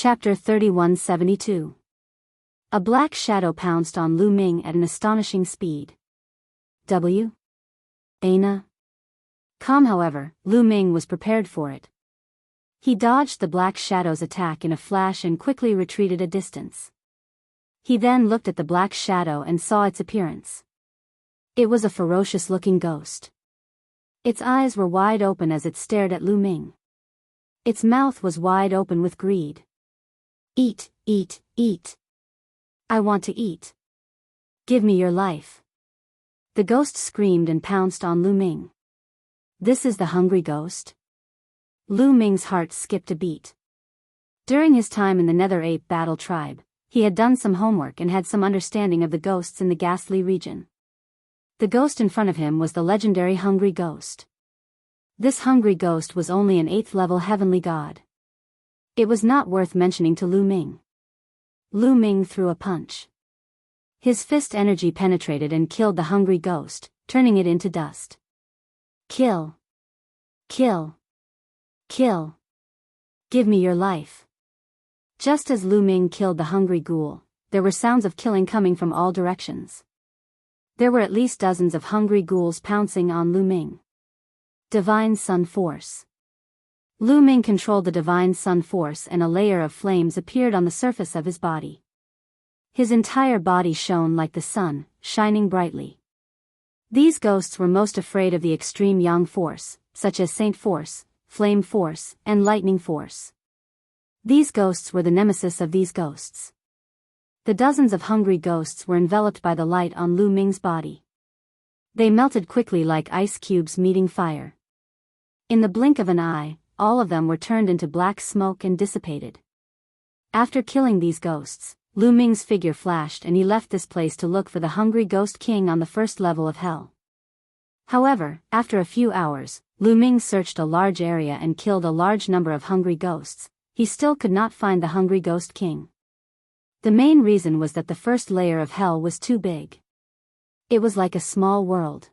Chapter 3172. A black shadow pounced on Lu Ming at an astonishing speed. Ana. Calm, however, Lu Ming was prepared for it. He dodged the black shadow's attack in a flash and quickly retreated a distance. He then looked at the black shadow and saw its appearance. It was a ferocious-looking ghost. Its eyes were wide open as it stared at Lu Ming. Its mouth was wide open with greed. Eat, eat, eat. I want to eat. Give me your life. The ghost screamed and pounced on Lu Ming. This is the hungry ghost? Lu Ming's heart skipped a beat. During his time in the Nether Ape Battle Tribe, he had done some homework and had some understanding of the ghosts in the Ghastly region. The ghost in front of him was the legendary Hungry Ghost. This Hungry Ghost was only an 8th level heavenly god. It was not worth mentioning to Lu Ming. Lu Ming threw a punch. His fist energy penetrated and killed the Hungry Ghost, turning it into dust. Kill. Kill. Kill. Give me your life. Just as Lu Ming killed the hungry ghoul, there were sounds of killing coming from all directions. There were at least dozens of hungry ghouls pouncing on Lu Ming. Divine Sun Force. Lu Ming controlled the Divine Sun Force and a layer of flames appeared on the surface of his body. His entire body shone like the sun, shining brightly. These ghosts were most afraid of the extreme Yang Force, such as Saint Force, Flame Force, and Lightning Force. These ghosts were the nemesis of these ghosts. The dozens of hungry ghosts were enveloped by the light on Lu Ming's body. They melted quickly like ice cubes meeting fire. In the blink of an eye, all of them were turned into black smoke and dissipated. After killing these ghosts, Lu Ming's figure flashed and he left this place to look for the Hungry Ghost King on the first level of hell. However, after a few hours, Lu Ming searched a large area and killed a large number of hungry ghosts. He still could not find the Hungry Ghost King. The main reason was that the first layer of hell was too big. It was like a small world.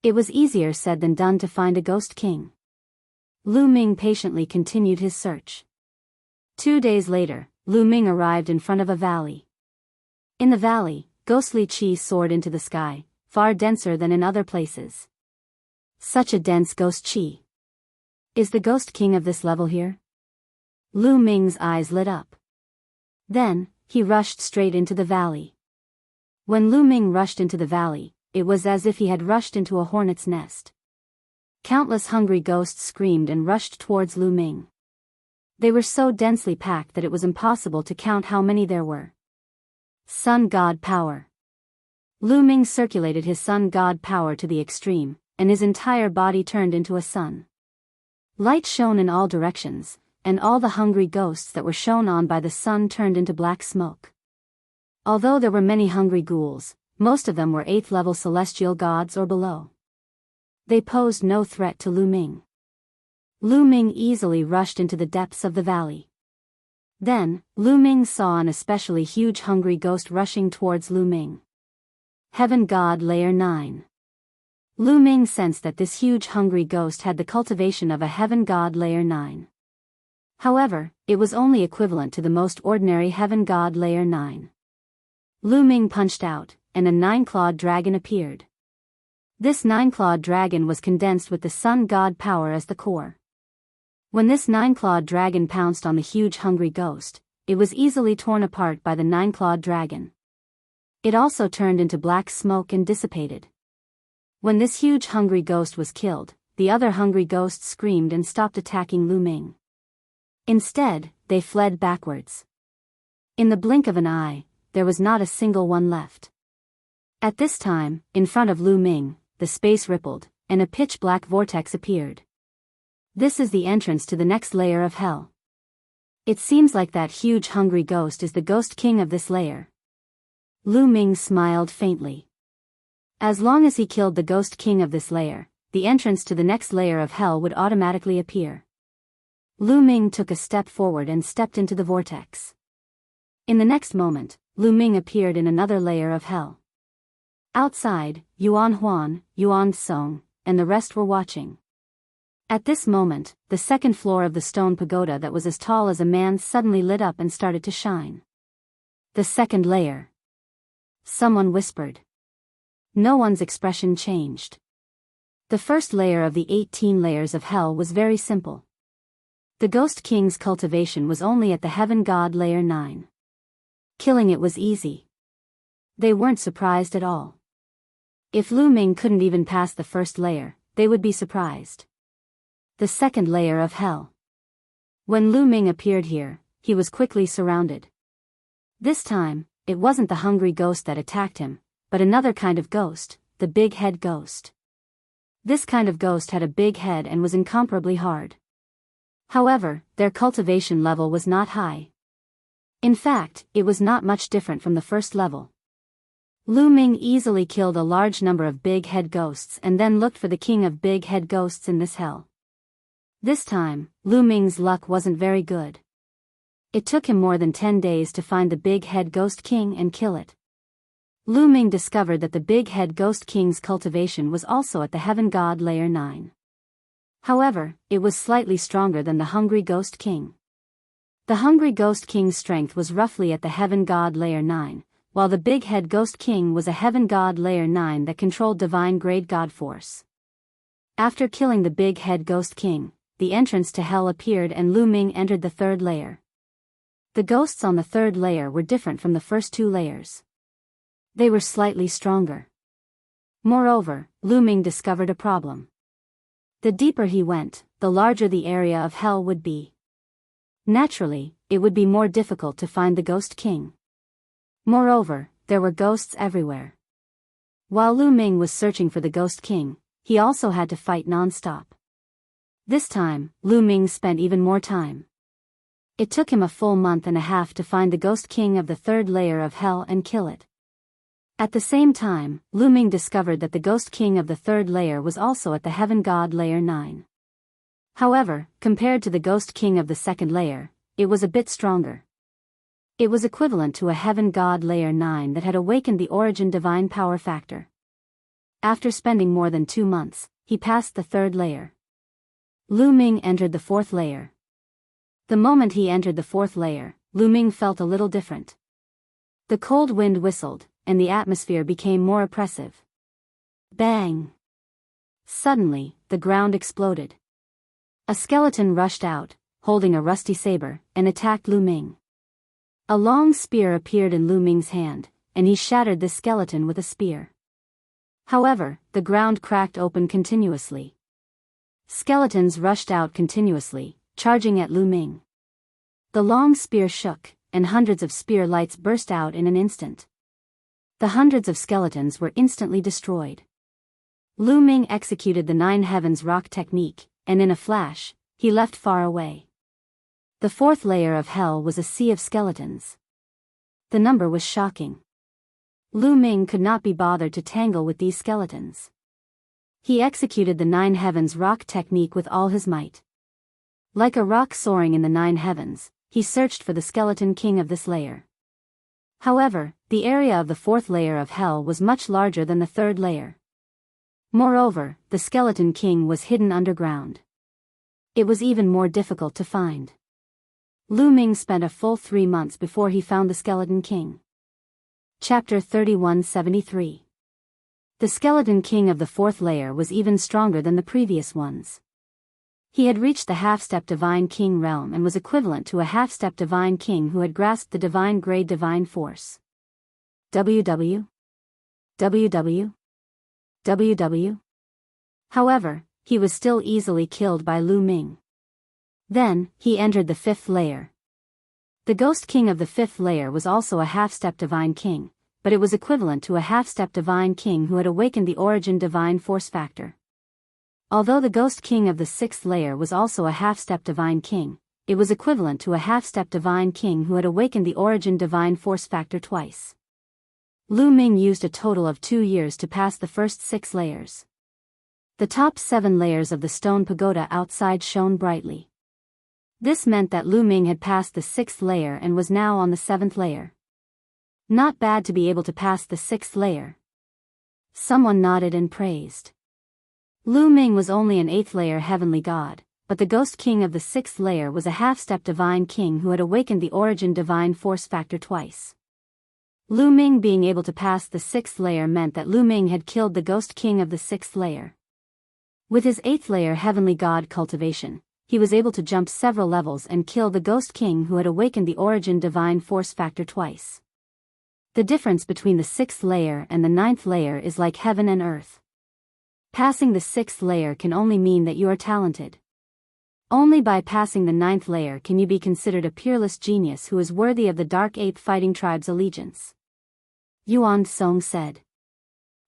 It was easier said than done to find a Ghost King. Lu Ming patiently continued his search. 2 days later, Lu Ming arrived in front of a valley. In the valley, ghostly chi soared into the sky, far denser than in other places. Such a dense ghost chi. Is the Ghost King of this level here? Lu Ming's eyes lit up. Then, he rushed straight into the valley. When Lu Ming rushed into the valley, it was as if he had rushed into a hornet's nest. Countless hungry ghosts screamed and rushed towards Lu Ming. They were so densely packed that it was impossible to count how many there were. Sun God Power. Lu Ming circulated his Sun God Power to the extreme, and his entire body turned into a sun. Light shone in all directions, and all the hungry ghosts that were shone on by the sun turned into black smoke. Although there were many hungry ghouls, most of them were 8th level celestial gods or below. They posed no threat to Lu Ming. Lu Ming easily rushed into the depths of the valley. Then, Lu Ming saw an especially huge hungry ghost rushing towards Lu Ming. Heaven God Layer 9. Lu Ming sensed that this huge hungry ghost had the cultivation of a Heaven God Layer 9. However, it was only equivalent to the most ordinary Heaven God Layer 9. Lu Ming punched out, and a 9-clawed dragon appeared. This 9-clawed dragon was condensed with the Sun God Power as the core. When this 9-clawed dragon pounced on the huge hungry ghost, it was easily torn apart by the 9-clawed dragon. It also turned into black smoke and dissipated. When this huge hungry ghost was killed, the other hungry ghosts screamed and stopped attacking Lu Ming. Instead, they fled backwards. In the blink of an eye, there was not a single one left. At this time, in front of Lu Ming, the space rippled, and a pitch-black vortex appeared. This is the entrance to the next layer of hell. It seems like that huge hungry ghost is the Ghost King of this layer. Lu Ming smiled faintly. As long as he killed the Ghost King of this layer, the entrance to the next layer of hell would automatically appear. Lu Ming took a step forward and stepped into the vortex. In the next moment, Lu Ming appeared in another layer of hell. Outside, Yuan Huan, Yuan Song, and the rest were watching. At this moment, the second floor of the stone pagoda that was as tall as a man suddenly lit up and started to shine. The second layer. Someone whispered. No one's expression changed. The first layer of the 18 layers of hell was very simple. The Ghost King's cultivation was only at the Heaven God layer 9. Killing it was easy. They weren't surprised at all. If Lu Ming couldn't even pass the first layer, they would be surprised. The second layer of hell. When Lu Ming appeared here, he was quickly surrounded. This time, it wasn't the hungry ghost that attacked him, but another kind of ghost, the big head ghost. This kind of ghost had a big head and was incomparably hard. However, their cultivation level was not high. In fact, it was not much different from the first level. Lu Ming easily killed a large number of big head ghosts and then looked for the king of big head ghosts in this hell. This time, Lu Ming's luck wasn't very good. It took him more than 10 days to find the big head ghost king and kill it. Lu Ming discovered that the big head ghost king's cultivation was also at the Heaven God layer 9. However, it was slightly stronger than the hungry ghost king. The hungry ghost king's strength was roughly at the Heaven God layer 9, while the big head ghost king was a Heaven God layer 9 that controlled divine grade god force. After killing the big head ghost king, the entrance to hell appeared and Lu Ming entered the third layer. The ghosts on the third layer were different from the first two layers. They were slightly stronger. Moreover, Lu Ming discovered a problem. The deeper he went, the larger the area of hell would be. Naturally, it would be more difficult to find the Ghost King. Moreover, there were ghosts everywhere. While Lu Ming was searching for the Ghost King, he also had to fight non-stop. This time, Lu Ming spent even more time. It took him a full month and a half to find the Ghost King of the third layer of hell and kill it. At the same time, Lu Ming discovered that the Ghost King of the third layer was also at the Heaven God layer 9. However, compared to the Ghost King of the second layer, it was a bit stronger. It was equivalent to a Heaven God layer 9 that had awakened the origin divine power factor. After spending more than 2 months, he passed the third layer. Lu Ming entered the fourth layer. The moment he entered the fourth layer, Lu Ming felt a little different. The cold wind whistled, and the atmosphere became more oppressive. Bang! Suddenly, the ground exploded. A skeleton rushed out, holding a rusty saber, and attacked Lu Ming. A long spear appeared in Lu Ming's hand, and he shattered the skeleton with a spear. However, the ground cracked open continuously. Skeletons rushed out continuously, charging at Lu Ming. The long spear shook, and hundreds of spear lights burst out in an instant. The hundreds of skeletons were instantly destroyed. Lu Ming executed the 9 heavens rock technique, and in a flash, he left far away. The fourth layer of hell was a sea of skeletons. The number was shocking. Lu Ming could not be bothered to tangle with these skeletons. He executed the 9 heavens rock technique with all his might. Like a rock soaring in the 9 heavens, he searched for the skeleton king of this layer. However, the area of the fourth layer of hell was much larger than the third layer. Moreover, the skeleton king was hidden underground. It was even more difficult to find. Lu Ming spent a full 3 months before he found the skeleton king. Chapter 3173. The skeleton king of the fourth layer was even stronger than the previous ones. He had reached the half-step divine king realm and was equivalent to a half-step divine king who had grasped the divine grade divine force. WW. However, he was still easily killed by Lu Ming. Then, he entered the fifth layer. The Ghost King of the fifth layer was also a half-step divine king, but it was equivalent to a half-step divine king who had awakened the origin divine force factor. Although the Ghost King of the sixth layer was also a half-step divine king, it was equivalent to a half-step divine king who had awakened the origin divine force factor twice. Lu Ming used a total of 2 years to pass the first 6 layers. The top 7 layers of the stone pagoda outside shone brightly. This meant that Lu Ming had passed the 6th layer and was now on the 7th layer. Not bad to be able to pass the 6th layer. Someone nodded and praised. Lu Ming was only an 8th layer heavenly god, but the Ghost King of the 6th layer was a half-step divine king who had awakened the origin divine force factor twice. Lu Ming being able to pass the 6th layer meant that Lu Ming had killed the Ghost King of the 6th layer. With his 8th layer heavenly god cultivation, he was able to jump several levels and kill the Ghost King who had awakened the origin divine force factor twice. The difference between the 6th layer and the 9th layer is like heaven and earth. Passing the 6th layer can only mean that you are talented. Only by passing the 9th layer can you be considered a peerless genius who is worthy of the Dark Ape Fighting Tribe's allegiance. Yuan Song said.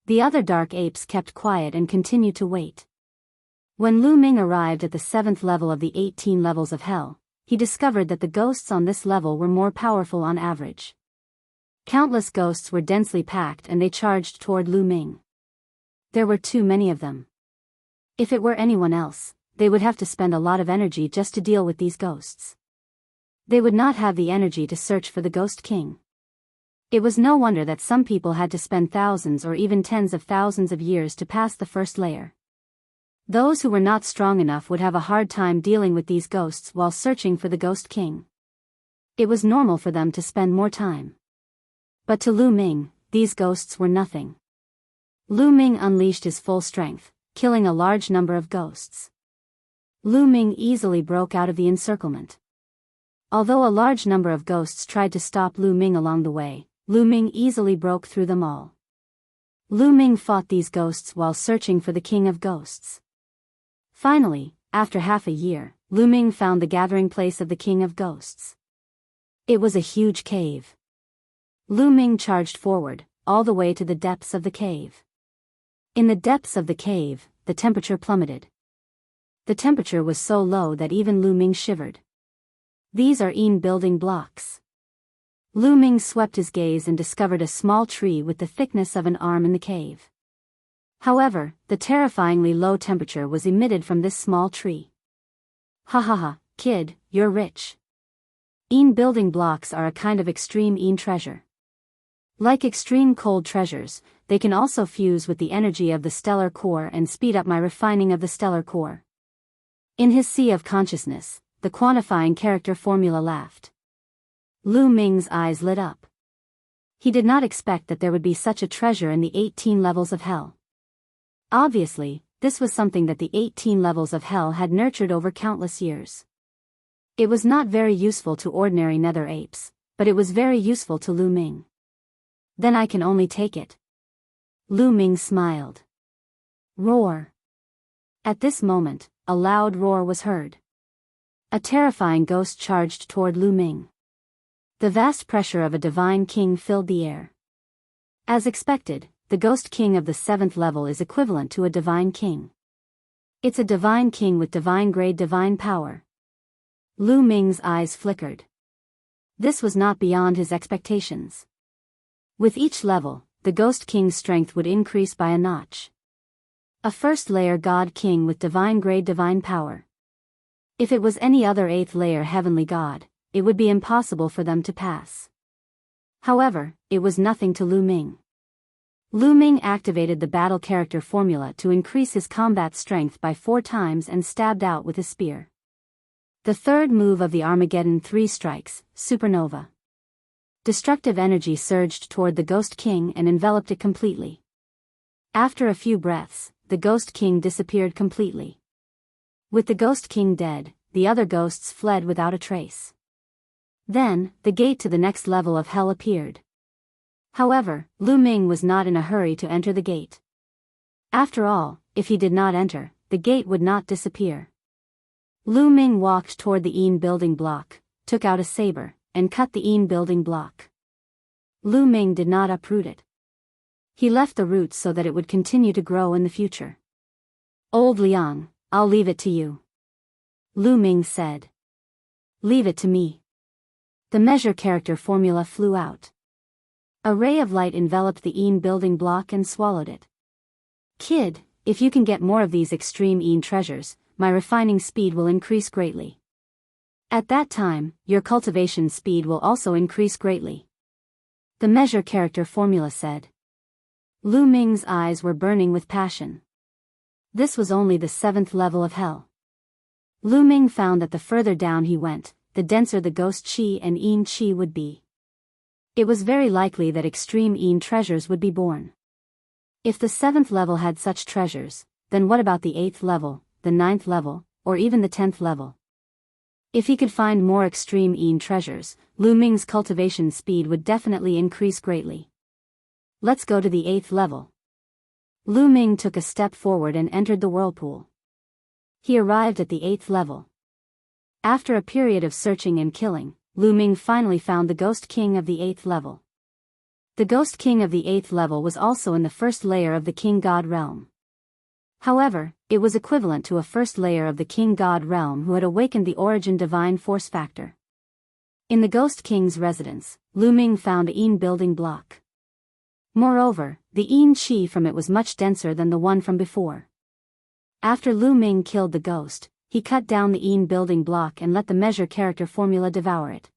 The other Dark Apes kept quiet and continued to wait. When Lu Ming arrived at the 7th level of the 18 levels of hell, he discovered that the ghosts on this level were more powerful on average. Countless ghosts were densely packed and they charged toward Lu Ming. There were too many of them. If it were anyone else, they would have to spend a lot of energy just to deal with these ghosts. They would not have the energy to search for the Ghost King. It was no wonder that some people had to spend thousands or even tens of thousands of years to pass the first layer. Those who were not strong enough would have a hard time dealing with these ghosts while searching for the Ghost King. It was normal for them to spend more time. But to Lu Ming, these ghosts were nothing. Lu Ming unleashed his full strength, killing a large number of ghosts. Lu Ming easily broke out of the encirclement. Although a large number of ghosts tried to stop Lu Ming along the way, Lu Ming easily broke through them all. Lu Ming fought these ghosts while searching for the King of Ghosts. Finally, after half a year, Lu Ming found the gathering place of the King of Ghosts. It was a huge cave. Lu Ming charged forward, all the way to the depths of the cave. In the depths of the cave, the temperature plummeted. The temperature was so low that even Lu Ming shivered. These are building blocks. Lu Ming swept his gaze and discovered a small tree with the thickness of an arm in the cave. However, the terrifyingly low temperature was emitted from this small tree. Ha ha ha, kid, you're rich. Building blocks are a kind of extreme treasure. Like extreme cold treasures, they can also fuse with the energy of the stellar core and speed up my refining of the stellar core. In his sea of consciousness, the quantifying character formula laughed. Lu Ming's eyes lit up. He did not expect that there would be such a treasure in the 18 levels of hell. Obviously, this was something that the 18 levels of hell had nurtured over countless years. It was not very useful to ordinary nether apes, but it was very useful to Lu Ming. Then I can only take it. Lu Ming smiled. Roar. At this moment, a loud roar was heard. A terrifying ghost charged toward Lu Ming. The vast pressure of a divine king filled the air. As expected, the Ghost King of the 7th level is equivalent to a divine king. It's a divine king with divine grade divine power. Lu Ming's eyes flickered. This was not beyond his expectations. With each level, the Ghost King's strength would increase by a notch. A first layer God King with divine grade divine power. If it was any other 8th layer heavenly god, it would be impossible for them to pass. However, it was nothing to Lu Ming. Lu Ming activated the battle character formula to increase his combat strength by 4 times and stabbed out with his spear. The third move of the Armageddon 3 strikes, Supernova. Destructive energy surged toward the Ghost King and enveloped it completely. After a few breaths, the Ghost King disappeared completely. With the Ghost King dead, the other ghosts fled without a trace. Then, the gate to the next level of hell appeared. However, Lu Ming was not in a hurry to enter the gate. After all, if he did not enter, the gate would not disappear. Lu Ming walked toward the building block, took out a saber, and cut the building block. Lu Ming did not uproot it. He left the roots so that it would continue to grow in the future. Old Liang, I'll leave it to you. Lu Ming said. Leave it to me. The measure character formula flew out. A ray of light enveloped the building block and swallowed it. Kid, if you can get more of these extreme treasures, my refining speed will increase greatly. At that time, your cultivation speed will also increase greatly. The measure character formula said. Lu Ming's eyes were burning with passion. This was only the 7th level of hell. Lu Ming found that the further down he went, the denser the ghost chi and yin chi would be. It was very likely that extreme yin treasures would be born. If the 7th level had such treasures, then what about the 8th level, the 9th level, or even the 10th level? If he could find more extreme yin treasures, Lu Ming's cultivation speed would definitely increase greatly. Let's go to the 8th level. Lu Ming took a step forward and entered the whirlpool. He arrived at the 8th level. After a period of searching and killing, Lu Ming finally found the Ghost King of the 8th level. The Ghost King of the 8th level was also in the first layer of the King God realm. However, it was equivalent to a first layer of the King God realm who had awakened the origin divine force factor. In the Ghost King's residence, Lu Ming found a yin building block. Moreover, the yin chi from it was much denser than the one from before. After Lu Ming killed the ghost, he cut down the yin building block and let the measure character formula devour it.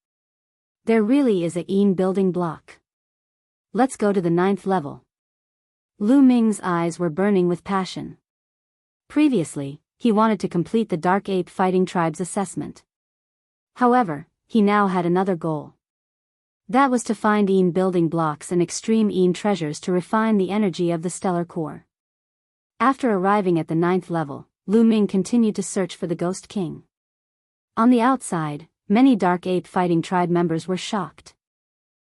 There really is a yin building block. Let's go to the 9th level. Lu Ming's eyes were burning with passion. Previously, he wanted to complete the Dark Ape Fighting Tribe's assessment. However, he now had another goal. That was to find yin building blocks and extreme yin treasures to refine the energy of the stellar core. After arriving at the 9th level, Lu Ming continued to search for the Ghost King. On the outside, many Dark Ape Fighting Tribe members were shocked.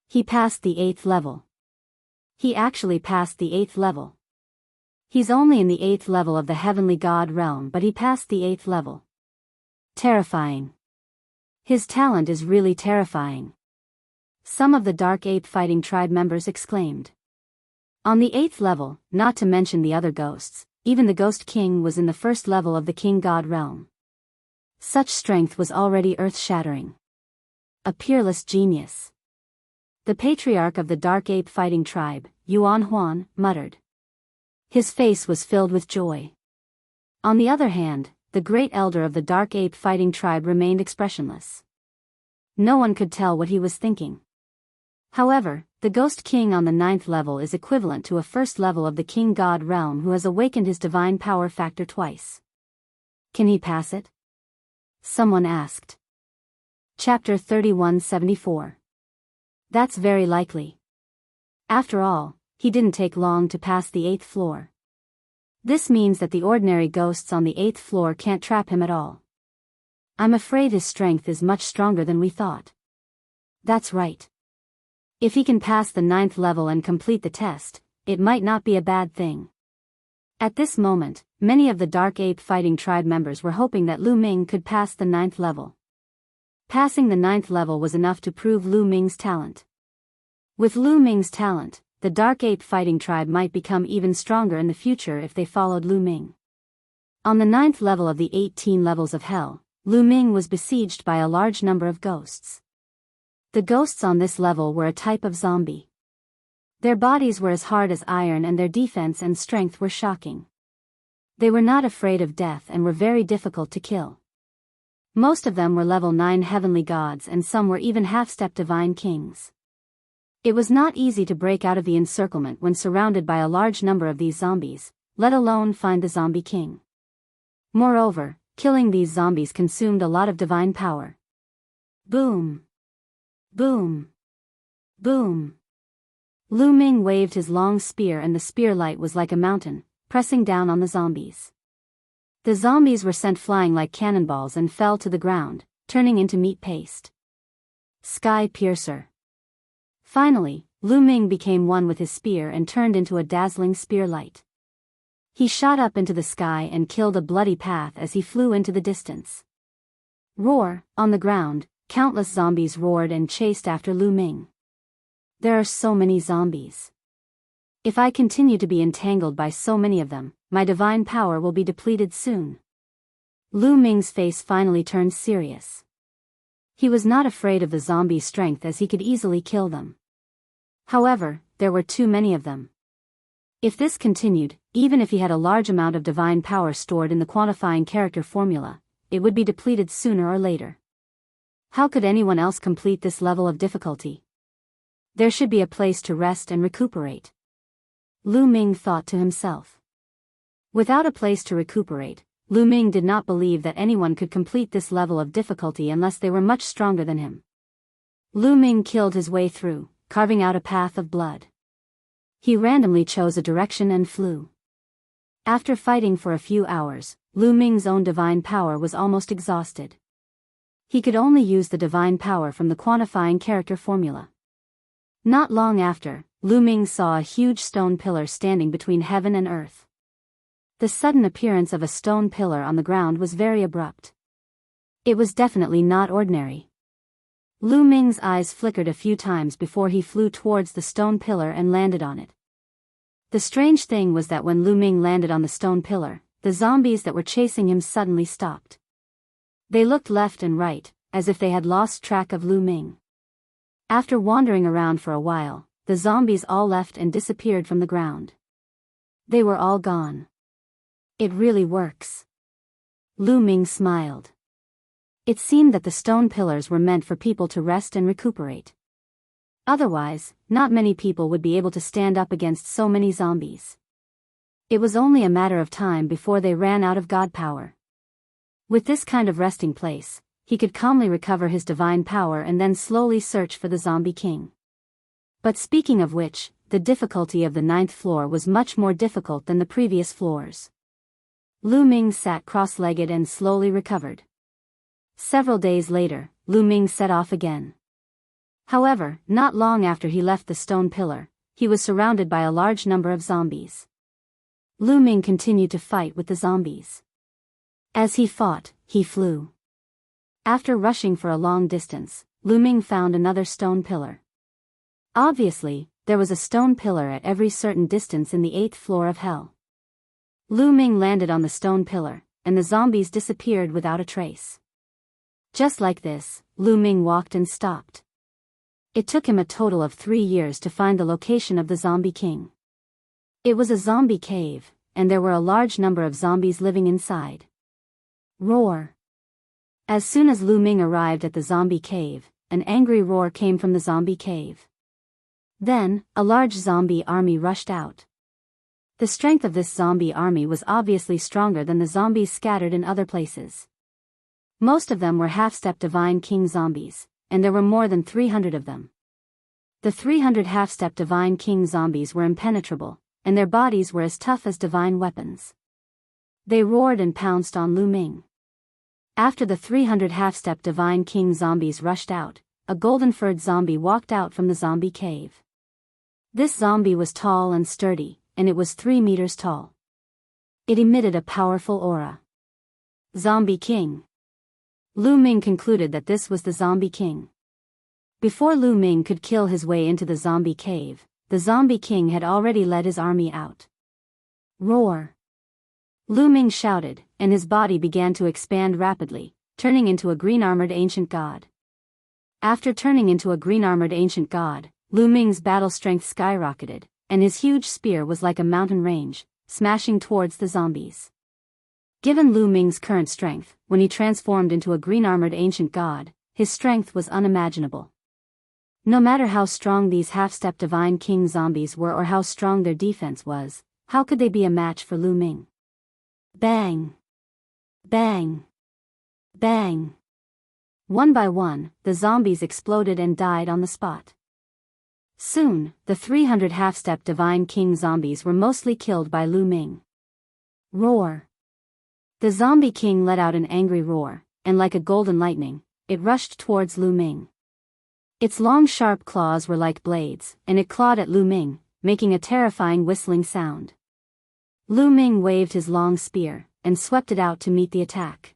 He passed the 8th level. He actually passed the 8th level. He's only in the 8th level of the Heavenly God realm, but he passed the 8th level. Terrifying. His talent is really terrifying. Some of the Dark Ape Fighting Tribe members exclaimed. On the 8th level, not to mention the other ghosts, even the Ghost King was in the first level of the King God realm. Such strength was already earth-shattering. A peerless genius. The patriarch of the Dark Ape Fighting Tribe, Yuan Huan, muttered. His face was filled with joy. On the other hand, the great elder of the Dark Ape Fighting Tribe remained expressionless. No one could tell what he was thinking. However, the Ghost King on the 9th level is equivalent to a first level of the King God realm who has awakened his divine power factor twice. Can he pass it? Someone asked. Chapter 3174. That's very likely. After all, he didn't take long to pass the 8th floor. This means that the ordinary ghosts on the 8th floor can't trap him at all. I'm afraid his strength is much stronger than we thought. That's right. If he can pass the 9th level and complete the test, it might not be a bad thing. At this moment, many of the Dark Ape Fighting Tribe members were hoping that Lu Ming could pass the 9th level. Passing the 9th level was enough to prove Lu Ming's talent. With Lu Ming's talent, the Dark Ape Fighting Tribe might become even stronger in the future if they followed Lu Ming. On the 9th level of the 18 levels of hell, Lu Ming was besieged by a large number of ghosts. The ghosts on this level were a type of zombie. Their bodies were as hard as iron and their defense and strength were shocking. They were not afraid of death and were very difficult to kill. Most of them were level 9 heavenly gods and some were even half-step divine kings. It was not easy to break out of the encirclement when surrounded by a large number of these zombies, let alone find the zombie king. Moreover, killing these zombies consumed a lot of divine power. Boom! Boom! Boom! Lu Ming waved his long spear and the spear light was like a mountain, pressing down on the zombies. The zombies were sent flying like cannonballs and fell to the ground, turning into meat paste. Sky Piercer. Finally, Lu Ming became one with his spear and turned into a dazzling spear light. He shot up into the sky and killed a bloody path as he flew into the distance. Roar, on the ground, countless zombies roared and chased after Lu Ming. There are so many zombies. If I continue to be entangled by so many of them, my divine power will be depleted soon. Lu Ming's face finally turned serious. He was not afraid of the zombies' strength as he could easily kill them. However, there were too many of them. If this continued, even if he had a large amount of divine power stored in the quantifying character formula, it would be depleted sooner or later. How could anyone else complete this level of difficulty? There should be a place to rest and recuperate. Lu Ming thought to himself. Without a place to recuperate, Lu Ming did not believe that anyone could complete this level of difficulty unless they were much stronger than him. Lu Ming killed his way through, carving out a path of blood. He randomly chose a direction and flew. After fighting for a few hours, Lu Ming's own divine power was almost exhausted. He could only use the divine power from the quantifying character formula. Not long after, Lu Ming saw a huge stone pillar standing between heaven and earth. The sudden appearance of a stone pillar on the ground was very abrupt. It was definitely not ordinary. Lu Ming's eyes flickered a few times before he flew towards the stone pillar and landed on it. The strange thing was that when Lu Ming landed on the stone pillar, the zombies that were chasing him suddenly stopped. They looked left and right, as if they had lost track of Lu Ming. After wandering around for a while, the zombies all left and disappeared from the ground. They were all gone. It really works. Lu Ming smiled. It seemed that the stone pillars were meant for people to rest and recuperate. Otherwise, not many people would be able to stand up against so many zombies. It was only a matter of time before they ran out of god power. With this kind of resting place, he could calmly recover his divine power and then slowly search for the zombie king. But speaking of which, the difficulty of the 9th floor was much more difficult than the previous floors. Lu Ming sat cross-legged and slowly recovered. Several days later, Lu Ming set off again. However, not long after he left the stone pillar, he was surrounded by a large number of zombies. Lu Ming continued to fight with the zombies. As he fought, he flew. After rushing for a long distance, Lu Ming found another stone pillar. Obviously, there was a stone pillar at every certain distance in the 8th floor of hell. Lu Ming landed on the stone pillar, and the zombies disappeared without a trace. Just like this, Lu Ming walked and stopped. It took him a total of 3 years to find the location of the zombie king. It was a zombie cave, and there were a large number of zombies living inside. Roar! As soon as Lu Ming arrived at the zombie cave, an angry roar came from the zombie cave. Then, a large zombie army rushed out. The strength of this zombie army was obviously stronger than the zombies scattered in other places. Most of them were half-step Divine King zombies, and there were more than 300 of them. The 300 half-step Divine King zombies were impenetrable, and their bodies were as tough as divine weapons. They roared and pounced on Lu Ming. After the 300 half-step Divine King zombies rushed out, a golden-furred zombie walked out from the zombie cave. This zombie was tall and sturdy, and it was 3 meters tall. It emitted a powerful aura. Zombie King. Lu Ming concluded that this was the zombie king. Before Lu Ming could kill his way into the zombie cave, the zombie king had already led his army out. Roar! Lu Ming shouted, and his body began to expand rapidly, turning into a green-armored ancient god. After turning into a green-armored ancient god, Lu Ming's battle strength skyrocketed, and his huge spear was like a mountain range, smashing towards the zombies. Given Lu Ming's current strength, when he transformed into a green-armored ancient god, his strength was unimaginable. No matter how strong these half-step Divine King zombies were or how strong their defense was, how could they be a match for Lu Ming? Bang! Bang! Bang! One by one, the zombies exploded and died on the spot. Soon, the 300 half-step Divine King zombies were mostly killed by Lu Ming. Roar! The zombie king let out an angry roar, and like a golden lightning, it rushed towards Lu Ming. Its long sharp claws were like blades, and it clawed at Lu Ming, making a terrifying whistling sound. Lu Ming waved his long spear, and swept it out to meet the attack.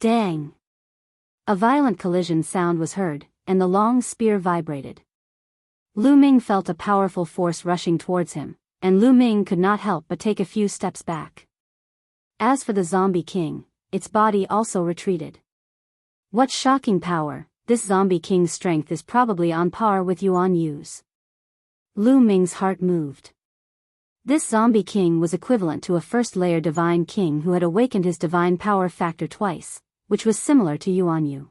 Dang! A violent collision sound was heard, and the long spear vibrated. Lu Ming felt a powerful force rushing towards him, and Lu Ming could not help but take a few steps back. As for the zombie king, its body also retreated. What shocking power! This zombie king's strength is probably on par with Yuan Yu's. Lu Ming's heart moved. This zombie king was equivalent to a first-layer divine king who had awakened his divine power factor twice, which was similar to Yuan Yu.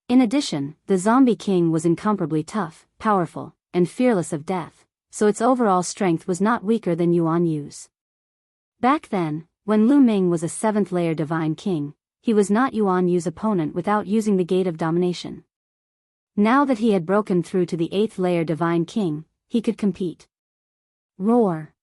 In addition, the zombie king was incomparably tough, powerful, and fearless of death, so its overall strength was not weaker than Yuan Yu's. Back then, when Lu Ming was a 7th layer divine king, he was not Yuan Yu's opponent without using the Gate of Domination. Now that he had broken through to the 8th layer divine king, he could compete. Roar!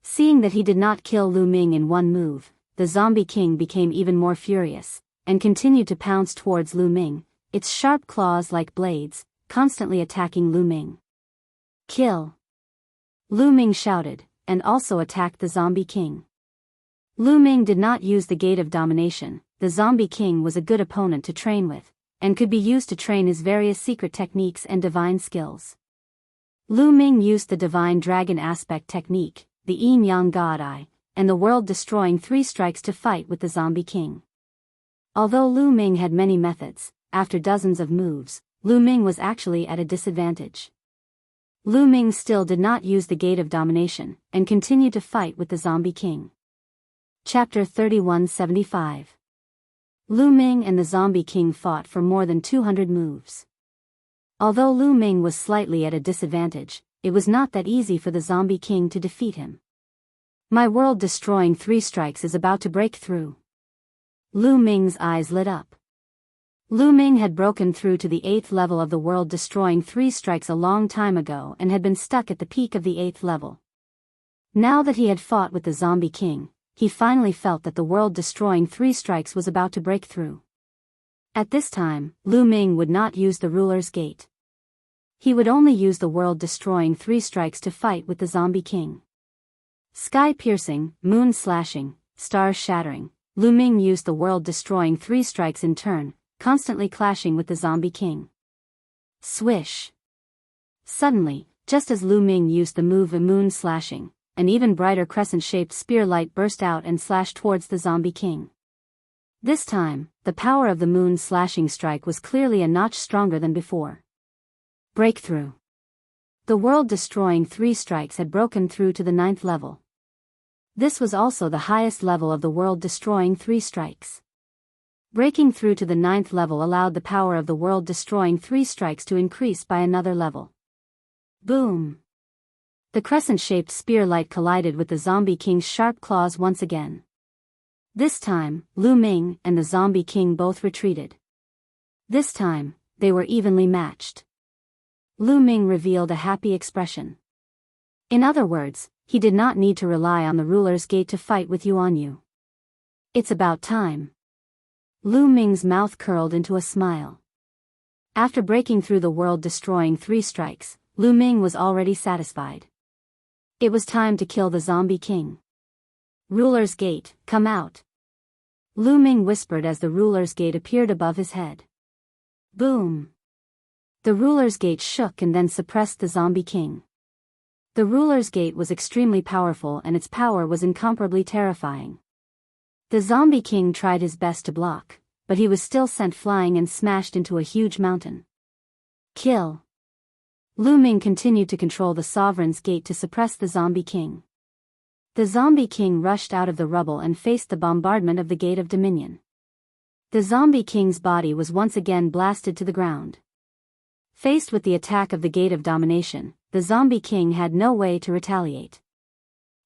Seeing that he did not kill Lu Ming in one move, the zombie king became even more furious, and continued to pounce towards Lu Ming, its sharp claws like blades, constantly attacking Lu Ming. Kill! Lu Ming shouted, and also attacked the zombie king. Lu Ming did not use the Gate of Domination. The zombie king was a good opponent to train with, and could be used to train his various secret techniques and divine skills. Lu Ming used the divine dragon aspect technique, the Yin Yang God Eye, and the world-destroying 3 strikes to fight with the zombie king. Although Lu Ming had many methods, after dozens of moves, Lu Ming was actually at a disadvantage. Lu Ming still did not use the Gate of Domination, and continued to fight with the zombie king. Chapter 3175. Lu Ming and the zombie king fought for more than 200 moves. Although Lu Ming was slightly at a disadvantage, it was not that easy for the zombie king to defeat him. My world-destroying 3 strikes is about to break through. Lu Ming's eyes lit up. Lu Ming had broken through to the 8th level of the world-destroying 3 strikes a long time ago and had been stuck at the peak of the 8th level. Now that he had fought with the zombie king, he finally felt that the world-destroying 3 strikes was about to break through. At this time, Lu Ming would not use the ruler's gate. He would only use the world-destroying 3 strikes to fight with the zombie king. Sky-piercing, moon-slashing, star-shattering, Lu Ming used the world-destroying 3 strikes in turn, constantly clashing with the zombie king. Swish! Suddenly, just as Lu Ming used the move of moon-slashing, an even brighter crescent-shaped spear light burst out and slashed towards the zombie king. This time, the power of the moon-slashing strike was clearly a notch stronger than before. Breakthrough. The world-destroying 3 strikes had broken through to the 9th level. This was also the highest level of the world-destroying 3 strikes. Breaking through to the 9th level allowed the power of the world-destroying 3 strikes to increase by another level. Boom! The crescent-shaped spear light collided with the zombie king's sharp claws once again. This time, Lu Ming and the zombie king both retreated. This time, they were evenly matched. Lu Ming revealed a happy expression. In other words, he did not need to rely on the ruler's gate to fight with Yuan Yu. It's about time. Lu Ming's mouth curled into a smile. After breaking through the world-destroying 3 strikes, Lu Ming was already satisfied. It was time to kill the zombie king. Ruler's gate, come out. Lu Ming whispered as the ruler's gate appeared above his head. Boom! The ruler's gate shook and then suppressed the zombie king. The ruler's gate was extremely powerful and its power was incomparably terrifying. The zombie king tried his best to block, but he was still sent flying and smashed into a huge mountain. Kill! Lu Ming continued to control the sovereign's gate to suppress the zombie king. The zombie king rushed out of the rubble and faced the bombardment of the Gate of Dominion. The zombie king's body was once again blasted to the ground. Faced with the attack of the Gate of Domination, the zombie king had no way to retaliate.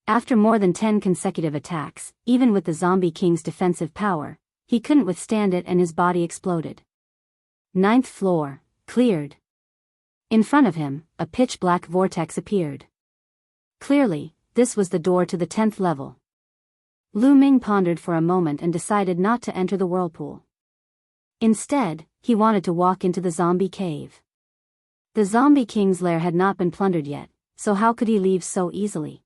After more than 10 consecutive attacks, even with the zombie king's defensive power, he couldn't withstand it and his body exploded. 9th floor, cleared. In front of him, a pitch-black vortex appeared. Clearly, this was the door to the 10th level. Lu Ming pondered for a moment and decided not to enter the whirlpool. Instead, he wanted to walk into the zombie cave. The zombie king's lair had not been plundered yet, so how could he leave so easily?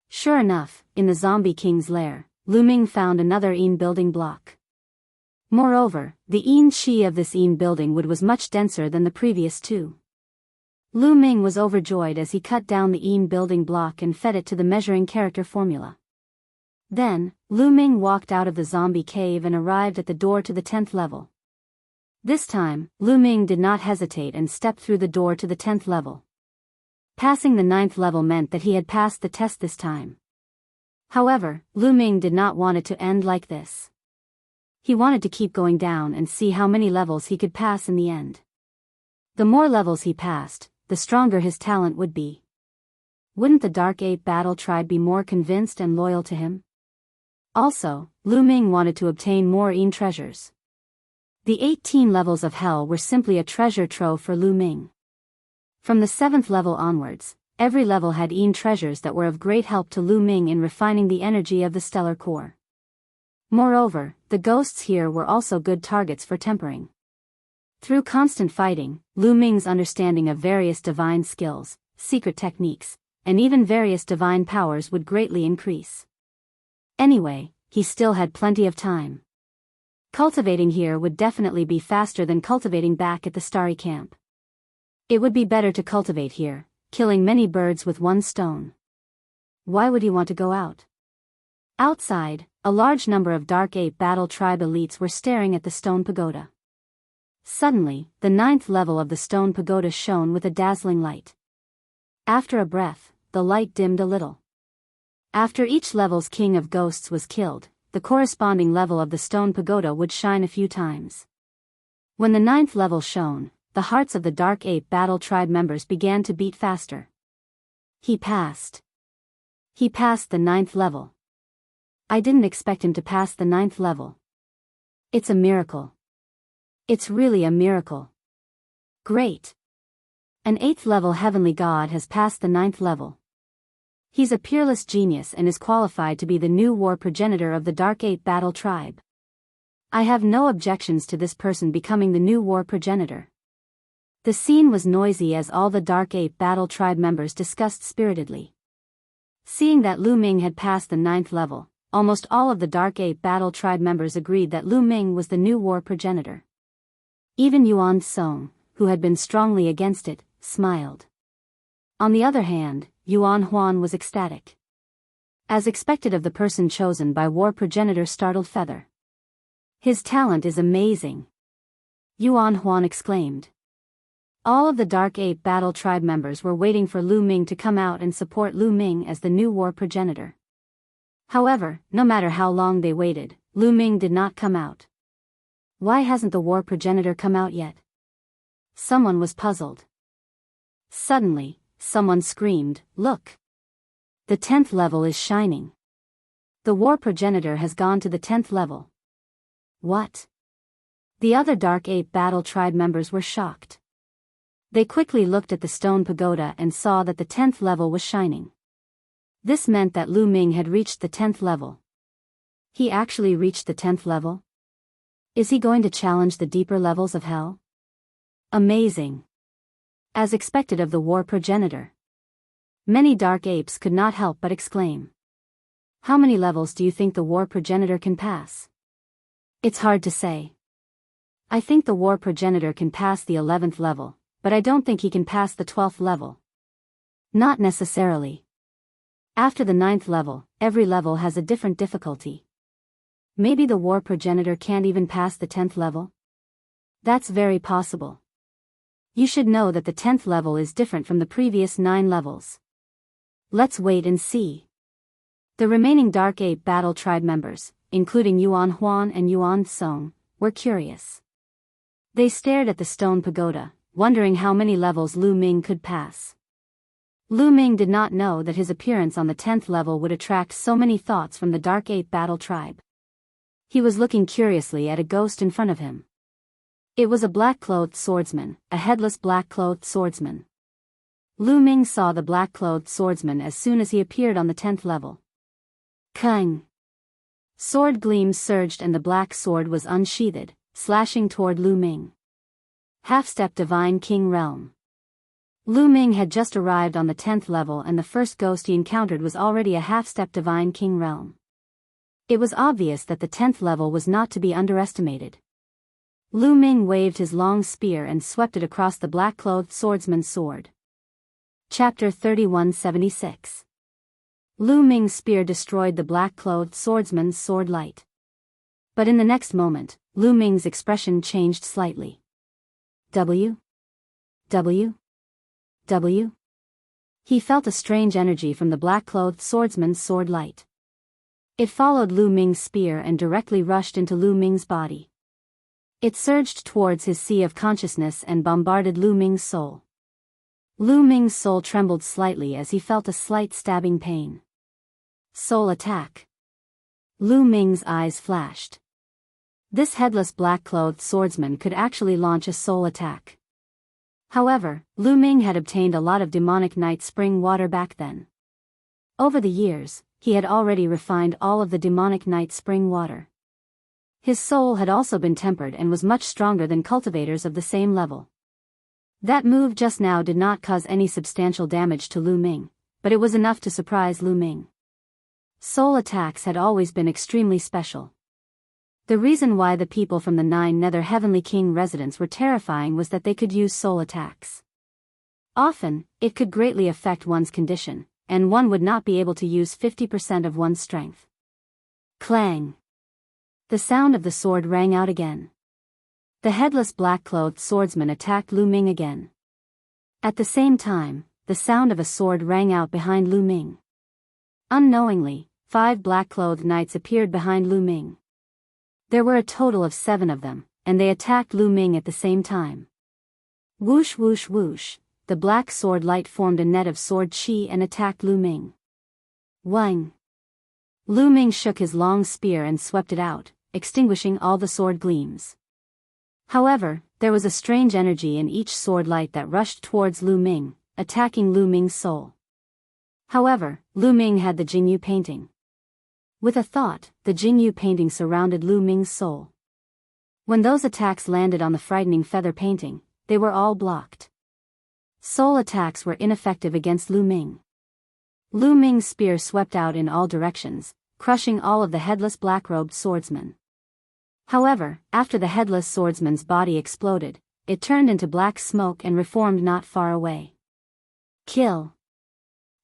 Sure enough, in the zombie king's lair, Lu Ming found another Yin building block. Moreover, the Yin chi of this Yin building wood was much denser than the previous 2. Lu Ming was overjoyed as he cut down the Yin building block and fed it to the measuring character formula. Then, Lu Ming walked out of the zombie cave and arrived at the door to the 10th level. This time, Lu Ming did not hesitate and stepped through the door to the 10th level. Passing the 9th level meant that he had passed the test this time. However, Lu Ming did not want it to end like this. He wanted to keep going down and see how many levels he could pass in the end. The more levels he passed, the stronger his talent would be. Wouldn't the Dark Ape Battle Tribe be more convinced and loyal to him? Also, Lu Ming wanted to obtain more treasures. The 18 levels of hell were simply a treasure trove for Lu Ming. From the 7th level onwards, every level had treasures that were of great help to Lu Ming in refining the energy of the stellar core. Moreover, the ghosts here were also good targets for tempering. Through constant fighting, Lu Ming's understanding of various divine skills, secret techniques, and even various divine powers would greatly increase. Anyway, he still had plenty of time. Cultivating here would definitely be faster than cultivating back at the Starry Camp. It would be better to cultivate here, killing many birds with one stone. Why would he want to go out? Outside, a large number of Dark Ape Battle Tribe elites were staring at the stone pagoda. Suddenly, the 9th level of the stone pagoda shone with a dazzling light. After a breath, the light dimmed a little. After each level's king of ghosts was killed, the corresponding level of the stone pagoda would shine a few times. When the 9th level shone, the hearts of the Dark Ape Battle Tribe members began to beat faster. He passed. He passed the 9th level. I didn't expect him to pass the 9th level. It's a miracle. It's really a miracle. Great. An 8th level heavenly god has passed the 9th level. He's a peerless genius and is qualified to be the new war progenitor of the Dark Ape Battle Tribe. I have no objections to this person becoming the new war progenitor. The scene was noisy as all the Dark Ape Battle Tribe members discussed spiritedly. Seeing that Lu Ming had passed the 9th level, almost all of the Dark Ape Battle Tribe members agreed that Lu Ming was the new war progenitor. Even Yuan Song, who had been strongly against it, smiled. On the other hand, Yuan Huan was ecstatic. As expected of the person chosen by war progenitor Startled Feather. His talent is amazing. Yuan Huan exclaimed. All of the Dark Ape Battle Tribe members were waiting for Lu Ming to come out and support Lu Ming as the new war progenitor. However, no matter how long they waited, Lu Ming did not come out. Why hasn't the war progenitor come out yet? Someone was puzzled. Suddenly, someone screamed, "Look! The 10th level is shining. The war progenitor has gone to the 10th level." What? The other Dark Ape Battle Tribe members were shocked. They quickly looked at the stone pagoda and saw that the 10th level was shining. This meant that Lu Ming had reached the 10th level. He actually reached the 10th level? Is he going to challenge the deeper levels of hell? Amazing. As expected of the war progenitor. Many Dark Apes could not help but exclaim. How many levels do you think the war progenitor can pass? It's hard to say. I think the war progenitor can pass the 11th level, but I don't think he can pass the 12th level. Not necessarily. After the 9th level, every level has a different difficulty. Maybe the war progenitor can't even pass the 10th level? That's very possible. You should know that the 10th level is different from the previous 9 levels. Let's wait and see. The remaining Dark Ape Battle Tribe members, including Yuan Huan and Yuan Song, were curious. They stared at the stone pagoda, wondering how many levels Lu Ming could pass. Lu Ming did not know that his appearance on the 10th level would attract so many thoughts from the Dark Ape Battle Tribe. He was looking curiously at a ghost in front of him. It was a black-clothed swordsman, a headless black-clothed swordsman. Lu Ming saw the black-clothed swordsman as soon as he appeared on the 10th level. Kang! Sword gleams surged and the black sword was unsheathed, slashing toward Lu Ming. Half-step Divine King Realm. Lu Ming had just arrived on the 10th level and the first ghost he encountered was already a half-step Divine King Realm. It was obvious that the 10th level was not to be underestimated. Lu Ming waved his long spear and swept it across the black-clothed swordsman's sword. Chapter 3176. Lu Ming's spear destroyed the black-clothed swordsman's sword light. But in the next moment, Lu Ming's expression changed slightly. W? W? W? He felt a strange energy from the black-clothed swordsman's sword light. It followed Lu Ming's spear and directly rushed into Lu Ming's body. It surged towards his sea of consciousness and bombarded Lu Ming's soul. Lu Ming's soul trembled slightly as he felt a slight stabbing pain. Soul attack. Lu Ming's eyes flashed. This headless black-clothed swordsman could actually launch a soul attack. However, Lu Ming had obtained a lot of demonic night spring water back then. Over the years, he had already refined all of the demonic night spring water. His soul had also been tempered and was much stronger than cultivators of the same level. That move just now did not cause any substantial damage to Lu Ming, but it was enough to surprise Lu Ming. Soul attacks had always been extremely special. The reason why the people from the 9 Nether Heavenly King residents were terrifying was that they could use soul attacks. Often, it could greatly affect one's condition, and one would not be able to use 50% of one's strength. Clang! The sound of the sword rang out again. The headless black-clothed swordsman attacked Lu Ming again. At the same time, the sound of a sword rang out behind Lu Ming. Unknowingly, 5 black-clothed knights appeared behind Lu Ming. There were a total of 7 of them, and they attacked Lu Ming at the same time. Whoosh whoosh whoosh, the black sword light formed a net of sword chi and attacked Lu Ming. Wang! Lu Ming shook his long spear and swept it out, extinguishing all the sword gleams. However, there was a strange energy in each sword light that rushed towards Lu Ming, attacking Lu Ming's soul. However, Lu Ming had the Jingyu painting. With a thought, the Jingyu painting surrounded Lu Ming's soul. When those attacks landed on the frightening feather painting, they were all blocked. Soul attacks were ineffective against Lu Ming. Lu Ming's spear swept out in all directions, crushing all of the headless black-robed swordsmen. However, after the headless swordsman's body exploded, it turned into black smoke and reformed not far away. Kill!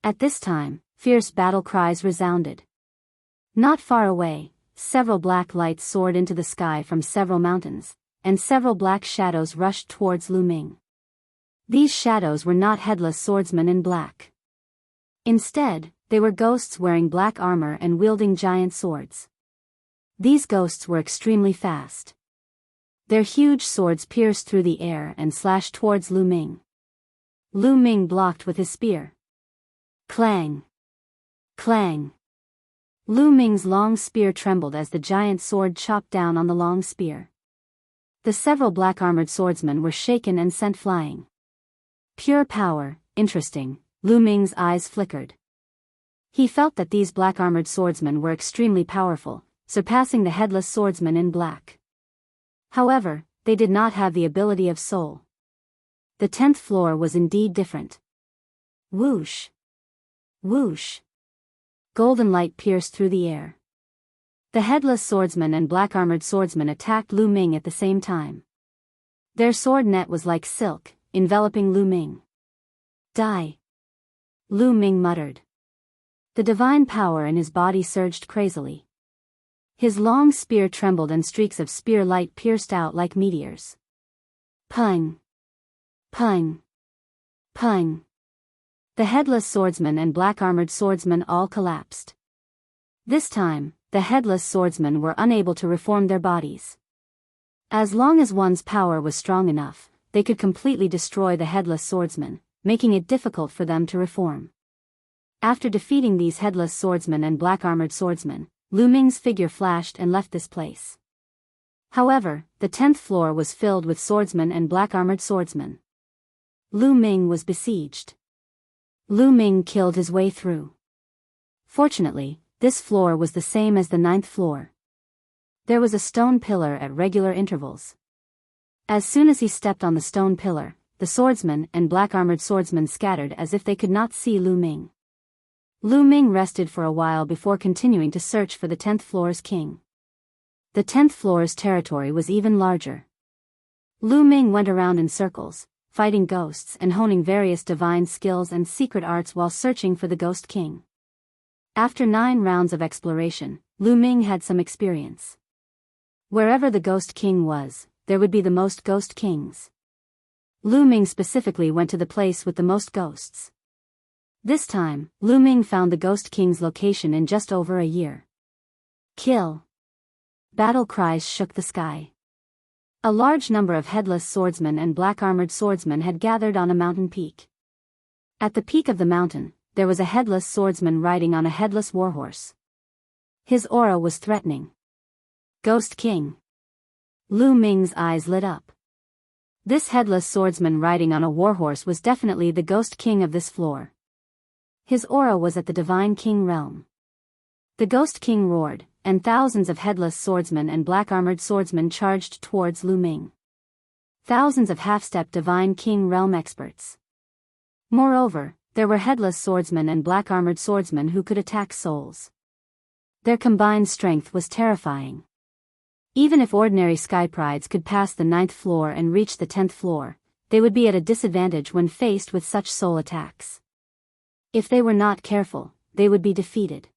At this time, fierce battle cries resounded. Not far away, several black lights soared into the sky from several mountains, and several black shadows rushed towards Lu Ming. These shadows were not headless swordsmen in black. Instead, they were ghosts wearing black armor and wielding giant swords. These ghosts were extremely fast. Their huge swords pierced through the air and slashed towards Lu Ming. Lu Ming blocked with his spear. Clang! Clang! Lu Ming's long spear trembled as the giant sword chopped down on the long spear. The several black-armored swordsmen were shaken and sent flying. Pure power, interesting, Lu Ming's eyes flickered. He felt that these black-armored swordsmen were extremely powerful, surpassing the headless swordsman in black. However, they did not have the ability of soul. The 10th floor was indeed different. Whoosh! Whoosh! Golden light pierced through the air. The headless swordsman and black-armored swordsman attacked Lu Ming at the same time. Their sword net was like silk, enveloping Lu Ming. Die! Lu Ming muttered. The divine power in his body surged crazily. His long spear trembled and streaks of spear light pierced out like meteors. Pung! Pung! Pung! The headless swordsman and black-armored swordsman all collapsed. This time, the headless swordsmen were unable to reform their bodies. As long as one's power was strong enough, they could completely destroy the headless swordsman, making it difficult for them to reform. After defeating these headless swordsmen and black-armored swordsmen, Lu Ming's figure flashed and left this place. However, the 10th floor was filled with swordsmen and black-armored swordsmen. Lu Ming was besieged. Lu Ming killed his way through. Fortunately, this floor was the same as the 9th floor. There was a stone pillar at regular intervals. As soon as he stepped on the stone pillar, the swordsmen and black-armored swordsmen scattered as if they could not see Lu Ming. Lu Ming rested for a while before continuing to search for the 10th floor's king. The 10th floor's territory was even larger. Lu Ming went around in circles, fighting ghosts and honing various divine skills and secret arts while searching for the Ghost King. After 9 rounds of exploration, Lu Ming had some experience. Wherever the Ghost King was, there would be the most Ghost Kings. Lu Ming specifically went to the place with the most ghosts. This time, Lu Ming found the Ghost King's location in just over a year. Kill! Battle cries shook the sky. A large number of headless swordsmen and black-armored swordsmen had gathered on a mountain peak. At the peak of the mountain, there was a headless swordsman riding on a headless warhorse. His aura was threatening. Ghost King. Lu Ming's eyes lit up. This headless swordsman riding on a warhorse was definitely the Ghost King of this floor. His aura was at the Divine King realm. The Ghost King roared, and thousands of headless swordsmen and black-armored swordsmen charged towards Lu Ming. Thousands of half-step Divine King realm experts. Moreover, there were headless swordsmen and black-armored swordsmen who could attack souls. Their combined strength was terrifying. Even if ordinary sky prides could pass the 9th floor and reach the 10th floor, they would be at a disadvantage when faced with such soul attacks. If they were not careful, they would be defeated.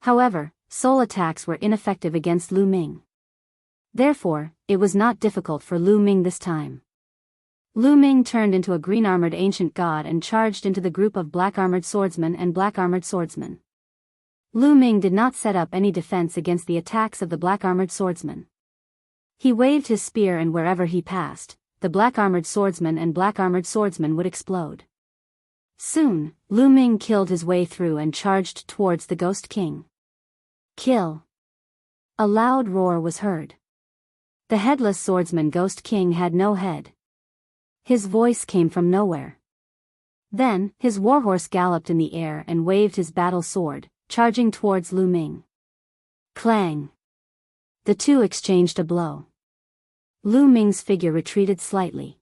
However, soul attacks were ineffective against Lu Ming. Therefore, it was not difficult for Lu Ming this time. Lu Ming turned into a green-armored ancient god and charged into the group of black-armored swordsmen and black-armored swordsmen. Lu Ming did not set up any defense against the attacks of the black-armored swordsmen. He waved his spear, and wherever he passed, the black-armored swordsman and black-armored swordsman would explode. Soon, Lu Ming killed his way through and charged towards the Ghost King. Kill! A loud roar was heard. The headless swordsman Ghost King had no head. His voice came from nowhere. Then, his warhorse galloped in the air and waved his battle sword, charging towards Lu Ming. Clang! The two exchanged a blow. Lu Ming's figure retreated slightly.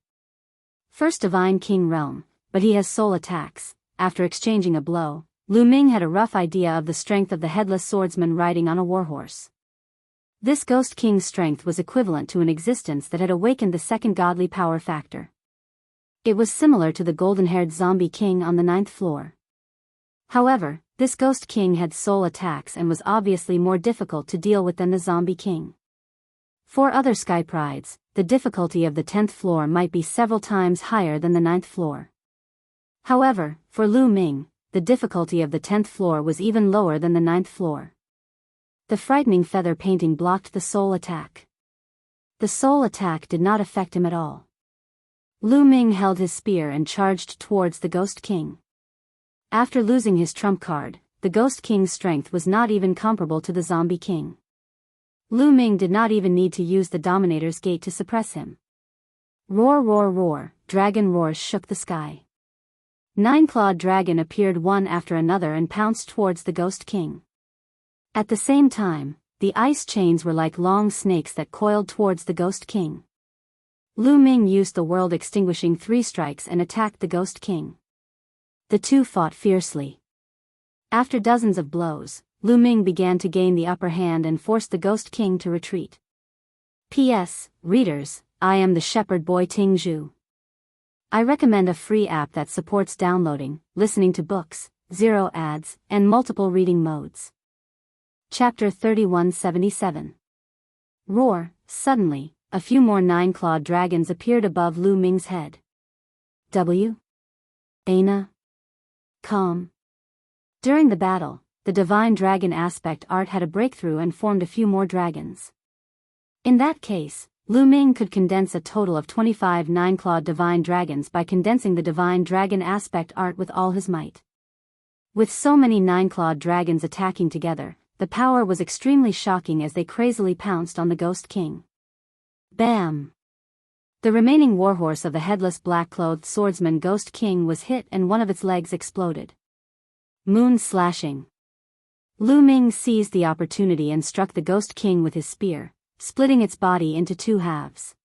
First Divine King realm, but he has soul attacks. After exchanging a blow, Lu Ming had a rough idea of the strength of the headless swordsman riding on a warhorse. This Ghost King's strength was equivalent to an existence that had awakened the second godly power factor. It was similar to the golden-haired zombie king on the 9th floor. However, this Ghost King had soul attacks and was obviously more difficult to deal with than the zombie king. For other sky prides, the difficulty of the 10th floor might be several times higher than the 9th floor. However, for Lu Ming, the difficulty of the 10th floor was even lower than the 9th floor. The frightening feather painting blocked the soul attack. The soul attack did not affect him at all. Lu Ming held his spear and charged towards the Ghost King. After losing his trump card, the Ghost King's strength was not even comparable to the Zombie King. Lu Ming did not even need to use the Dominator's Gate to suppress him. Roar, roar, roar, dragon roars shook the sky. 9-clawed dragon appeared one after another and pounced towards the Ghost King. At the same time, the ice chains were like long snakes that coiled towards the Ghost King. Lu Ming used the world-extinguishing 3 strikes and attacked the Ghost King. The two fought fiercely. After dozens of blows, Lu Ming began to gain the upper hand and forced the Ghost King to retreat. P.S. Readers, I am the Shepherd Boy Ting Zhu. I recommend a free app that supports downloading, listening to books, 0 ads, and multiple reading modes. Chapter 3177. Roar. Suddenly, a few more 9-clawed dragons appeared above Lu Ming's head. W. Ana. Calm. During the battle, the Divine Dragon aspect art had a breakthrough and formed a few more dragons. In that case, Lu Ming could condense a total of 25 9-clawed Divine Dragons by condensing the Divine Dragon aspect art with all his might. With so many 9-clawed dragons attacking together, the power was extremely shocking as they crazily pounced on the Ghost King. Bam! The remaining warhorse of the headless black-clothed swordsman Ghost King was hit and one of its legs exploded. Moon slashing. Lu Ming seized the opportunity and struck the Ghost King with his spear, splitting its body into 2 halves.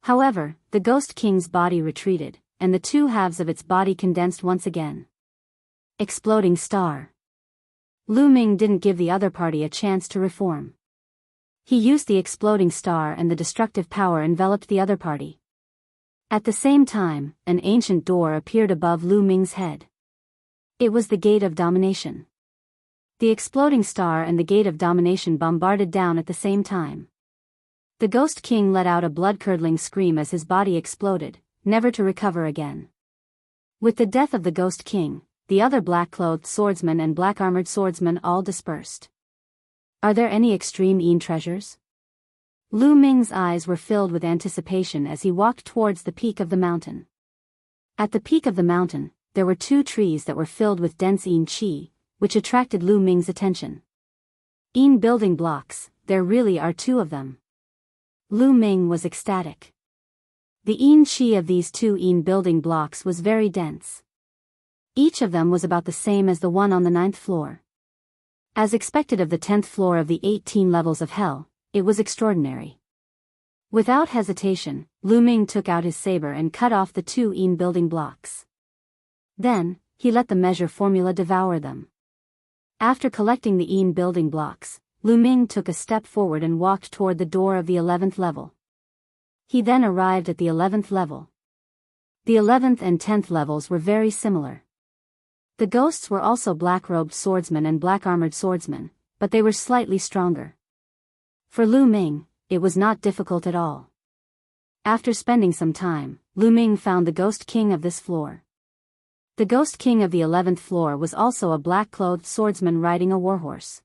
However, the Ghost King's body retreated, and the 2 halves of its body condensed once again. Exploding star. Lu Ming didn't give the other party a chance to reform. He used the exploding star and the destructive power enveloped the other party. At the same time, an ancient door appeared above Lu Ming's head. It was the Gate of Domination. The exploding star and the Gate of Domination bombarded down at the same time. The Ghost King let out a blood-curdling scream as his body exploded, never to recover again. With the death of the Ghost King, the other black-clothed swordsmen and black-armored swordsmen all dispersed. Are there any extreme Een treasures? Lu Ming's eyes were filled with anticipation as he walked towards the peak of the mountain. At the peak of the mountain, there were 2 trees that were filled with dense yin qi, which attracted Lu Ming's attention. Yin building blocks, there really are 2 of them. Lu Ming was ecstatic. The yin qi of these 2 yin building blocks was very dense. Each of them was about the same as the one on the 9th floor. As expected of the 10th floor of the 18 levels of hell, it was extraordinary. Without hesitation, Lu Ming took out his saber and cut off the 2 yin building blocks. Then, he let the measure formula devour them. After collecting the yin building blocks, Lu Ming took a step forward and walked toward the door of the 11th level. He then arrived at the 11th level. The 11th and 10th levels were very similar. The ghosts were also black-robed swordsmen and black-armored swordsmen, but they were slightly stronger. For Lu Ming, it was not difficult at all. After spending some time, Lu Ming found the Ghost King of this floor. The Ghost King of the 11th floor was also a black-clothed swordsman riding a warhorse.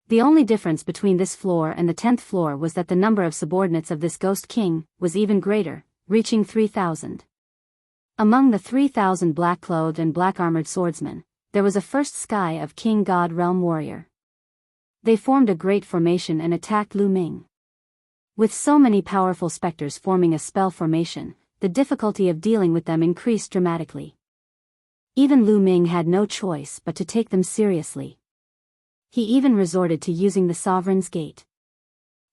The only difference between this floor and the 10th floor was that the number of subordinates of this Ghost King was even greater, reaching 3,000. Among the 3,000 black-clothed and black-armored swordsmen, there was a first sky of King God Realm Warrior. They formed a great formation and attacked Lu Ming. With so many powerful specters forming a spell formation, the difficulty of dealing with them increased dramatically. Even Lu Ming had no choice but to take them seriously. He even resorted to using the Sovereign's Gate.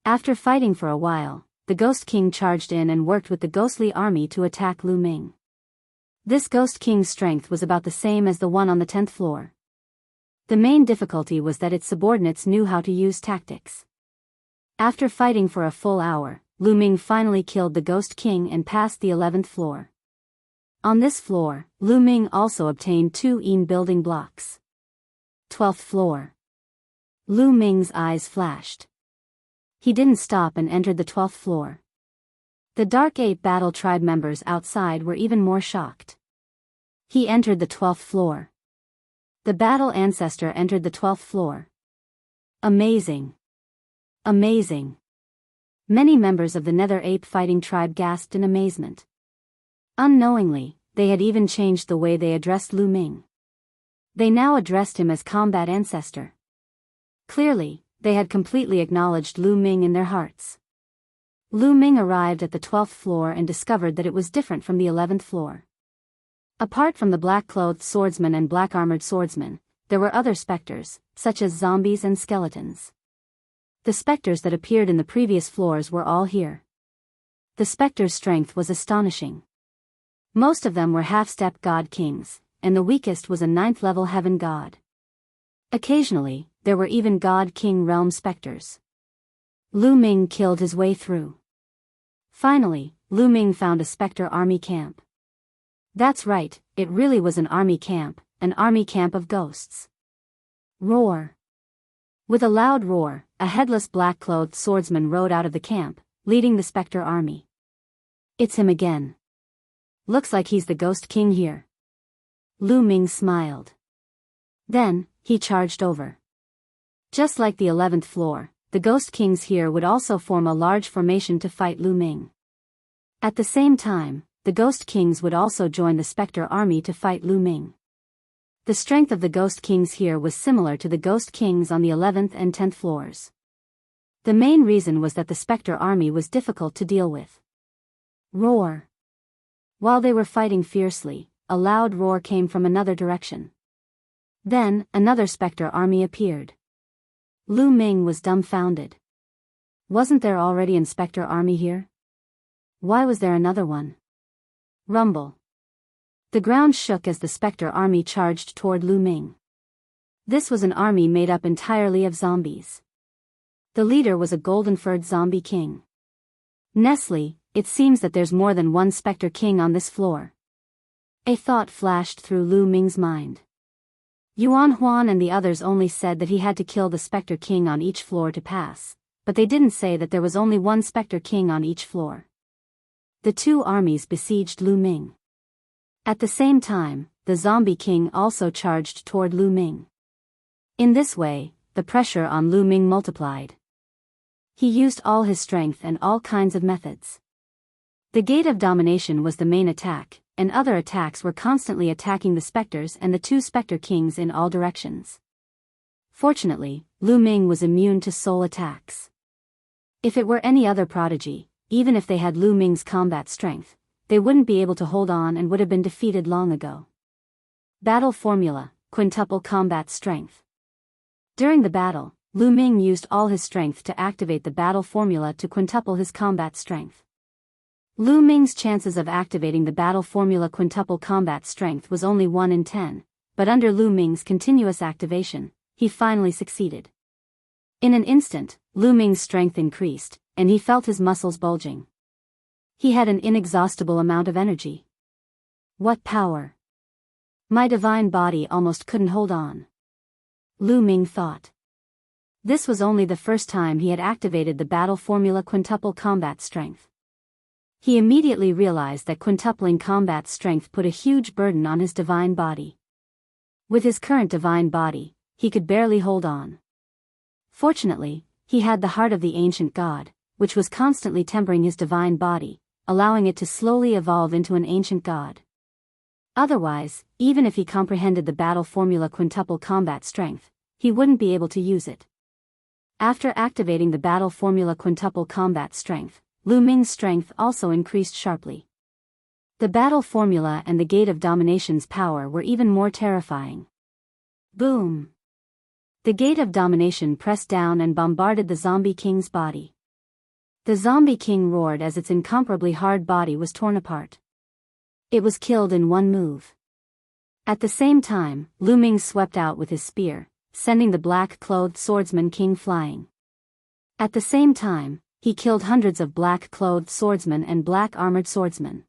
After fighting for a while, the Ghost King charged in and worked with the ghostly army to attack Lu Ming. This Ghost King's strength was about the same as the one on the 10th floor. The main difficulty was that its subordinates knew how to use tactics. After fighting for a full hour, Lu Ming finally killed the Ghost King and passed the 11th floor. On this floor, Lu Ming also obtained 2 yin building blocks. 12th floor. Lu Ming's eyes flashed. He didn't stop and entered the 12th floor. The Dark Ape Battle Tribe members outside were even more shocked. He entered the 12th floor. The Battle Ancestor entered the 12th floor. Amazing. Amazing. Many members of the Nether Ape Fighting Tribe gasped in amazement. Unknowingly, they had even changed the way they addressed Lu Ming. They now addressed him as Combat Ancestor. Clearly, they had completely acknowledged Lu Ming in their hearts. Lu Ming arrived at the 12th floor and discovered that it was different from the 11th floor. Apart from the black-clothed swordsmen and black-armored swordsmen, there were other specters, such as zombies and skeletons. The specters that appeared in the previous floors were all here. The specters' strength was astonishing. Most of them were half-step god kings, and the weakest was a 9th-level heaven god. Occasionally, there were even god king realm specters. Lu Ming killed his way through. Finally, Lu Ming found a specter army camp. That's right, it really was an army camp of ghosts. Roar. With a loud roar, a headless black-clothed swordsman rode out of the camp, leading the specter army. It's him again. Looks like he's the Ghost King here. Lu Ming smiled. Then, he charged over. Just like the 11th floor, the Ghost Kings here would also form a large formation to fight Lu Ming. At the same time, the Ghost Kings would also join the Spectre army to fight Lu Ming. The strength of the Ghost Kings here was similar to the Ghost Kings on the 11th and 10th floors. The main reason was that the Spectre army was difficult to deal with. Roar. While they were fighting fiercely, a loud roar came from another direction. Then, another Spectre army appeared. Lu Ming was dumbfounded. Wasn't there already an Spectre army here? Why was there another one? Rumble. The ground shook as the Spectre army charged toward Lu Ming. This was an army made up entirely of zombies. The leader was a golden-furred zombie king. Nestle, it seems that there's more than one Spectre king on this floor. A thought flashed through Lu Ming's mind. Yuan Huan and the others only said that he had to kill the Spectre king on each floor to pass, but they didn't say that there was only one Spectre king on each floor. The 2 armies besieged Lu Ming. At the same time, the zombie king also charged toward Lu Ming. In this way, the pressure on Lu Ming multiplied. He used all his strength and all kinds of methods. The Gate of Domination was the main attack, and other attacks were constantly attacking the specters and the two specter kings in all directions. Fortunately, Lu Ming was immune to soul attacks. If it were any other prodigy, even if they had Lu Ming's combat strength, they wouldn't be able to hold on and would have been defeated long ago. Battle Formula: Quintuple Combat Strength. During the battle, Lu Ming used all his strength to activate the battle formula to quintuple his combat strength. Lu Ming's chances of activating the battle formula quintuple combat strength was only 1 in 10, but under Lu Ming's continuous activation, he finally succeeded. In an instant, Lu Ming's strength increased, and he felt his muscles bulging. He had an inexhaustible amount of energy. What power! My divine body almost couldn't hold on. Lu Ming thought. This was only the first time he had activated the battle formula quintuple combat strength. He immediately realized that quintupling combat strength put a huge burden on his divine body. With his current divine body, he could barely hold on. Fortunately, he had the heart of the ancient god, which was constantly tempering his divine body, allowing it to slowly evolve into an ancient god. Otherwise, even if he comprehended the battle formula quintuple combat strength, he wouldn't be able to use it. After activating the battle formula quintuple combat strength, Lu Ming's strength also increased sharply. The battle formula and the Gate of Domination's power were even more terrifying. Boom! The Gate of Domination pressed down and bombarded the Zombie King's body. The Zombie King roared as its incomparably hard body was torn apart. It was killed in one move. At the same time, Lu Ming swept out with his spear, sending the black-clothed swordsman king flying. At the same time, he killed hundreds of black-clothed swordsmen and black-armored swordsmen.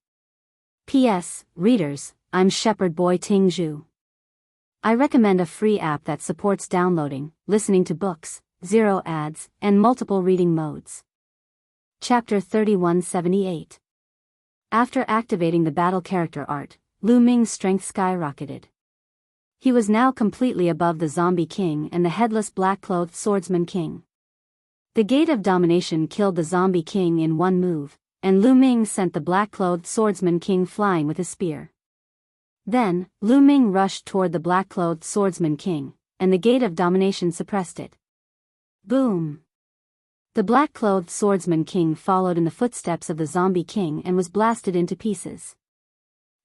P.S. Readers, I'm Shepherd Boy Ting Zhu. I recommend a free app that supports downloading, listening to books, 0 ads, and multiple reading modes. Chapter 3178. After activating the battle character art, Lu Ming's strength skyrocketed. He was now completely above the Zombie King and the headless black-clothed swordsman king. The Gate of Domination killed the Zombie King in one move, and Lu Ming sent the black-clothed swordsman king flying with his spear. Then, Lu Ming rushed toward the black-clothed swordsman king, and the Gate of Domination suppressed it. Boom! The black-clothed swordsman king followed in the footsteps of the Zombie King and was blasted into pieces.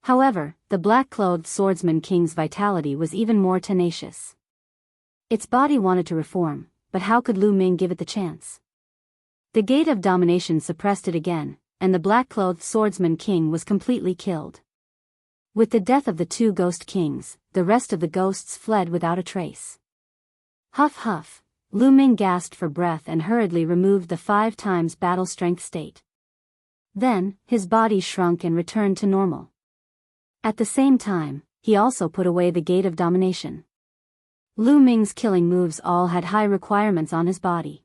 However, the black-clothed swordsman king's vitality was even more tenacious. Its body wanted to reform, but how could Lu Ming give it the chance? The Gate of Domination suppressed it again, and the black-clothed swordsman king was completely killed. With the death of the two ghost kings, the rest of the ghosts fled without a trace. Huff huff, Lu Ming gasped for breath and hurriedly removed the 5 times battle strength state. Then, his body shrunk and returned to normal. At the same time, he also put away the Gate of Domination. Lu Ming's killing moves all had high requirements on his body.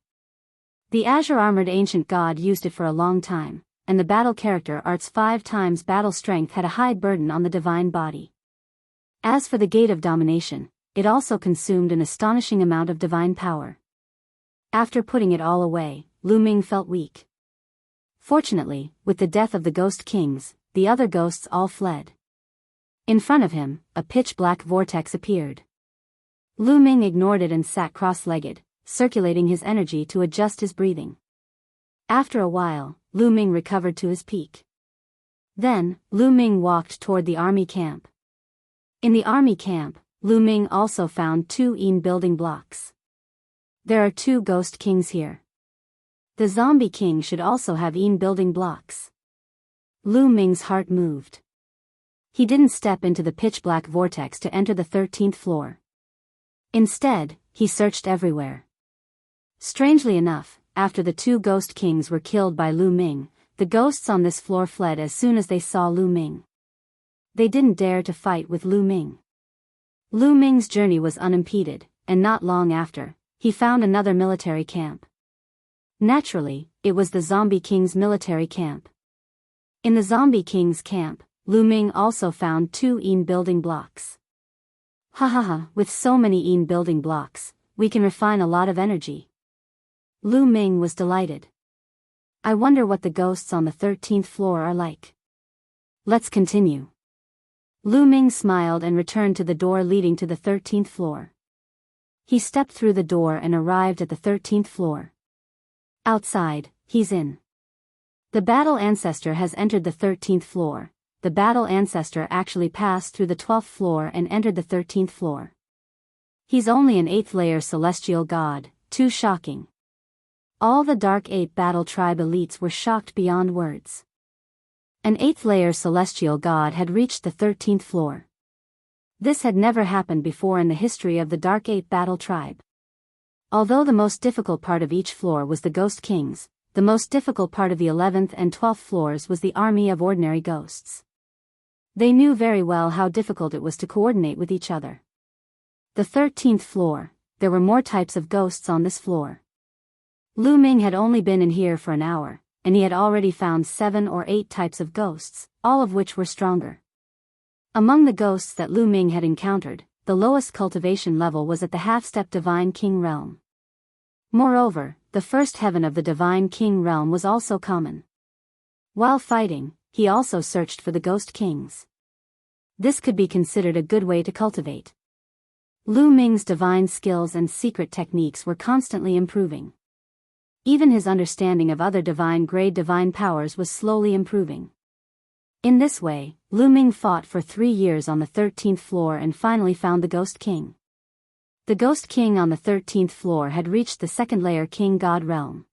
The azure-armored ancient god used it for a long time, and the battle character art's 5 times battle strength had a high burden on the divine body. As for the Gate of Domination, it also consumed an astonishing amount of divine power. After putting it all away, Lu Ming felt weak. Fortunately, with the death of the ghost kings, the other ghosts all fled. In front of him, a pitch-black vortex appeared. Lu Ming ignored it and sat cross-legged, circulating his energy to adjust his breathing. After a while, Lu Ming recovered to his peak. Then, Lu Ming walked toward the army camp. In the army camp, Lu Ming also found 2 building blocks. There are 2 ghost kings here. The zombie king should also have building blocks. Lu Ming's heart moved. He didn't step into the pitch-black vortex to enter the 13th floor. Instead, he searched everywhere. Strangely enough, after the 2 ghost kings were killed by Lu Ming, the ghosts on this floor fled as soon as they saw Lu Ming. They didn't dare to fight with Lu Ming. Lu Ming's journey was unimpeded, and not long after, he found another military camp. Naturally, it was the Zombie King's military camp. In the Zombie King's camp, Lu Ming also found 2 building blocks. Ha ha ha, with so many building blocks, we can refine a lot of energy. Lu Ming was delighted. I wonder what the ghosts on the 13th floor are like. Let's continue. Lu Ming smiled and returned to the door leading to the 13th floor. He stepped through the door and arrived at the 13th floor. Outside, he's in. The battle ancestor has entered the 13th floor. The battle ancestor actually passed through the 12th floor and entered the 13th floor. He's only an 8th layer celestial god, too shocking. All the Dark 8 battle tribe elites were shocked beyond words. An 8th layer celestial god had reached the 13th floor. This had never happened before in the history of the Dark 8 battle tribe. Although the most difficult part of each floor was the Ghost Kings, the most difficult part of the 11th and 12th floors was the army of ordinary ghosts. They knew very well how difficult it was to coordinate with each other. The 13th floor, there were more types of ghosts on this floor. Lu Ming had only been in here for an hour, and he had already found 7 or 8 types of ghosts, all of which were stronger. Among the ghosts that Lu Ming had encountered, the lowest cultivation level was at the half-step Divine King realm. Moreover, the first heaven of the Divine King realm was also common. While fighting, he also searched for the Ghost Kings. This could be considered a good way to cultivate. Lu Ming's divine skills and secret techniques were constantly improving. Even his understanding of other divine-grade divine powers was slowly improving. In this way, Lu Ming fought for 3 years on the 13th floor and finally found the Ghost King. The Ghost King on the 13th floor had reached the 2nd layer King God realm.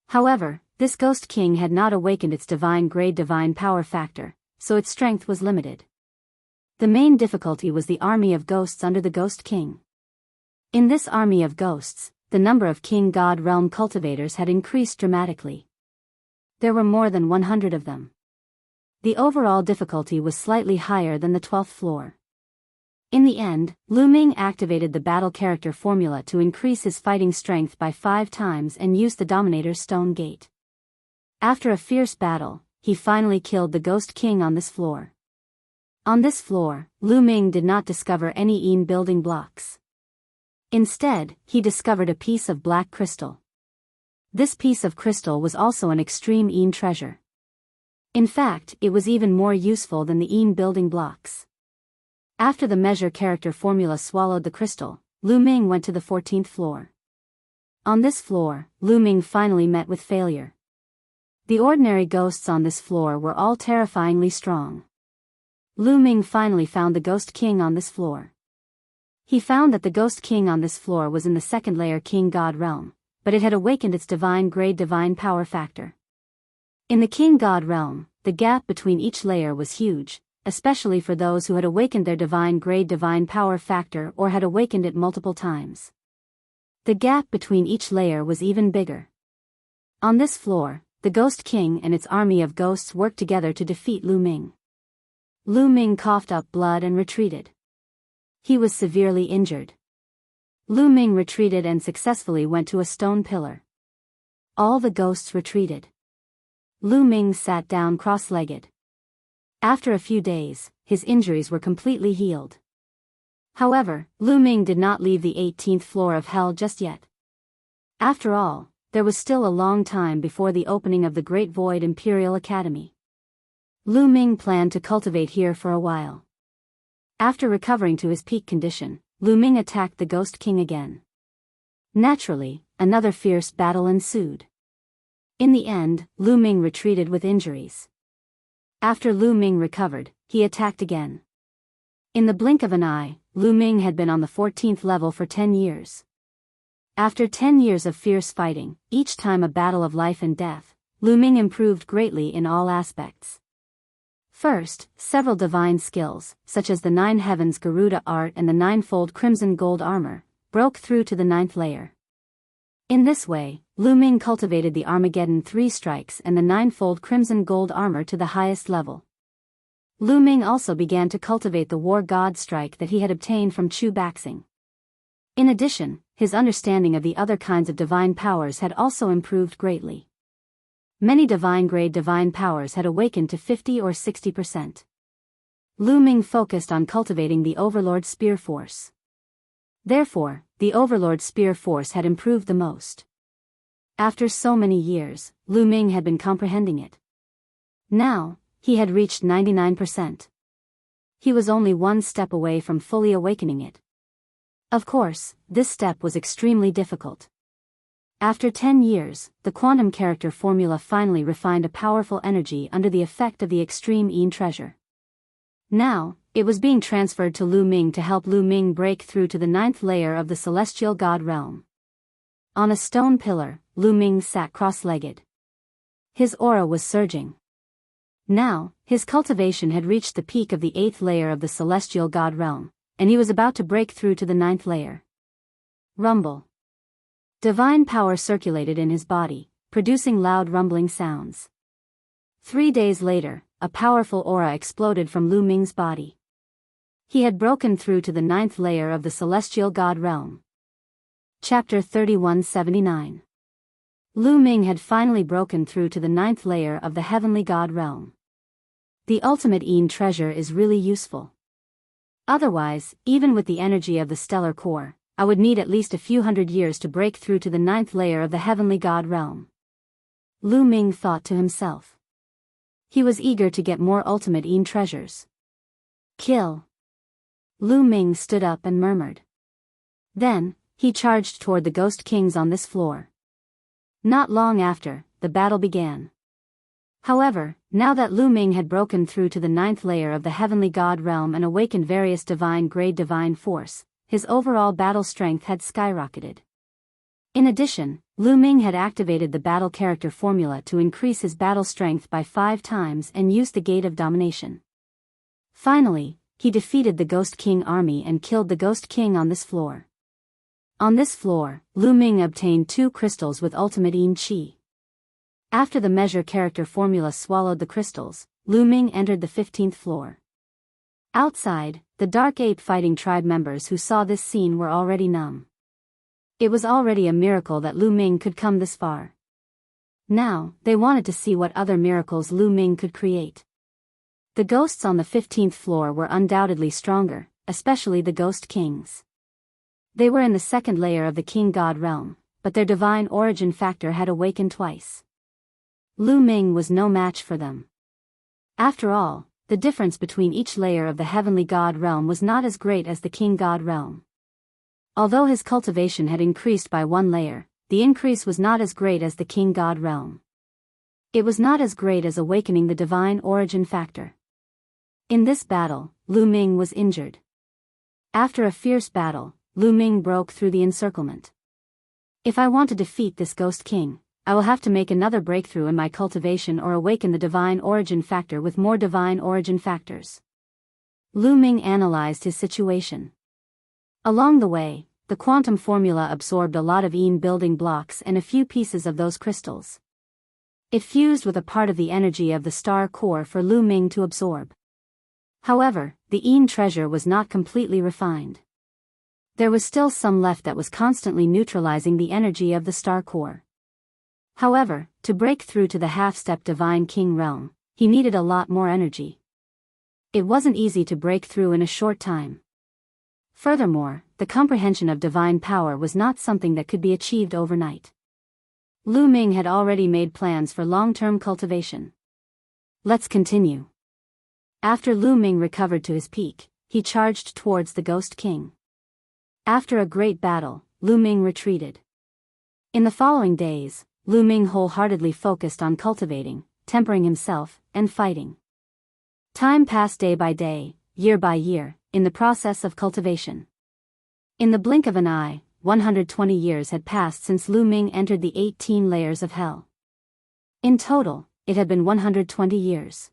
However, this Ghost King had not awakened its divine-grade divine power factor, so its strength was limited. The main difficulty was the army of ghosts under the Ghost King. In this army of ghosts, the number of King God realm cultivators had increased dramatically. There were more than 100 of them. The overall difficulty was slightly higher than the 12th floor. In the end, Lu Ming activated the battle character formula to increase his fighting strength by 5 times and used the Dominator's Stone Gate. After a fierce battle, he finally killed the Ghost King on this floor. On this floor, Lu Ming did not discover any Een building blocks. Instead, he discovered a piece of black crystal. This piece of crystal was also an extreme Een treasure. In fact, it was even more useful than the Een building blocks. After the measure character formula swallowed the crystal, Lu Ming went to the 14th floor. On this floor, Lu Ming finally met with failure. The ordinary ghosts on this floor were all terrifyingly strong. Lu Ming finally found the Ghost King on this floor. He found that the Ghost King on this floor was in the 2nd layer King God realm, but it had awakened its divine-grade divine power factor. In the King God realm, the gap between each layer was huge, especially for those who had awakened their divine-grade divine power factor or had awakened it multiple times. The gap between each layer was even bigger. On this floor, the Ghost King and its army of ghosts worked together to defeat Lu Ming. Lu Ming coughed up blood and retreated. He was severely injured. Lu Ming retreated and successfully went to a stone pillar. All the ghosts retreated. Lu Ming sat down cross-legged. After a few days, his injuries were completely healed. However, Lu Ming did not leave the 18th floor of hell just yet. After all, there was still a long time before the opening of the Great Void Imperial Academy. Lu Ming planned to cultivate here for a while. After recovering to his peak condition, Lu Ming attacked the Ghost King again. Naturally, another fierce battle ensued. In the end, Lu Ming retreated with injuries. After Lu Ming recovered, he attacked again. In the blink of an eye, Lu Ming had been on the 14th level for 10 years. After 10 years of fierce fighting, each time a battle of life and death, Lu Ming improved greatly in all aspects. First, several divine skills, such as the 9 Heavens Garuda art and the 9-fold Crimson Gold armor, broke through to the 9th layer. In this way, Lu Ming cultivated the Armageddon 3 strikes and the 9-fold Crimson Gold armor to the highest level. Lu Ming also began to cultivate the War God strike that he had obtained from Chu Baxing. In addition, his understanding of the other kinds of divine powers had also improved greatly. Many divine-grade divine powers had awakened to 50 or 60%. Lu Ming focused on cultivating the Overlord Spear Force. Therefore, the Overlord Spear Force had improved the most. After so many years, Lu Ming had been comprehending it. Now, he had reached 99%. He was only one step away from fully awakening it. Of course, this step was extremely difficult. After 10 years, the quantum character formula finally refined a powerful energy under the effect of the extreme Yin treasure. Now, it was being transferred to Lu Ming to help Lu Ming break through to the 9th layer of the celestial god realm. On a stone pillar, Lu Ming sat cross-legged. His aura was surging. Now, his cultivation had reached the peak of the 8th layer of the celestial god realm, and he was about to break through to the 9th layer. Rumble. Divine power circulated in his body, producing loud rumbling sounds. 3 days later, a powerful aura exploded from Lu Ming's body. He had broken through to the 9th layer of the celestial god realm. Chapter 3179. Lu Ming had finally broken through to the 9th layer of the heavenly god realm. The ultimate Yin treasure is really useful. Otherwise, even with the energy of the stellar core, I would need at least a few hundred years to break through to the 9th layer of the heavenly god realm. Lu Ming thought to himself. He was eager to get more ultimate Yin treasures. Kill. Lu Ming stood up and murmured. Then, he charged toward the ghost kings on this floor. Not long after, the battle began. However, now that Lu Ming had broken through to the 9th layer of the heavenly god realm and awakened various divine-grade divine force, his overall battle strength had skyrocketed. In addition, Lu Ming had activated the battle character formula to increase his battle strength by 5 times and used the Gate of Domination. Finally, he defeated the Ghost King army and killed the Ghost King on this floor. On this floor, Lu Ming obtained 2 crystals with ultimate Yin Qi. After the measure character formula swallowed the crystals, Lu Ming entered the 15th floor. Outside, the Dark Ape Fighting Tribe members who saw this scene were already numb. It was already a miracle that Lu Ming could come this far. Now, they wanted to see what other miracles Lu Ming could create. The ghosts on the 15th floor were undoubtedly stronger, especially the Ghost Kings. They were in the 2nd layer of the King God realm, but their divine origin factor had awakened twice. Lu Ming was no match for them. After all, the difference between each layer of the heavenly god realm was not as great as the King God realm. Although his cultivation had increased by 1 layer, the increase was not as great as the King God realm. It was not as great as awakening the divine origin factor. In this battle, Lu Ming was injured. After a fierce battle, Lu Ming broke through the encirclement. If I want to defeat this Ghost King, I will have to make another breakthrough in my cultivation or awaken the divine origin factor with more divine origin factors. Lu Ming analyzed his situation. Along the way, the quantum formula absorbed a lot of Yin building blocks and a few pieces of those crystals. It fused with a part of the energy of the star core for Lu Ming to absorb. However, the Yin treasure was not completely refined. There was still some left that was constantly neutralizing the energy of the star core. However, to break through to the half-step divine king realm, he needed a lot more energy. It wasn't easy to break through in a short time. Furthermore, the comprehension of divine power was not something that could be achieved overnight. Lu Ming had already made plans for long-term cultivation. Let's continue. After Lu Ming recovered to his peak, he charged towards the Ghost King. After a great battle, Lu Ming retreated. In the following days, Lu Ming wholeheartedly focused on cultivating, tempering himself, and fighting. Time passed day by day, year by year, in the process of cultivation. In the blink of an eye, 120 years had passed since Lu Ming entered the 18 layers of hell. In total, it had been 120 years.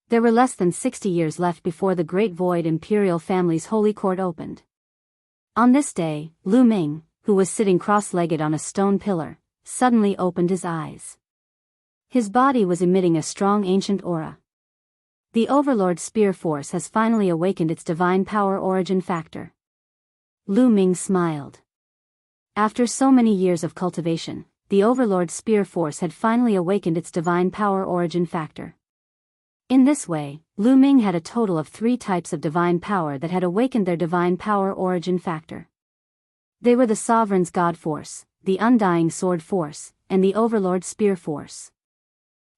There were less than 60 years left before the Great Void Imperial Family's holy court opened. On this day, Lu Ming, who was sitting cross-legged on a stone pillar, suddenly opened his eyes. His body was emitting a strong ancient aura. The Overlord Spear Force has finally awakened its divine power origin factor. Lu Ming smiled. After so many years of cultivation, the Overlord Spear Force had finally awakened its divine power origin factor. In this way, Lu Ming had a total of 3 types of divine power that had awakened their divine power origin factor. They were the Sovereign's God Force, the Undying Sword Force, and the Overlord Spear Force.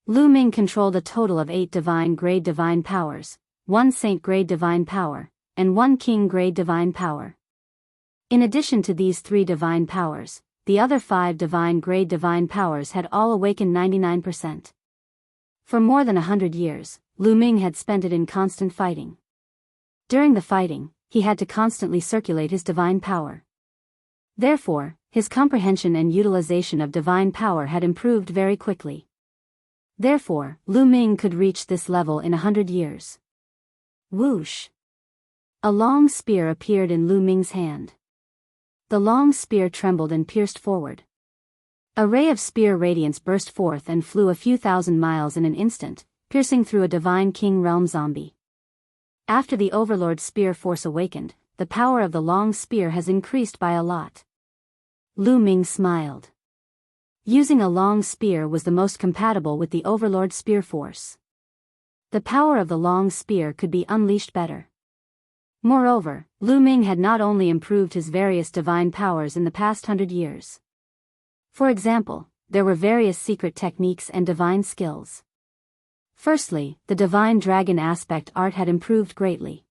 Lu Ming controlled a total of 8 divine-grade divine powers, 1 saint-grade divine power, and 1 king-grade divine power. In addition to these 3 divine powers, the other 5 divine-grade divine powers had all awakened 99%. For more than 100 years, Lu Ming had spent it in constant fighting. During the fighting, he had to constantly circulate his divine power. Therefore, his comprehension and utilization of divine power had improved very quickly. Therefore, Lu Ming could reach this level in 100 years. Whoosh! A long spear appeared in Lu Ming's hand. The long spear trembled and pierced forward. A ray of spear radiance burst forth and flew a few thousand miles in an instant, piercing through a divine king realm zombie. After the Overlord spear force awakened, the power of the long spear has increased by a lot. Lu Ming smiled. Using a long spear was the most compatible with the Overlord spear force. The power of the long spear could be unleashed better. Moreover, Lu Ming had not only improved his various divine powers in the past 100 years. For example, there were various secret techniques and divine skills. Firstly, the divine dragon aspect art had improved greatly.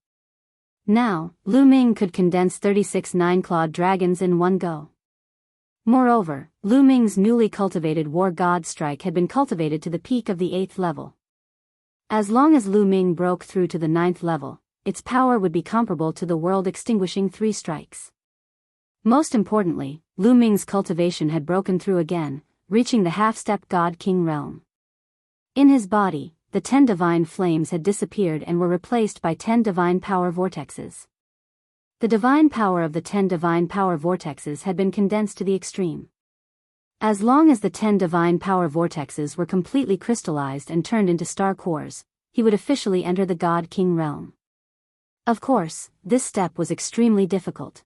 Now, Lu Ming could condense 36 9-clawed dragons in one go. Moreover, Lu Ming's newly cultivated War God Strike had been cultivated to the peak of the 8th level. As long as Lu Ming broke through to the 9th level, its power would be comparable to the world-extinguishing 3 strikes. Most importantly, Lu Ming's cultivation had broken through again, reaching the half-step God King realm. In his body, the 10 divine flames had disappeared and were replaced by 10 divine power vortexes. The divine power of the 10 divine power vortexes had been condensed to the extreme. As long as the 10 divine power vortexes were completely crystallized and turned into star cores, he would officially enter the God King realm. Of course, this step was extremely difficult.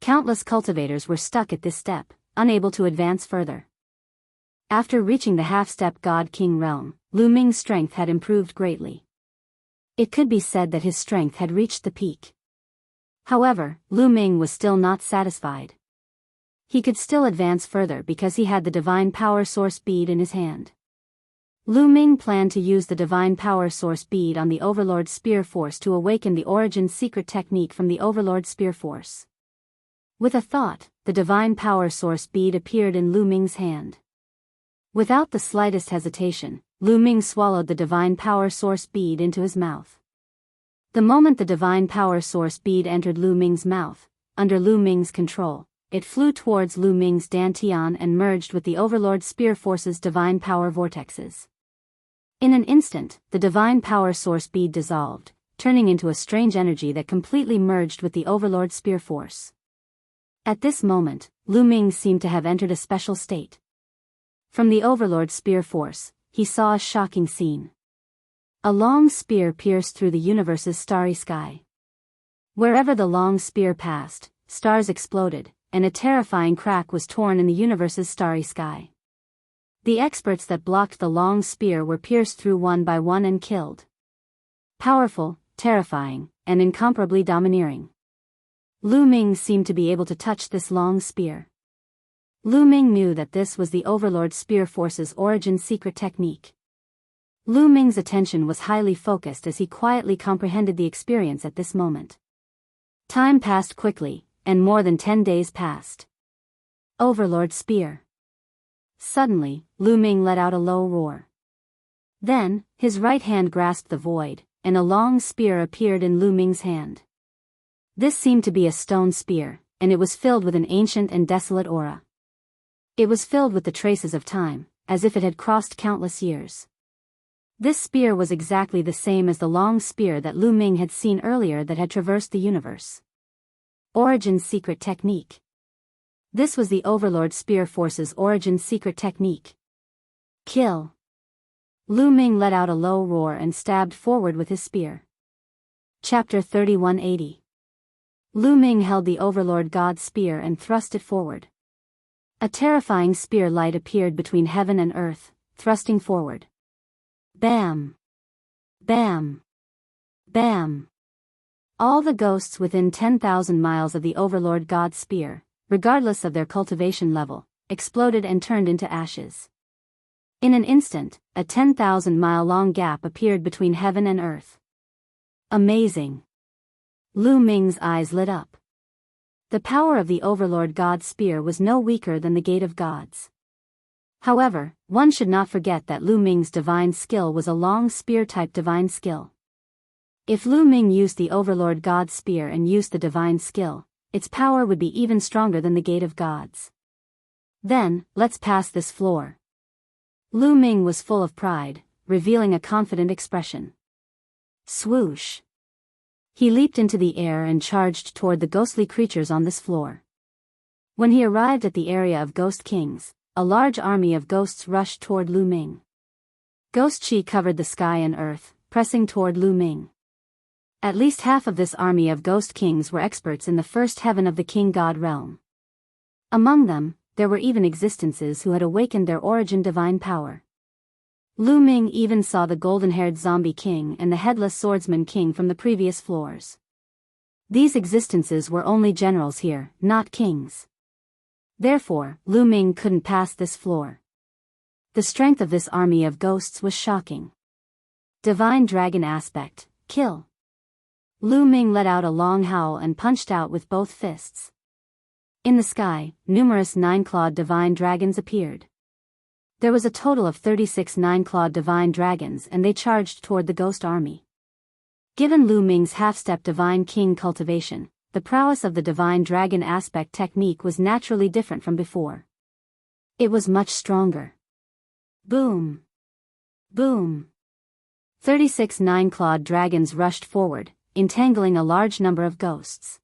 Countless cultivators were stuck at this step, unable to advance further. After reaching the half-step God King realm, Lu Ming's strength had improved greatly. It could be said that his strength had reached the peak. However, Lu Ming was still not satisfied. He could still advance further because he had the divine power source bead in his hand. Lu Ming planned to use the divine power source bead on the Overlord Spear Force to awaken the origin secret technique from the Overlord Spear Force. With a thought, the divine power source bead appeared in Lu Ming's hand. Without the slightest hesitation, Lu Ming swallowed the divine power source bead into his mouth. The moment the divine power source bead entered Lu Ming's mouth, under Lu Ming's control, it flew towards Lu Ming's dantian and merged with the Overlord Spear Force's divine power vortexes. In an instant, the divine power source bead dissolved, turning into a strange energy that completely merged with the Overlord Spear Force. At this moment, Lu Ming seemed to have entered a special state. From the Overlord Spear Force, he saw a shocking scene. A long spear pierced through the universe's starry sky. Wherever the long spear passed, stars exploded, and a terrifying crack was torn in the universe's starry sky. The experts that blocked the long spear were pierced through one by one and killed. Powerful, terrifying, and incomparably domineering. Lu Ming seemed to be able to touch this long spear. Lu Ming knew that this was the Overlord Spear Force's origin secret technique. Lu Ming's attention was highly focused as he quietly comprehended the experience at this moment. Time passed quickly, and more than 10 days passed. Overlord Spear. Suddenly, Lu Ming let out a low roar. Then, his right hand grasped the void, and a long spear appeared in Lu Ming's hand. This seemed to be a stone spear, and it was filled with an ancient and desolate aura. It was filled with the traces of time, as if it had crossed countless years. This spear was exactly the same as the long spear that Lu Ming had seen earlier that had traversed the universe. Origin Secret Technique. This was the Overlord Spear Force's origin secret technique. Kill. Lu Ming let out a low roar and stabbed forward with his spear. Chapter 3180. Lu Ming held the Overlord God Spear and thrust it forward. A terrifying spear light appeared between heaven and earth, thrusting forward. Bam! Bam! Bam! All the ghosts within 10,000 miles of the Overlord God Spear, regardless of their cultivation level, exploded and turned into ashes. In an instant, a 10,000-mile-long gap appeared between heaven and earth. Amazing! Lu Ming's eyes lit up. The power of the Overlord God's spear was no weaker than the Gate of Gods. However, one should not forget that Lu Ming's divine skill was a long spear-type divine skill. If Lu Ming used the Overlord God's spear and used the divine skill, its power would be even stronger than the Gate of Gods. Then, let's pass this floor. Lu Ming was full of pride, revealing a confident expression. Swoosh! He leaped into the air and charged toward the ghostly creatures on this floor. When he arrived at the area of Ghost Kings, a large army of ghosts rushed toward Lu Ming. Ghost chi covered the sky and earth, pressing toward Lu Ming. At least half of this army of Ghost Kings were experts in the first heaven of the King God realm. Among them, there were even existences who had awakened their origin divine power. Lu Ming even saw the golden-haired zombie king and the headless swordsman king from the previous floors. These existences were only generals here, not kings. Therefore, Lu Ming couldn't pass this floor. The strength of this army of ghosts was shocking. Divine dragon aspect, kill. Lu Ming let out a long howl and punched out with both fists. In the sky, numerous nine-clawed divine dragons appeared. There was a total of 36 nine-clawed divine dragons and they charged toward the ghost army. Given Lu Ming's half-step divine king cultivation, the prowess of the divine dragon aspect technique was naturally different from before. It was much stronger. Boom! Boom! 36 nine-clawed dragons rushed forward, entangling a large number of ghosts.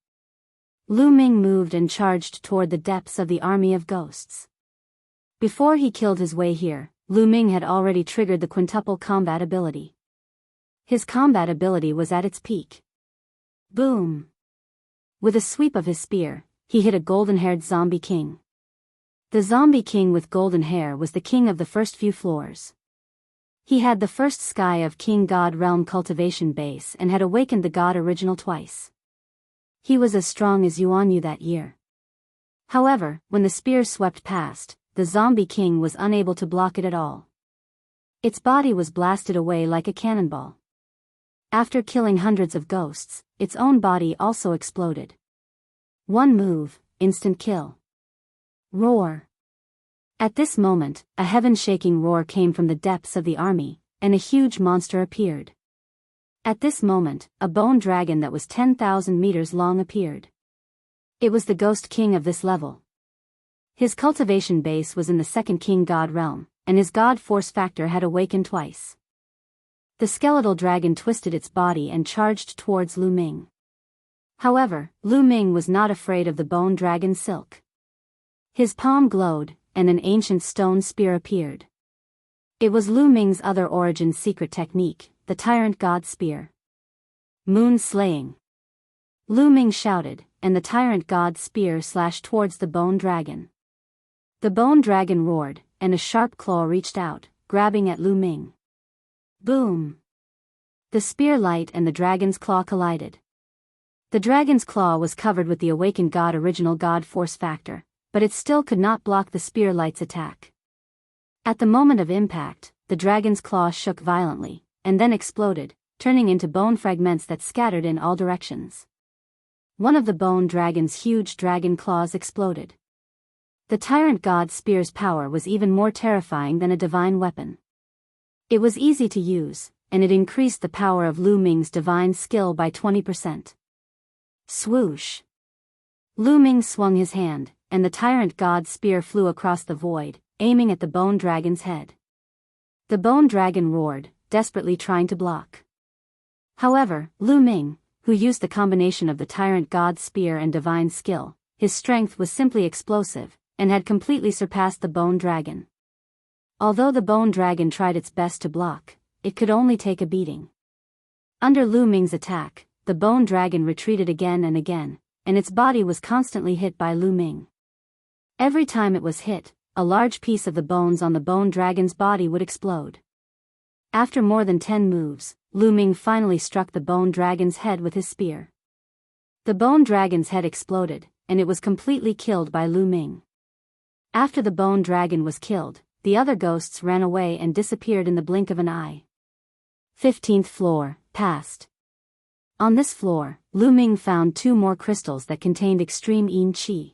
Lu Ming moved and charged toward the depths of the army of ghosts. Before he killed his way here, Lu Ming had already triggered the quintuple combat ability. His combat ability was at its peak. Boom! With a sweep of his spear, he hit a golden-haired zombie king. The zombie king with golden hair was the king of the first few floors. He had the first sky of King God realm cultivation base and had awakened the God original twice. He was as strong as Yuanyu that year. However, when the spear swept past, the zombie king was unable to block it at all. Its body was blasted away like a cannonball. After killing hundreds of ghosts, its own body also exploded. One move, instant kill. Roar! At this moment, a heaven-shaking roar came from the depths of the army, and a huge monster appeared. At this moment, a bone dragon that was 10,000 meters long appeared. It was the ghost king of this level. His cultivation base was in the second King God realm, and his God force factor had awakened twice. The skeletal dragon twisted its body and charged towards Lu Ming. However, Lu Ming was not afraid of the bone dragon silk. His palm glowed, and an ancient stone spear appeared. It was Lu Ming's other origin secret technique, the Tyrant God Spear. Moon slaying. Lu Ming shouted, and the Tyrant God Spear slashed towards the bone dragon. The bone dragon roared, and a sharp claw reached out, grabbing at Lu Ming. Boom! The spear light and the dragon's claw collided. The dragon's claw was covered with the awakened God original God force factor, but it still could not block the spear light's attack. At the moment of impact, the dragon's claw shook violently, and then exploded, turning into bone fragments that scattered in all directions. One of the bone dragon's huge dragon claws exploded. The Tyrant God Spear's power was even more terrifying than a divine weapon. It was easy to use, and it increased the power of Lu Ming's divine skill by 20%. Swoosh! Lu Ming swung his hand, and the Tyrant God Spear flew across the void, aiming at the bone dragon's head. The bone dragon roared, desperately trying to block. However, Lu Ming, who used the combination of the Tyrant God Spear and divine skill, his strength was simply explosive, and had completely surpassed the bone dragon. Although the bone dragon tried its best to block, it could only take a beating. Under Lu Ming's attack, the bone dragon retreated again and again, and its body was constantly hit by Lu Ming. Every time it was hit, a large piece of the bones on the bone dragon's body would explode. After more than 10 moves, Lu Ming finally struck the bone dragon's head with his spear. The bone dragon's head exploded, and it was completely killed by Lu Ming. After the bone dragon was killed, the other ghosts ran away and disappeared in the blink of an eye. 15th floor, passed. On this floor, Lu Ming found 2 more crystals that contained extreme yin qi.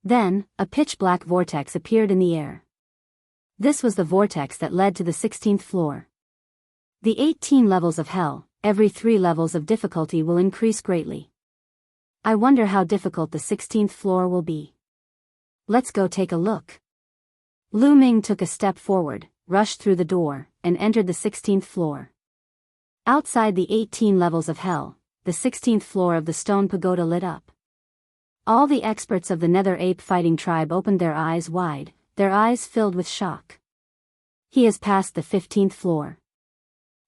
Then, a pitch-black vortex appeared in the air. This was the vortex that led to the 16th floor. The 18 levels of hell, every 3 levels of difficulty will increase greatly. I wonder how difficult the 16th floor will be. Let's go take a look. Lu Ming took a step forward, rushed through the door, and entered the 16th floor. Outside the 18 levels of hell, the 16th floor of the stone pagoda lit up. All the experts of the Nether Ape fighting tribe opened their eyes wide, their eyes filled with shock. He has passed the 15th floor.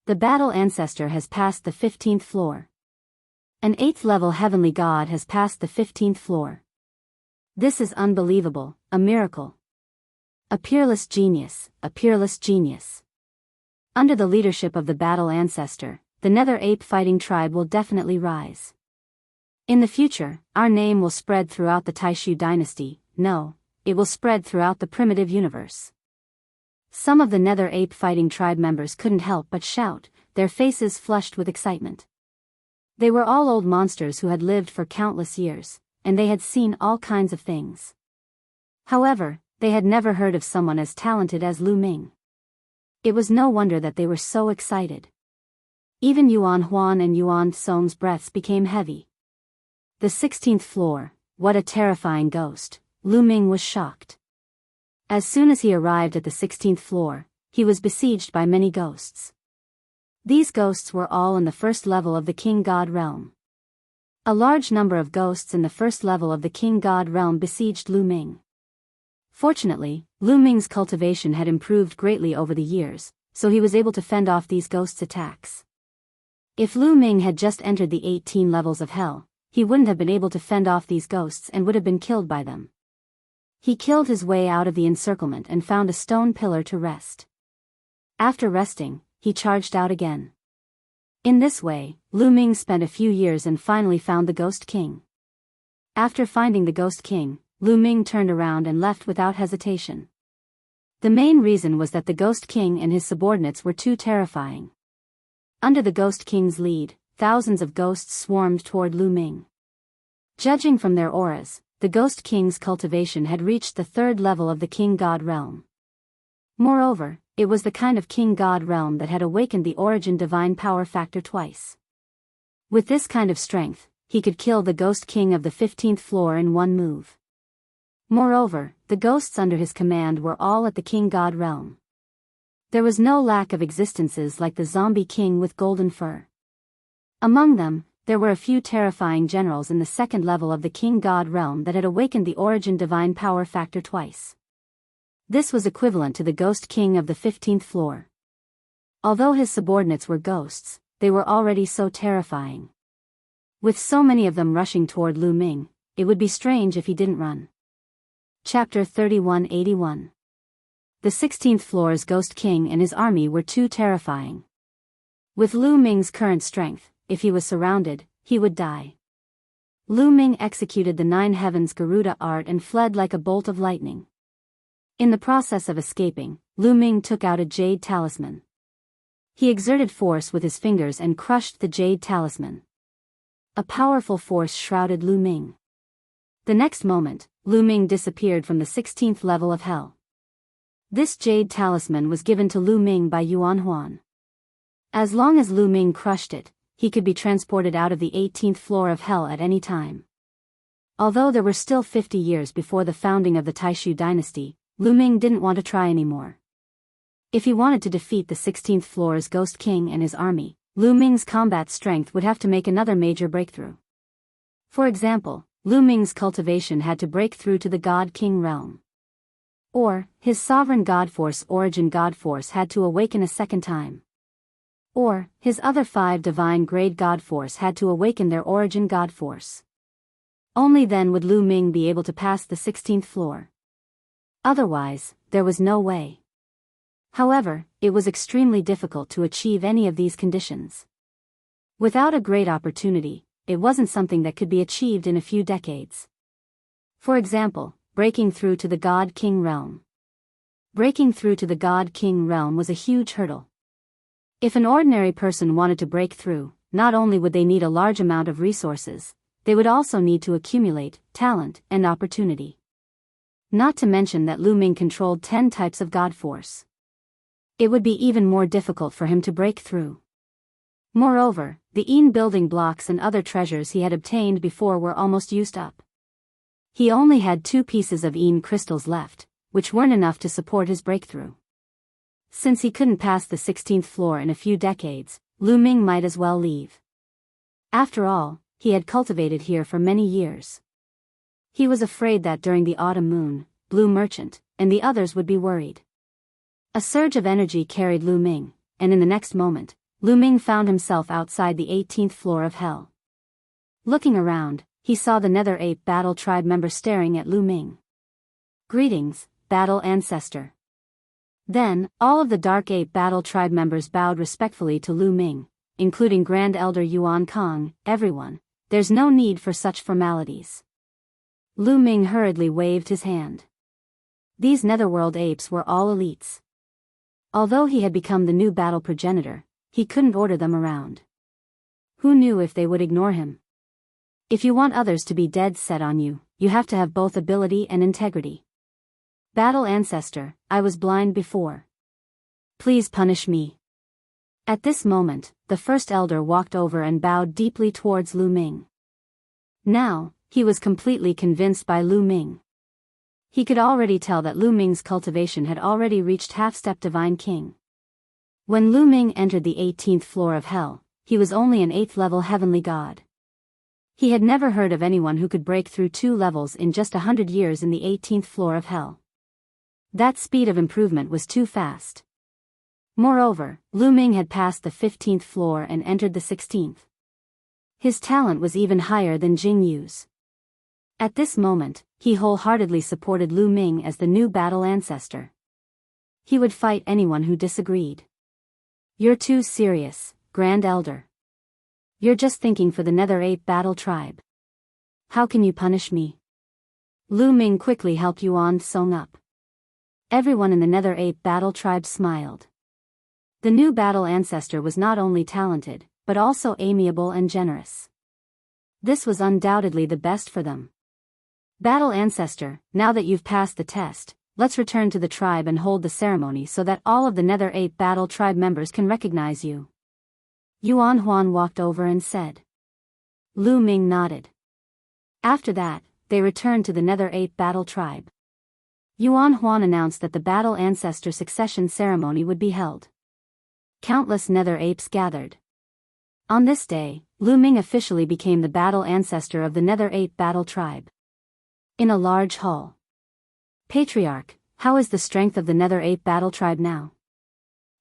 The battle ancestor has passed the 15th floor. An 8th level heavenly god has passed the 15th floor. This is unbelievable, a miracle. A peerless genius, a peerless genius. Under the leadership of the battle ancestor, the Nether Ape fighting tribe will definitely rise. In the future, our name will spread throughout the Taishu dynasty. No, it will spread throughout the primitive universe. Some of the Nether Ape fighting tribe members couldn't help but shout, their faces flushed with excitement. They were all old monsters who had lived for countless years, and they had seen all kinds of things. However, they had never heard of someone as talented as Lu Ming. It was no wonder that they were so excited. Even Yuan Huan and Yuan Song's breaths became heavy. The 16th floor, what a terrifying ghost. Lu Ming was shocked. As soon as he arrived at the 16th floor, he was besieged by many ghosts. These ghosts were all in the first level of the King God realm. A large number of ghosts in the first level of the King God realm besieged Lu Ming. Fortunately, Lu Ming's cultivation had improved greatly over the years, so he was able to fend off these ghosts' attacks. If Lu Ming had just entered the 18 levels of hell, he wouldn't have been able to fend off these ghosts and would have been killed by them. He killed his way out of the encirclement and found a stone pillar to rest. After resting, he charged out again. In this way, Lu Ming spent a few years and finally found the Ghost King. After finding the Ghost King, Lu Ming turned around and left without hesitation. The main reason was that the Ghost King and his subordinates were too terrifying. Under the Ghost King's lead, thousands of ghosts swarmed toward Lu Ming. Judging from their auras, the Ghost King's cultivation had reached the 3rd level of the King God realm. Moreover, it was the kind of King God realm that had awakened the origin divine power factor twice. With this kind of strength, he could kill the Ghost King of the 15th floor in one move. Moreover, the ghosts under his command were all at the King God realm. There was no lack of existences like the Zombie King with golden fur. Among them, there were a few terrifying generals in the 2nd level of the King God realm that had awakened the origin divine power factor twice. This was equivalent to the Ghost King of the 15th floor. Although his subordinates were ghosts, they were already so terrifying. With so many of them rushing toward Lu Ming, it would be strange if he didn't run. Chapter 3181. The 16th floor's Ghost King and his army were too terrifying. With Lu Ming's current strength, if he was surrounded, he would die. Lu Ming executed the 9 heavens Garuda art and fled like a bolt of lightning. In the process of escaping, Lu Ming took out a jade talisman. He exerted force with his fingers and crushed the jade talisman. A powerful force shrouded Lu Ming. The next moment, Lu Ming disappeared from the 16th level of hell. This jade talisman was given to Lu Ming by Yuan Huan. As long as Lu Ming crushed it, he could be transported out of the 18th floor of hell at any time. Although there were still 50 years before the founding of the Taishu dynasty, Lu Ming didn't want to try anymore. If he wanted to defeat the 16th floor's Ghost King and his army, Lu Ming's combat strength would have to make another major breakthrough. For example, Lu Ming's cultivation had to break through to the God King realm. Or, his sovereign God Force origin God Force had to awaken a second time. Or, his other 5 divine grade God Force had to awaken their origin God Force. Only then would Lu Ming be able to pass the 16th floor. Otherwise, there was no way. However, it was extremely difficult to achieve any of these conditions. Without a great opportunity, it wasn't something that could be achieved in a few decades. For example, breaking through to the God King realm. Breaking through to the God King realm was a huge hurdle. If an ordinary person wanted to break through, not only would they need a large amount of resources, they would also need to accumulate talent and opportunity. Not to mention that Lu Ming controlled 10 types of God Force. It would be even more difficult for him to break through. Moreover, the building blocks and other treasures he had obtained before were almost used up. He only had 2 pieces of crystals left, which weren't enough to support his breakthrough. Since he couldn't pass the 16th floor in a few decades, Lu Ming might as well leave. After all, he had cultivated here for many years. He was afraid that during the autumn moon, Blue Merchant and the others would be worried. A surge of energy carried Lu Ming, and in the next moment, Lu Ming found himself outside the 18th floor of hell. Looking around, he saw the Nether Ape Battle Tribe member staring at Lu Ming. "Greetings, Battle Ancestor." Then, all of the Dark Ape Battle Tribe members bowed respectfully to Lu Ming, including Grand Elder Yuan Kong. "Everyone, there's no need for such formalities." Lu Ming hurriedly waved his hand. These Netherworld apes were all elites. Although he had become the new battle progenitor, he couldn't order them around. Who knew if they would ignore him? If you want others to be dead set on you, you have to have both ability and integrity. "Battle Ancestor, I was blind before. Please punish me." At this moment, the first elder walked over and bowed deeply towards Lu Ming. Now, he was completely convinced by Lu Ming. He could already tell that Lu Ming's cultivation had already reached half-step Divine King. When Lu Ming entered the 18th floor of hell, he was only an 8th-level heavenly god. He had never heard of anyone who could break through 2 levels in just 100 years in the 18th floor of hell. That speed of improvement was too fast. Moreover, Lu Ming had passed the 15th floor and entered the 16th. His talent was even higher than Jing Yu's. At this moment, he wholeheartedly supported Lu Ming as the new battle ancestor. He would fight anyone who disagreed. "You're too serious, Grand Elder. You're just thinking for the Nether Ape Battle Tribe. How can you punish me?" Lu Ming quickly helped Yuan Song up. Everyone in the Nether Ape Battle Tribe smiled. The new battle ancestor was not only talented, but also amiable and generous. This was undoubtedly the best for them. "Battle Ancestor, now that you've passed the test, let's return to the tribe and hold the ceremony so that all of the Nether Ape Battle Tribe members can recognize you." Yuan Huan walked over and said. Lu Ming nodded. After that, they returned to the Nether Ape Battle Tribe. Yuan Huan announced that the Battle Ancestor succession ceremony would be held. Countless Nether Apes gathered. On this day, Lu Ming officially became the Battle Ancestor of the Nether Ape Battle Tribe. In a large hall. "Patriarch, how is the strength of the Nether Ape Battle Tribe now?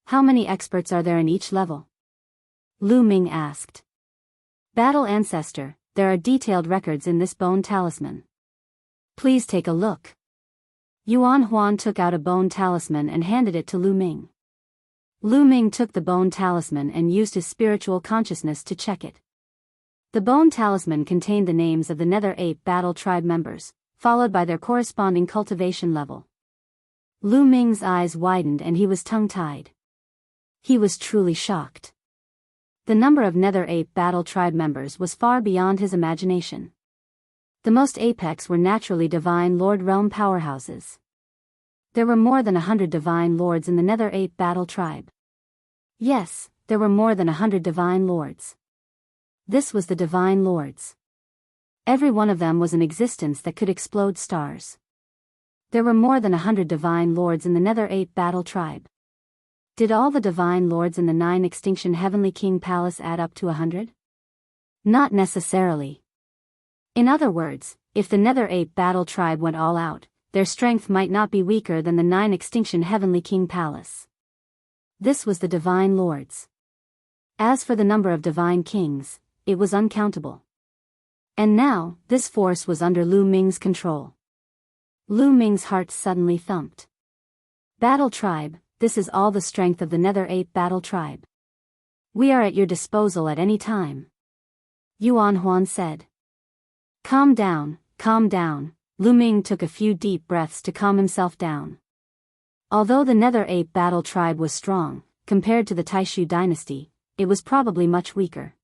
How many experts are there in each level?" Lu Ming asked. "Battle Ancestor, there are detailed records in this bone talisman. Please take a look." Yuan Huan took out a bone talisman and handed it to Lu Ming. Lu Ming took the bone talisman and used his spiritual consciousness to check it. The bone talisman contained the names of the Nether Ape Battle Tribe members, followed by their corresponding cultivation level. Lu Ming's eyes widened and he was tongue-tied. He was truly shocked. The number of Nether Ape Battle Tribe members was far beyond his imagination. The most apex were naturally Divine Lord realm powerhouses. There were more than 100 Divine Lords in the Nether Ape Battle Tribe. Yes, there were more than 100 Divine Lords. This was the Divine Lords. Every one of them was an existence that could explode stars. There were more than 100 Divine Lords in the Nether Ape Battle Tribe. Did all the Divine Lords in the 9 Extinction Heavenly King Palace add up to 100? Not necessarily. In other words, if the Nether Ape Battle Tribe went all out, their strength might not be weaker than the 9 Extinction Heavenly King Palace. This was the Divine Lords. As for the number of Divine Kings, it was uncountable. And now, this force was under Lu Ming's control. Lu Ming's heart suddenly thumped. "Battle Tribe, this is all the strength of the Nether Ape Battle Tribe. We are at your disposal at any time," Yuan Huan said. Calm down, Lu Ming took a few deep breaths to calm himself down. Although the Nether Ape Battle Tribe was strong, compared to the Taishu dynasty, it was probably much weaker.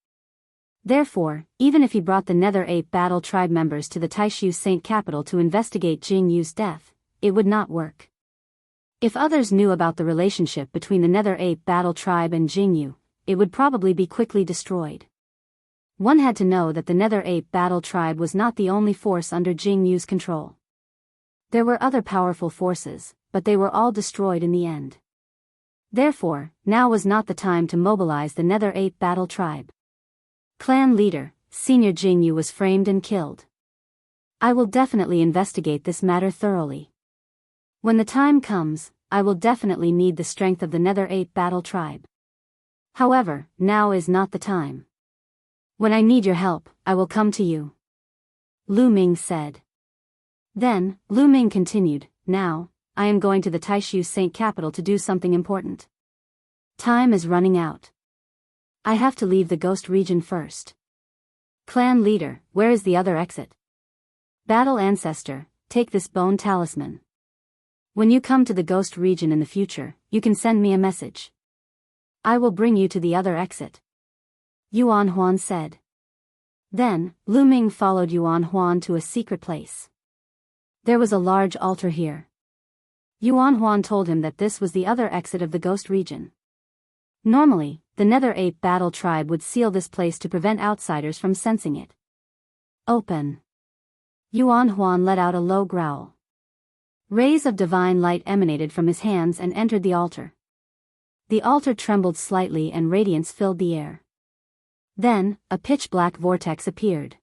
Therefore, even if he brought the Nether Ape Battle Tribe members to the Taishu Saint capital to investigate Jing Yu's death, it would not work. If others knew about the relationship between the Nether Ape Battle Tribe and Jing Yu, it would probably be quickly destroyed. One had to know that the Nether Ape Battle Tribe was not the only force under Jing Yu's control. There were other powerful forces, but they were all destroyed in the end. Therefore, now was not the time to mobilize the Nether Ape Battle Tribe. Clan leader, Senior Jing Yu was framed and killed. I will definitely investigate this matter thoroughly. When the time comes, I will definitely need the strength of the Nether Ape Battle Tribe. However, now is not the time. When I need your help, I will come to you. Lu Ming said. Then, Lu Ming continued, now, I am going to the Taishu Saint capital to do something important. Time is running out. I have to leave the ghost region first. Clan leader, where is the other exit? Battle ancestor, take this bone talisman. When you come to the ghost region in the future, you can send me a message. I will bring you to the other exit. Yuan Huan said. Then, Lu Ming followed Yuan Huan to a secret place. There was a large altar here. Yuan Huan told him that this was the other exit of the ghost region. Normally, the Nether Ape Battle Tribe would seal this place to prevent outsiders from sensing it. Open. Yuan Huan let out a low growl. Rays of divine light emanated from his hands and entered the altar. The altar trembled slightly and radiance filled the air. Then, a pitch-black vortex appeared.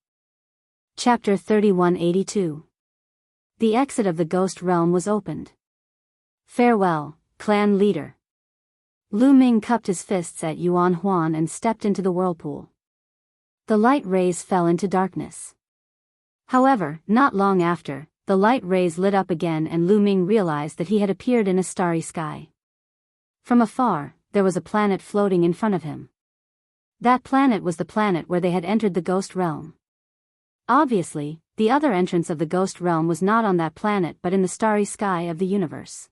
Chapter 3182. The exit of the ghost realm was opened. Farewell, clan leader. Lu Ming cupped his fists at Yuan Huan and stepped into the whirlpool. The light rays fell into darkness. However, not long after, the light rays lit up again and Lu Ming realized that he had appeared in a starry sky. From afar, there was a planet floating in front of him. That planet was the planet where they had entered the ghost realm. Obviously, the other entrance of the ghost realm was not on that planet but in the starry sky of the universe.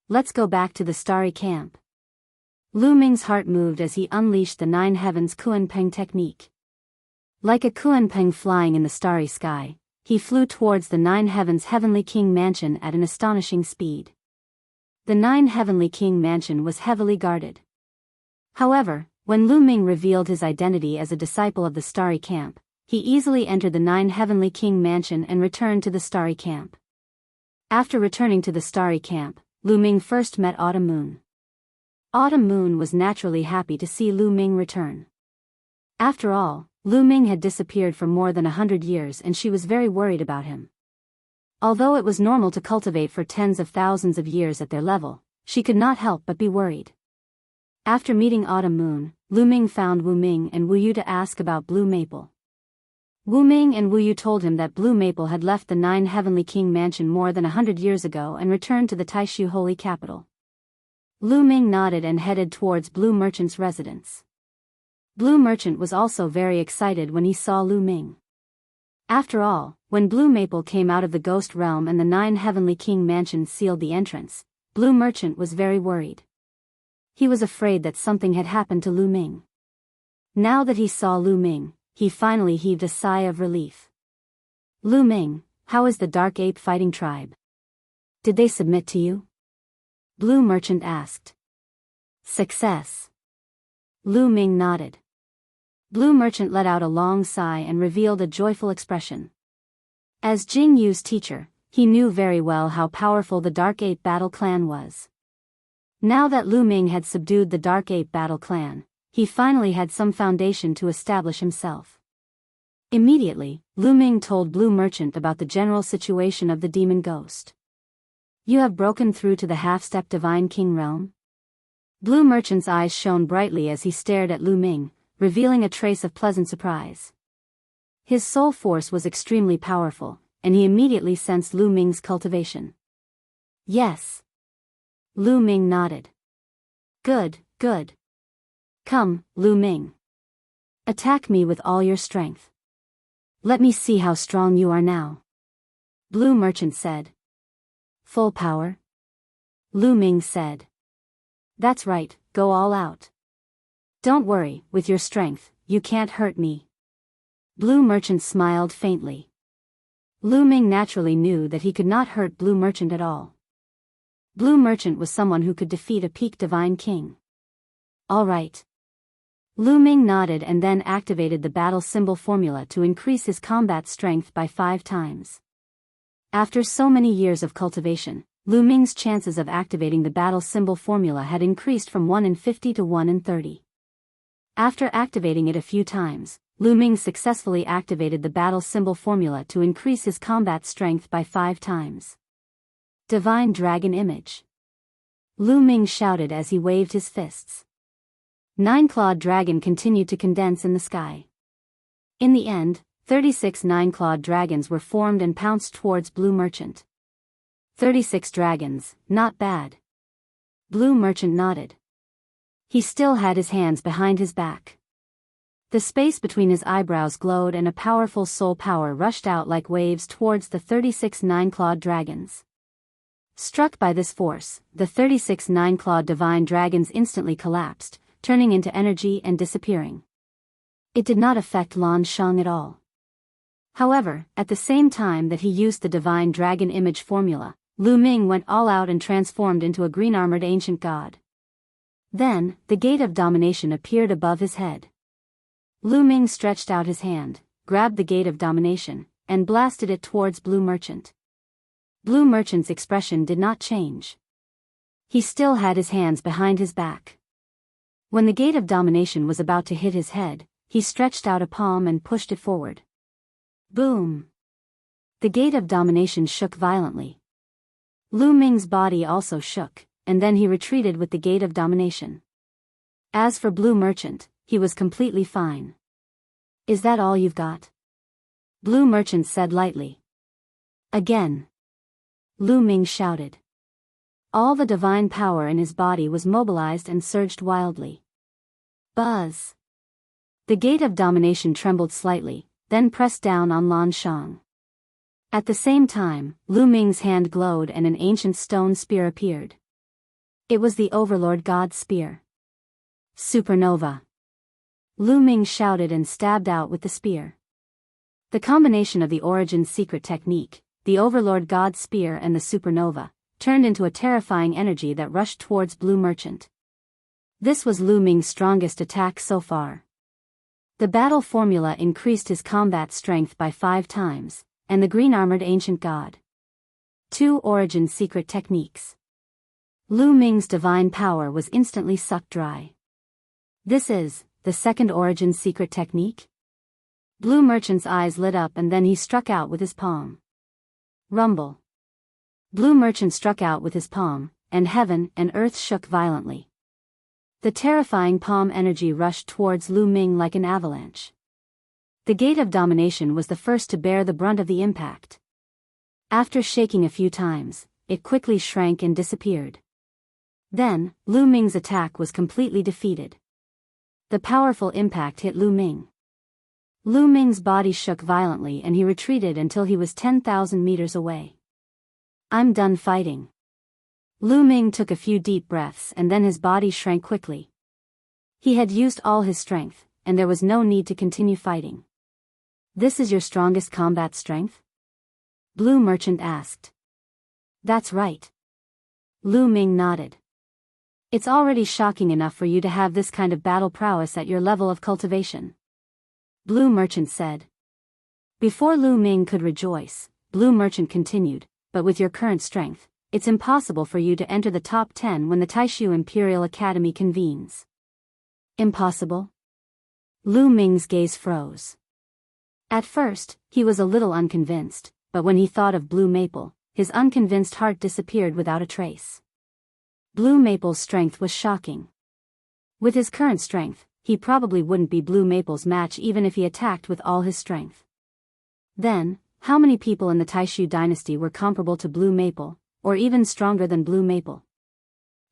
Let's go back to the starry camp. Lu Ming's heart moved as he unleashed the Nine Heavens Kuan-Peng technique. Like a Kuan-Peng flying in the starry sky, he flew towards the Nine Heavens Heavenly King Mansion at an astonishing speed. The Nine Heavenly King Mansion was heavily guarded. However, when Lu Ming revealed his identity as a disciple of the Starry Camp, he easily entered the Nine Heavenly King Mansion and returned to the Starry Camp. After returning to the Starry Camp, Lu Ming first met Autumn Moon. Autumn Moon was naturally happy to see Lu Ming return. After all, Lu Ming had disappeared for more than 100 years and she was very worried about him. Although it was normal to cultivate for tens of thousands of years at their level, she could not help but be worried. After meeting Autumn Moon, Lu Ming found Wu Ming and Wu Yu to ask about Blue Maple. Wu Ming and Wu Yu told him that Blue Maple had left the Nine Heavenly King Mansion more than 100 years ago and returned to the Taishu Holy Capital. Lu Ming nodded and headed towards Blue Merchant's residence. Blue Merchant was also very excited when he saw Lu Ming. After all, when Blue Maple came out of the ghost realm and the Nine Heavenly King Mansion sealed the entrance, Blue Merchant was very worried. He was afraid that something had happened to Lu Ming. Now that he saw Lu Ming, he finally heaved a sigh of relief. Lu Ming, how is the Dark Ape Fighting Tribe? Did they submit to you? Blue Merchant asked. Success. Lu Ming nodded. Blue Merchant let out a long sigh and revealed a joyful expression. As Jing Yu's teacher, he knew very well how powerful the Dark Ape Battle Clan was. Now that Lu Ming had subdued the Dark Ape Battle Clan, he finally had some foundation to establish himself. Immediately, Lu Ming told Blue Merchant about the general situation of the demon ghost. You have broken through to the half-step Divine King realm? Blue Merchant's eyes shone brightly as he stared at Lu Ming, revealing a trace of pleasant surprise. His soul force was extremely powerful, and he immediately sensed Lu Ming's cultivation. Yes. Lu Ming nodded. Good, good. Come, Lu Ming. Attack me with all your strength. Let me see how strong you are now. Blue Merchant said. Full power? Lu Ming said. That's right, go all out. Don't worry, with your strength, you can't hurt me." Blue Merchant smiled faintly. Lu Ming naturally knew that he could not hurt Blue Merchant at all. Blue Merchant was someone who could defeat a peak divine king. "All right." Lu Ming nodded and then activated the battle symbol formula to increase his combat strength by 5 times. After so many years of cultivation, Lu Ming's chances of activating the battle symbol formula had increased from 1 in 50 to 1 in 30. After activating it a few times, Lu Ming successfully activated the battle symbol formula to increase his combat strength by 5 times. Divine Dragon Image. Lu Ming shouted as he waved his fists. 9-clawed dragon continued to condense in the sky. In the end, 36 9-clawed dragons were formed and pounced towards Blue Merchant. 36 dragons, not bad. Blue Merchant nodded. He still had his hands behind his back. The space between his eyebrows glowed and a powerful soul power rushed out like waves towards the 36 9-clawed dragons. Struck by this force, the 36 9-clawed divine dragons instantly collapsed, turning into energy and disappearing. It did not affect Lan Shang at all. However, at the same time that he used the divine dragon image formula, Lu Ming went all out and transformed into a green-armored ancient god. Then, the Gate of Domination appeared above his head. Lu Ming stretched out his hand, grabbed the Gate of Domination, and blasted it towards Blue Merchant. Blue Merchant's expression did not change. He still had his hands behind his back. When the Gate of Domination was about to hit his head, he stretched out a palm and pushed it forward. Boom! The Gate of Domination shook violently. Lu Ming's body also shook, and then he retreated with the Gate of Domination. As for Blue Merchant, he was completely fine. "Is that all you've got?" Blue Merchant said lightly. "Again." Lu Ming shouted. All the divine power in his body was mobilized and surged wildly. Buzz! The Gate of Domination trembled slightly, then pressed down on Lan Shang. At the same time, Lu Ming's hand glowed and an ancient stone spear appeared. It was the Overlord God's spear. Supernova! Lu Ming shouted and stabbed out with the spear. The combination of the Origin secret technique, the Overlord God's spear and the supernova, turned into a terrifying energy that rushed towards Blue Merchant. This was Lu Ming's strongest attack so far. The battle formula increased his combat strength by 5 times, and the green-armored ancient god. 2 Origin secret techniques. Lu Ming's divine power was instantly sucked dry. This is the second Origin secret technique? Blue Merchant's eyes lit up and then he struck out with his palm. Rumble. Blue Merchant struck out with his palm, and heaven and earth shook violently. The terrifying palm energy rushed towards Lu Ming like an avalanche. The Gate of Domination was the first to bear the brunt of the impact. After shaking a few times, it quickly shrank and disappeared. Then, Lu Ming's attack was completely defeated. The powerful impact hit Lu Ming. Lu Ming's body shook violently and he retreated until he was 10,000 meters away. "I'm done fighting." Lu Ming took a few deep breaths and then his body shrank quickly. He had used all his strength, and there was no need to continue fighting. "This is your strongest combat strength?" Blue Merchant asked. "That's right." Lu Ming nodded. "It's already shocking enough for you to have this kind of battle prowess at your level of cultivation," Blue Merchant said. Before Lu Ming could rejoice, Blue Merchant continued, "But with your current strength, it's impossible for you to enter the top 10 when the Taishu Imperial Academy convenes." "Impossible?" Lu Ming's gaze froze. At first, he was a little unconvinced, but when he thought of Blue Maple, his unconvinced heart disappeared without a trace. Blue Maple's strength was shocking. With his current strength, he probably wouldn't be Blue Maple's match even if he attacked with all his strength. Then, how many people in the Taishu dynasty were comparable to Blue Maple, or even stronger than Blue Maple?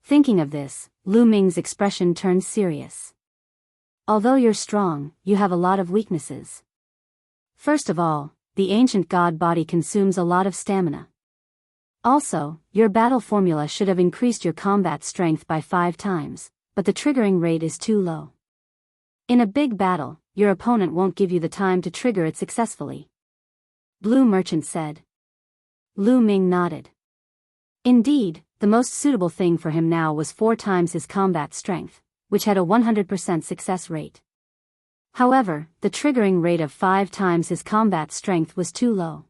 Thinking of this, Lu Ming's expression turned serious. "Although you're strong, you have a lot of weaknesses. First of all, the ancient god body consumes a lot of stamina. Also, your battle formula should have increased your combat strength by 5 times, but the triggering rate is too low. In a big battle, your opponent won't give you the time to trigger it successfully. Blue Merchant said. Lu Ming nodded. Indeed, the most suitable thing for him now was 4 times his combat strength, which had a 100% success rate. However, the triggering rate of 5 times his combat strength was too low.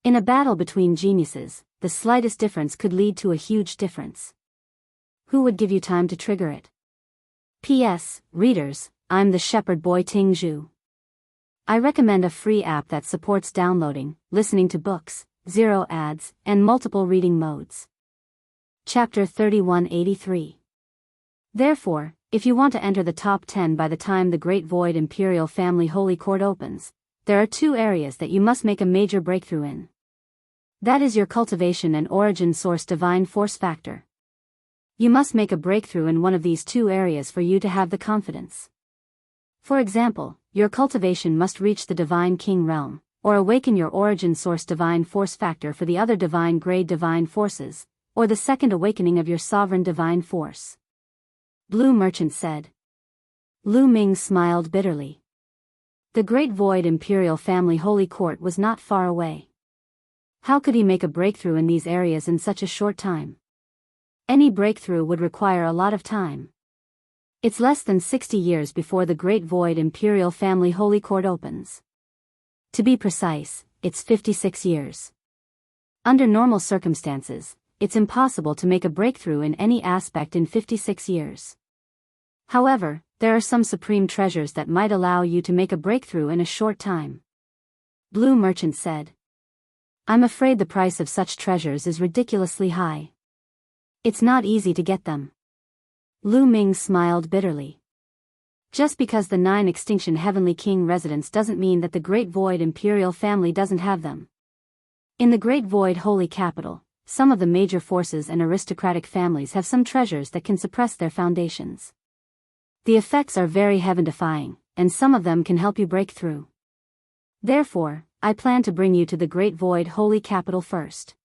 In a battle between geniuses, the slightest difference could lead to a huge difference. Who would give you time to trigger it? P.S. Readers, I'm the shepherd boy Ting Zhu. I recommend a free app that supports downloading, listening to books, 0 ads, and multiple reading modes. Chapter 3183. Therefore, if you want to enter the top 10 by the time the Great Void Imperial Family Holy Court opens, there are 2 areas that you must make a major breakthrough in. That is your cultivation and origin source divine force factor. You must make a breakthrough in one of these 2 areas for you to have the confidence. For example, your cultivation must reach the Divine King realm, or awaken your origin source divine force factor for the other divine grade divine forces, or the second awakening of your sovereign divine force. Blue Merchant said. Lu Ming smiled bitterly. The Great Void Imperial Family Holy Court was not far away. How could he make a breakthrough in these areas in such a short time? Any breakthrough would require a lot of time. It's less than 60 years before the Great Void Imperial Family Holy Court opens. To be precise, it's 56 years. Under normal circumstances, it's impossible to make a breakthrough in any aspect in 56 years. However, there are some supreme treasures that might allow you to make a breakthrough in a short time. Blue Merchant said. I'm afraid the price of such treasures is ridiculously high. It's not easy to get them. Lu Ming smiled bitterly. Just because the 9 Extinction Heavenly King residence doesn't mean that the Great Void Imperial Family doesn't have them. In the Great Void Holy Capital, some of the major forces and aristocratic families have some treasures that can suppress their foundations. The effects are very heaven-defying, and some of them can help you break through. Therefore, I plan to bring you to the Great Void Holy Capital first.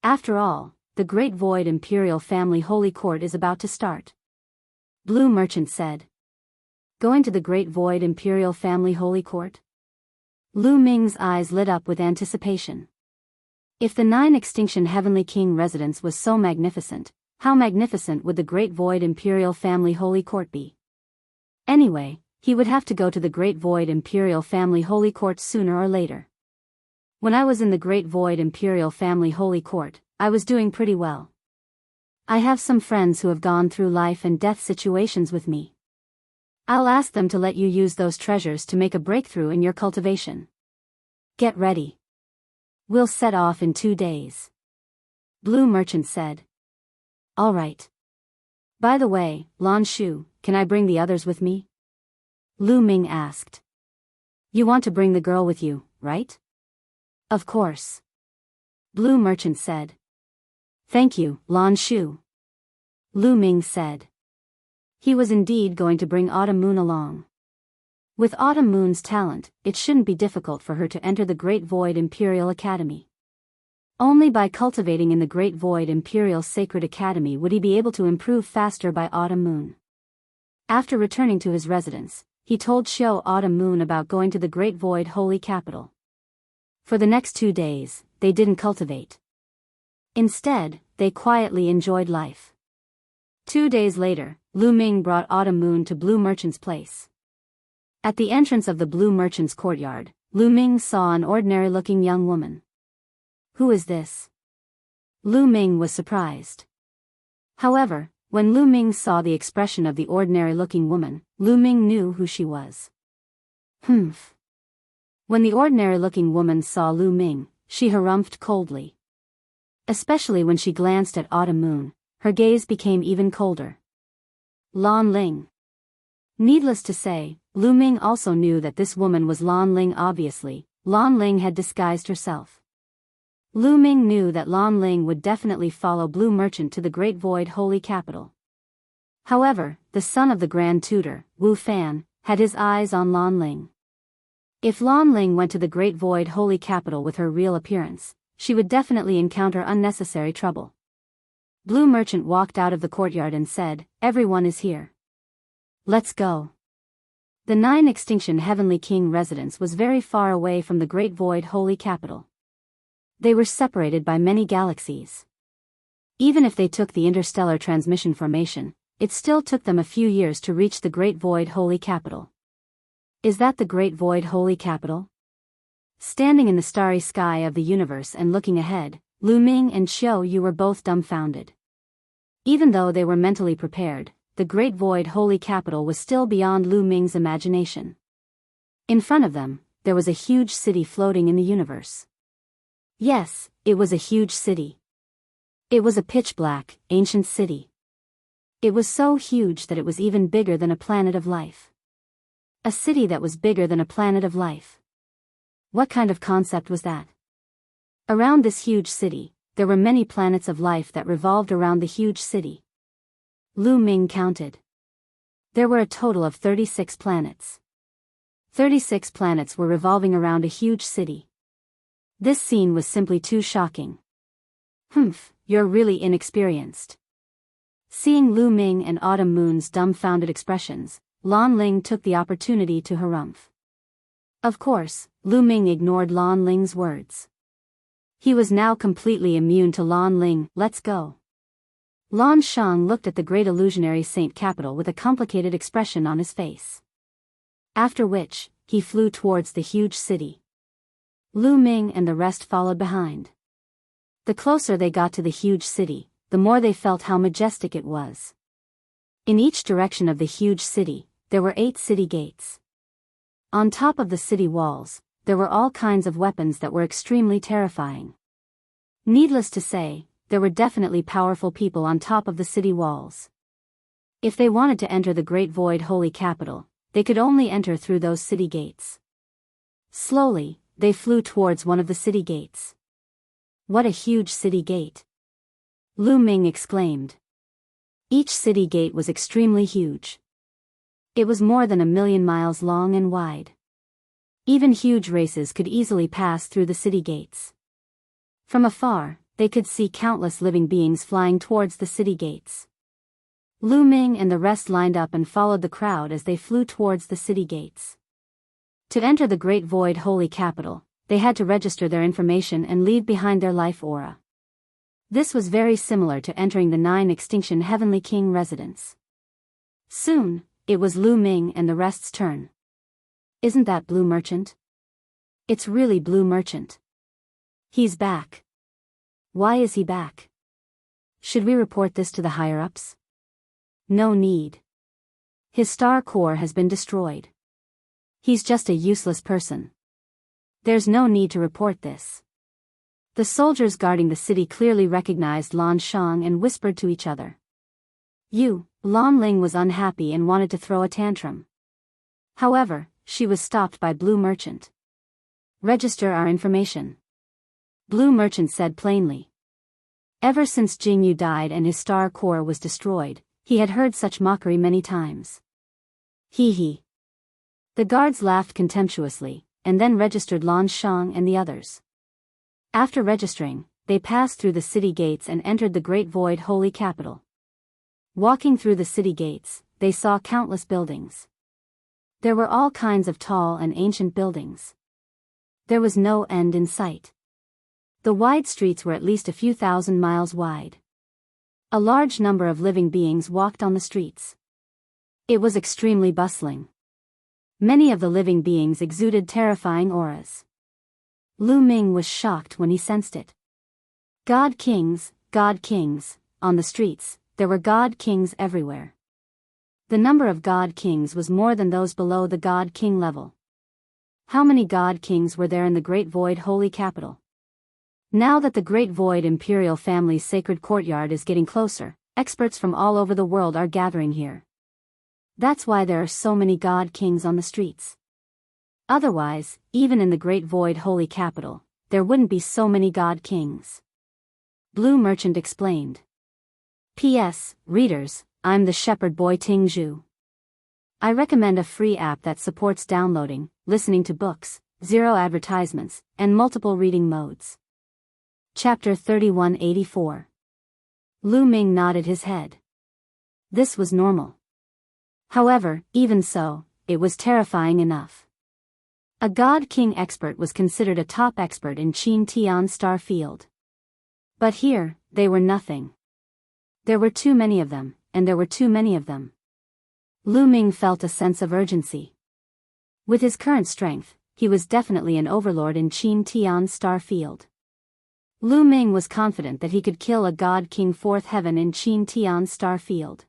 After all, the Great Void Imperial Family Holy Court is about to start. Blue Merchant said. Going to the Great Void Imperial Family Holy Court? Lu Ming's eyes lit up with anticipation. If the 9 Extinction Heavenly King residence was so magnificent, how magnificent would the Great Void Imperial Family Holy Court be? Anyway, he would have to go to the Great Void Imperial Family Holy Court sooner or later. When I was in the Great Void Imperial Family Holy Court, I was doing pretty well. I have some friends who have gone through life and death situations with me. I'll ask them to let you use those treasures to make a breakthrough in your cultivation. Get ready. We'll set off in 2 days. Blue Merchant said. All right. By the way, Lan Shu, can I bring the others with me? Lu Ming asked. You want to bring the girl with you, right? Of course. Blue Merchant said. Thank you, Lan Shu. Lu Ming said. He was indeed going to bring Autumn Moon along. With Autumn Moon's talent, it shouldn't be difficult for her to enter the Great Void Imperial Academy. Only by cultivating in the Great Void Imperial Sacred Academy would he be able to improve faster by Autumn Moon. After returning to his residence, he told Xiao Autumn Moon about going to the Great Void Holy Capital. For the next 2 days, they didn't cultivate. Instead, they quietly enjoyed life. 2 days later, Lu Ming brought Autumn Moon to Blue Merchant's place. At the entrance of the Blue Merchant's courtyard, Lu Ming saw an ordinary-looking young woman. Who is this? Lu Ming was surprised. However, when Lu Ming saw the expression of the ordinary-looking woman, Lu Ming knew who she was. Humph. When the ordinary-looking woman saw Lu Ming, she harumphed coldly. Especially when she glanced at Autumn Moon, her gaze became even colder. Lan Ling. Needless to say, Lu Ming also knew that this woman was Lan Ling. Obviously, Lan Ling had disguised herself. Lu Ming knew that Lan Ling would definitely follow Blue Merchant to the Great Void Holy Capital. However, the son of the Grand Tutor, Wu Fan, had his eyes on Lan Ling. If Lan Ling went to the Great Void Holy Capital with her real appearance, she would definitely encounter unnecessary trouble. Blue Merchant walked out of the courtyard and said, "Everyone is here. Let's go." The 9 extinction Heavenly King residence was very far away from the Great Void Holy Capital. They were separated by many galaxies. Even if they took the interstellar transmission formation, it still took them a few years to reach the Great Void Holy Capital. Is that the Great Void Holy Capital? Standing in the starry sky of the universe and looking ahead, Lu Ming and Xiao Yu were both dumbfounded. Even though they were mentally prepared, the Great Void Holy Capital was still beyond Lu Ming's imagination. In front of them, there was a huge city floating in the universe. Yes, it was a huge city. It was a pitch-black, ancient city. It was so huge that it was even bigger than a planet of life. A city that was bigger than a planet of life. What kind of concept was that? Around this huge city, there were many planets of life that revolved around the huge city. Lu Ming counted. There were a total of 36 planets. 36 planets were revolving around a huge city. This scene was simply too shocking. Humph, you're really inexperienced. Seeing Lu Ming and Autumn Moon's dumbfounded expressions, Lan Ling took the opportunity to harumph. Of course, Lu Ming ignored Lan Ling's words. He was now completely immune to Lan Ling. Let's go. Lan Shang looked at the great illusionary Saint Capital with a complicated expression on his face. After which, he flew towards the huge city. Lu Ming and the rest followed behind. The closer they got to the huge city, the more they felt how majestic it was. In each direction of the huge city, there were 8 city gates. On top of the city walls, there were all kinds of weapons that were extremely terrifying. Needless to say, there were definitely powerful people on top of the city walls. If they wanted to enter the Great Void Holy Capital, they could only enter through those city gates. Slowly, they flew towards one of the city gates. What a huge city gate! Lu Ming exclaimed. Each city gate was extremely huge. It was more than 1,000,000 miles long and wide. Even huge races could easily pass through the city gates. From afar, they could see countless living beings flying towards the city gates. Lu Ming and the rest lined up and followed the crowd as they flew towards the city gates. To enter the Great Void Holy Capital, they had to register their information and leave behind their life aura. This was very similar to entering the 9 extinction Heavenly King residence. Soon, it was Lu Ming and the rest's turn. Isn't that Blue Merchant? It's really Blue Merchant. He's back. Why is he back? Should we report this to the higher-ups? No need. His star core has been destroyed. He's just a useless person. There's no need to report this. The soldiers guarding the city clearly recognized Lan Shang and whispered to each other. Lan Ling was unhappy and wanted to throw a tantrum. However, she was stopped by Blue Merchant. Register our information. Blue Merchant said plainly. Ever since Jingyu died and his star core was destroyed, he had heard such mockery many times. Hee hee. The guards laughed contemptuously, and then registered Lan Shang and the others. After registering, they passed through the city gates and entered the Great Void Holy Capital. Walking through the city gates, they saw countless buildings. There were all kinds of tall and ancient buildings. There was no end in sight. The wide streets were at least a few thousand miles wide. A large number of living beings walked on the streets. It was extremely bustling. Many of the living beings exuded terrifying auras. Lu Ming was shocked when he sensed it. God kings, on the streets, there were God kings everywhere. The number of God kings was more than those below the God king level. How many God kings were there in the Great Void Holy Capital? Now that the Great Void Imperial family's sacred courtyard is getting closer, experts from all over the world are gathering here. That's why there are so many God kings on the streets. Otherwise, even in the Great Void Holy Capital, there wouldn't be so many God kings. Blue Merchant explained. P.S. Readers, I'm the shepherd boy Ting Zhu. I recommend a free app that supports downloading, listening to books, 0 advertisements, and multiple reading modes. Chapter 3184. Lu Ming nodded his head. This was normal. However, even so, it was terrifying enough. A God King expert was considered a top expert in Qin Tian star field. But here, they were nothing. There were too many of them, and there were too many of them. Lu Ming felt a sense of urgency. With his current strength, he was definitely an overlord in Qin Tian star field. Lu Ming was confident that he could kill a God King fourth heaven in Qin Tian star field.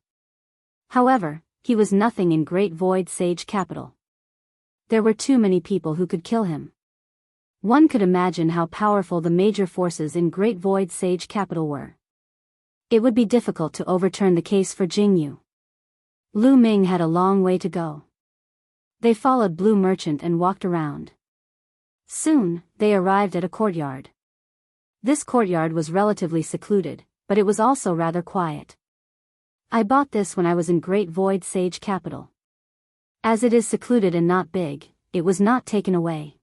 However, he was nothing in Great Void Sage capital. There were too many people who could kill him. One could imagine how powerful the major forces in Great Void Sage capital were. It would be difficult to overturn the case for Jingyu. Lu Ming had a long way to go. They followed Blue Merchant and walked around. Soon, they arrived at a courtyard. This courtyard was relatively secluded, but it was also rather quiet. I bought this when I was in Great Void Sage capital. As it is secluded and not big, it was not taken away.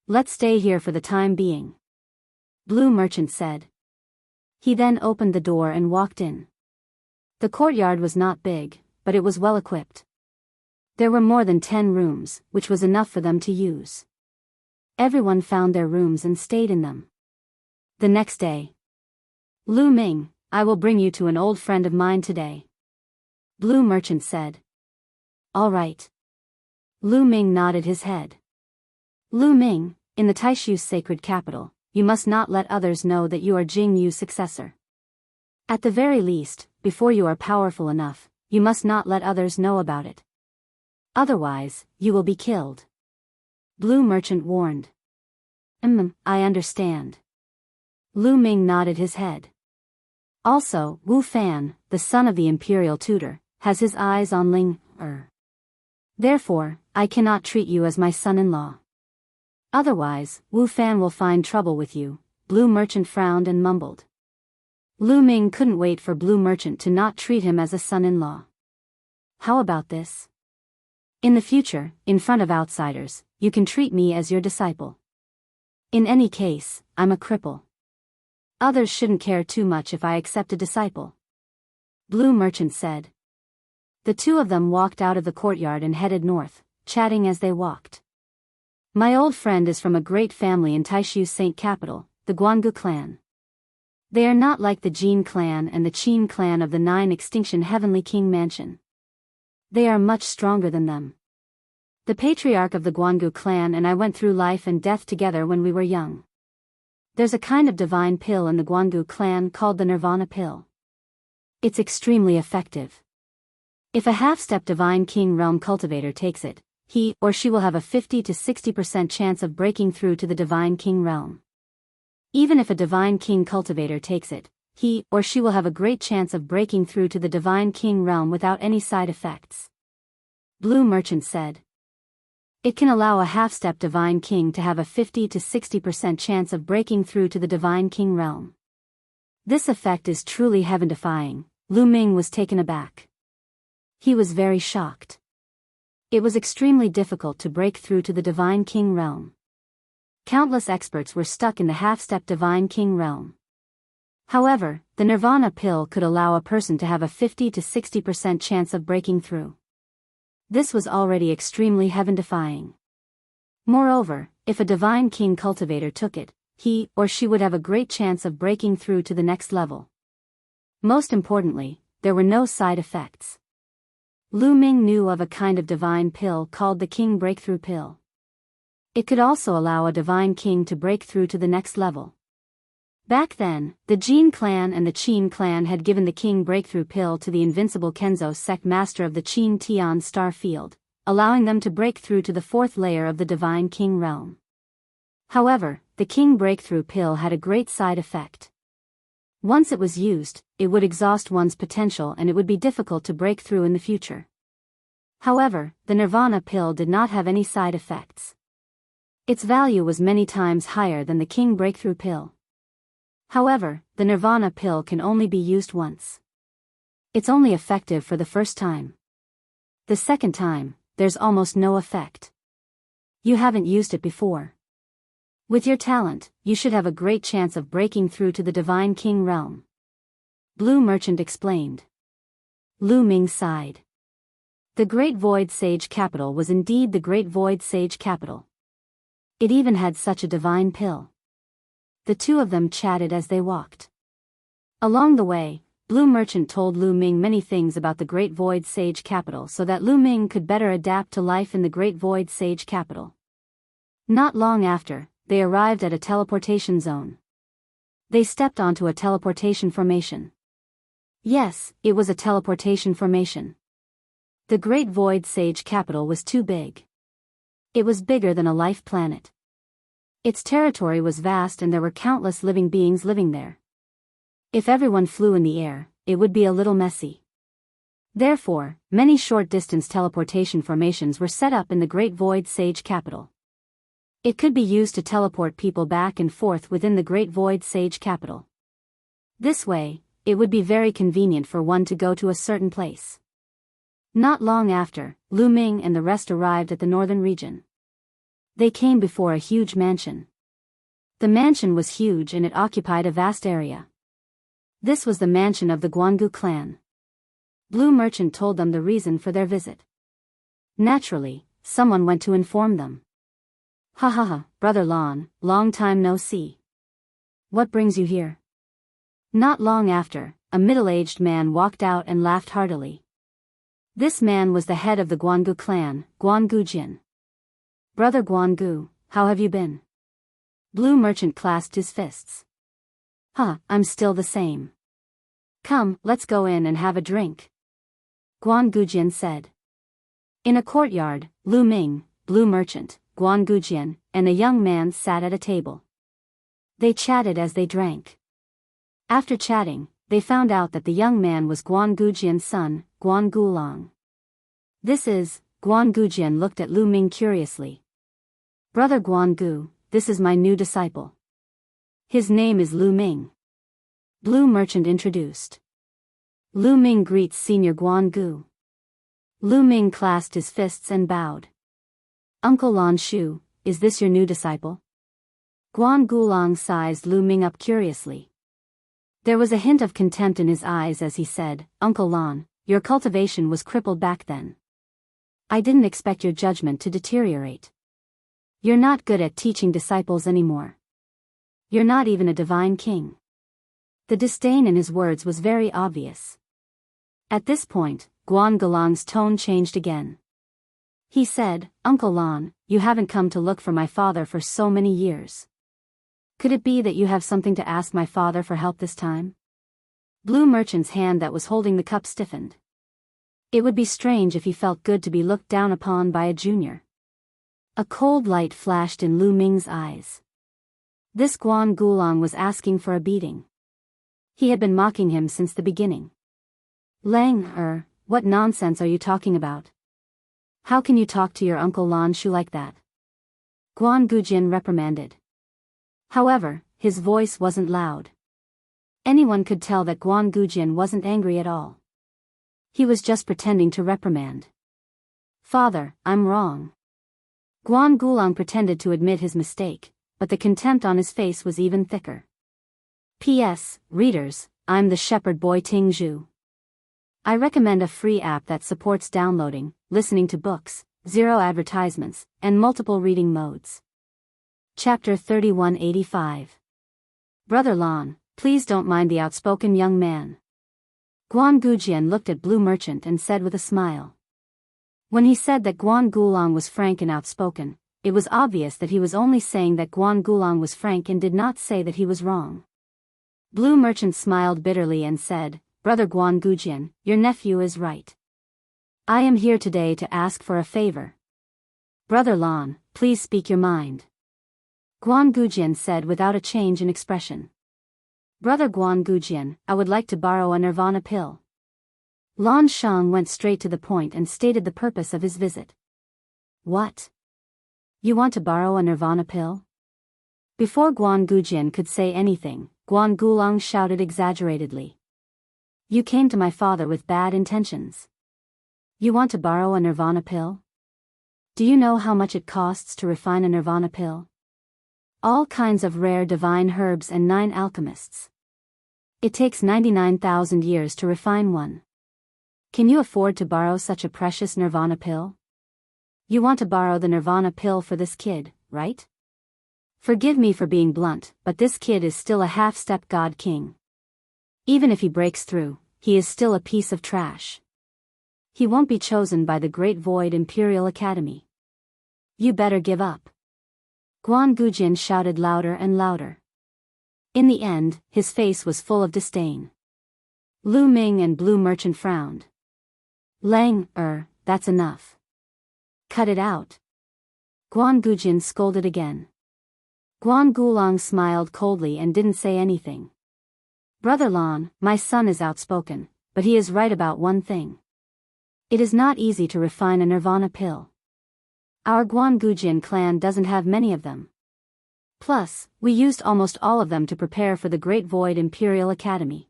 Let's stay here for the time being, Blue Merchant said. He then opened the door and walked in. The courtyard was not big, but it was well equipped. There were more than 10 rooms, which was enough for them to use. Everyone found their rooms and stayed in them. The next day. Lu Ming, I will bring you to an old friend of mine today, Blue Merchant said. All right. Lu Ming nodded his head. Lu Ming, in the Taishu's sacred capital, you must not let others know that you are Jing Yu's successor. At the very least, before you are powerful enough, you must not let others know about it. Otherwise, you will be killed, Blue Merchant warned. I understand. Lu Ming nodded his head. Also, Wu Fan, the son of the imperial tutor, has his eyes on Ling Er. Therefore, I cannot treat you as my son-in-law. Otherwise, Wu Fan will find trouble with you, Blue Merchant frowned and mumbled. Lu Ming couldn't wait for Blue Merchant to not treat him as a son-in-law. How about this? In the future, in front of outsiders, you can treat me as your disciple. In any case, I'm a cripple. Others shouldn't care too much if I accept a disciple, Blue Merchant said. The two of them walked out of the courtyard and headed north, chatting as they walked. My old friend is from a great family in Taishu's Saint capital, the Guangu clan. They are not like the Jin clan and the Qin clan of the 9 extinction Heavenly King mansion. They are much stronger than them. The patriarch of the Guangu clan and I went through life and death together when we were young. There's a kind of divine pill in the Guangu clan called the Nirvana pill. It's extremely effective. If a half-step divine king realm cultivator takes it, he or she will have a 50 to 60% chance of breaking through to the divine king realm. Even if a divine king cultivator takes it, he or she will have a great chance of breaking through to the divine king realm without any side effects, Blue Merchant said. It can allow a half-step divine king to have a 50 to 60% chance of breaking through to the divine king realm. This effect is truly heaven-defying. Lu Ming was taken aback. He was very shocked. It was extremely difficult to break through to the divine king realm. Countless experts were stuck in the half-step divine king realm. However, the Nirvana pill could allow a person to have a 50 to 60% chance of breaking through. This was already extremely heaven-defying. Moreover, if a divine king cultivator took it, he or she would have a great chance of breaking through to the next level. Most importantly, there were no side effects. Lu Ming knew of a kind of divine pill called the King Breakthrough Pill. It could also allow a divine king to break through to the next level. Back then, the Jin clan and the Qin clan had given the King Breakthrough Pill to the invincible Kenzo sect master of the Qin Tian star field, allowing them to break through to the 4th layer of the divine king realm. However, the King Breakthrough Pill had a great side effect. Once it was used, it would exhaust one's potential and it would be difficult to break through in the future. However, the Nirvana pill did not have any side effects. Its value was many times higher than the King Breakthrough Pill. However, the Nirvana pill can only be used once. It's only effective for the first time. The second time, there's almost no effect. You haven't used it before. With your talent, you should have a great chance of breaking through to the divine king realm, Blue Merchant explained. Lu Ming sighed. The Great Void Sage Capital was indeed the Great Void Sage Capital. It even had such a divine pill. The two of them chatted as they walked. Along the way, Blue Merchant told Lu Ming many things about the Great Void Sage Capital so that Lu Ming could better adapt to life in the Great Void Sage Capital. Not long after, they arrived at a teleportation zone. They stepped onto a teleportation formation. Yes, it was a teleportation formation. The Great Void Sage Capital was too big. It was bigger than a life planet. Its territory was vast and there were countless living beings living there. If everyone flew in the air, it would be a little messy. Therefore, many short-distance teleportation formations were set up in the Great Void Sage Capital. It could be used to teleport people back and forth within the Great Void Sage Capital. This way, it would be very convenient for one to go to a certain place. Not long after, Lu Ming and the rest arrived at the northern region. They came before a huge mansion. The mansion was huge and it occupied a vast area. This was the mansion of the Guangu clan. Blue Merchant told them the reason for their visit. Naturally, someone went to inform them. Ha ha ha, Brother Lon, long time no see. What brings you here? Not long after, a middle-aged man walked out and laughed heartily. This man was the head of the Guangu clan, Guangu Jin. Brother Guangu, how have you been? Blue Merchant clasped his fists. Huh, I'm still the same. Come, let's go in and have a drink. Guangu Jin said. In a courtyard, Lu Ming, Blue Merchant, Guangu Jin, and a young man sat at a table. They chatted as they drank. After chatting, they found out that the young man was Guangu Jin's son, Guangu Long. Guangu Jin looked at Lu Ming curiously. Brother Guangu, this is my new disciple. His name is Lu Ming. Blue Merchant introduced. Lu Ming greets Senior Guangu. Lu Ming clasped his fists and bowed. Uncle Lan Shu, is this your new disciple? Guangu Long sized Lu Ming up curiously. There was a hint of contempt in his eyes as he said, Uncle Lan, your cultivation was crippled back then. I didn't expect your judgment to deteriorate. You're not good at teaching disciples anymore. You're not even a divine king. The disdain in his words was very obvious. At this point, Guangu Long's tone changed again. He said, Uncle Lan, you haven't come to look for my father for so many years. Could it be that you have something to ask my father for help this time? Blue Merchant's hand that was holding the cup stiffened. It would be strange if he felt good to be looked down upon by a junior. A cold light flashed in Lu Ming's eyes. This Guangu Long was asking for a beating. He had been mocking him since the beginning. What nonsense are you talking about? How can you talk to your Uncle Lan Shu like that? Guangu Jin reprimanded. However, his voice wasn't loud. Anyone could tell that Guangu Jin wasn't angry at all. He was just pretending to reprimand. Father, I'm wrong. Guangu Long pretended to admit his mistake, but the contempt on his face was even thicker. P.S. Readers, I'm the shepherd boy Ting Zhu. I recommend a free app that supports downloading, listening to books, 0 advertisements, and multiple reading modes. Chapter 3185. Brother Lan, please don't mind the outspoken young man. Guangu Jin looked at Blue Merchant and said with a smile. When he said that Guangu Long was frank and outspoken, it was obvious that he was only saying that Guangu Long was frank and did not say that he was wrong. Blue Merchant smiled bitterly and said, Brother Guangu Jin, your nephew is right. I am here today to ask for a favor. Brother Lan, please speak your mind. Guangu Jin said without a change in expression. Brother Guangu Jin, I would like to borrow a nirvana pill. Lan Shang went straight to the point and stated the purpose of his visit. What? You want to borrow a nirvana pill? Before Guangu Jin could say anything, Guangu Long shouted exaggeratedly. You came to my father with bad intentions. You want to borrow a nirvana pill? Do you know how much it costs to refine a nirvana pill? All kinds of rare divine herbs and 9 alchemists. It takes 99,000 years to refine one. Can you afford to borrow such a precious nirvana pill? You want to borrow the nirvana pill for this kid, right? Forgive me for being blunt, but this kid is still a half-step god king. Even if he breaks through, he is still a piece of trash. He won't be chosen by the Great Void Imperial Academy. You better give up. Guan Gujin shouted louder and louder. In the end, his face was full of disdain. Lu Ming and Blue Merchant frowned. Lang, that's enough. Cut it out. Guan Gujin scolded again. Guan Gulong smiled coldly and didn't say anything. Brother Lan, my son is outspoken, but he is right about one thing. It is not easy to refine a nirvana pill. Our Guan Gujin clan doesn't have many of them. Plus, we used almost all of them to prepare for the Great Void Imperial Academy.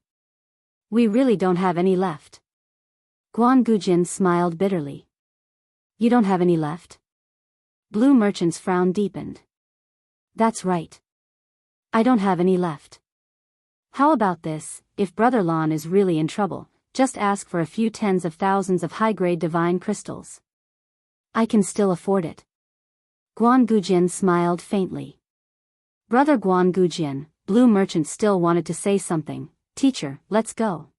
We really don't have any left. Guan Gujin smiled bitterly. You don't have any left? Blue Merchant's frown deepened. That's right. I don't have any left. How about this, if Brother Lan is really in trouble, just ask for a few tens of thousands of high-grade divine crystals. I can still afford it. Guan Gujin smiled faintly. Brother Guan Gujin, Blue Merchant still wanted to say something. Teacher, let's go.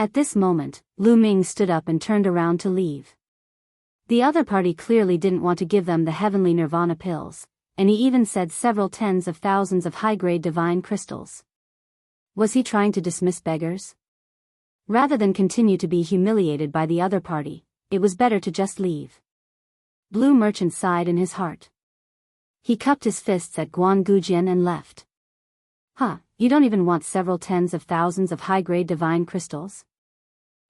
At this moment, Lu Ming stood up and turned around to leave. The other party clearly didn't want to give them the heavenly nirvana pills, and he even said several tens of thousands of high-grade divine crystals. Was he trying to dismiss beggars? Rather than continue to be humiliated by the other party, it was better to just leave. Blue Merchant sighed in his heart. He cupped his fists at Guan Gujin and left. You don't even want several tens of thousands of high-grade divine crystals?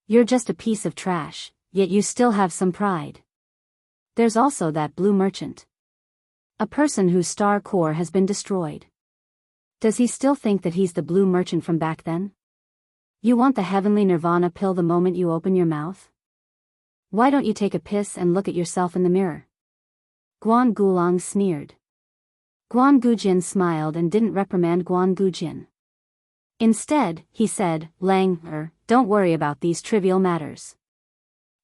You're just a piece of trash, yet you still have some pride. There's also that Blue Merchant. A person whose star core has been destroyed. Does he still think that he's the Blue Merchant from back then? You want the heavenly nirvana pill the moment you open your mouth? Why don't you take a piss and look at yourself in the mirror? Guan Gulong sneered. Guan Gujin smiled and didn't reprimand Guan Gujin. Instead, he said, Lang, don't worry about these trivial matters.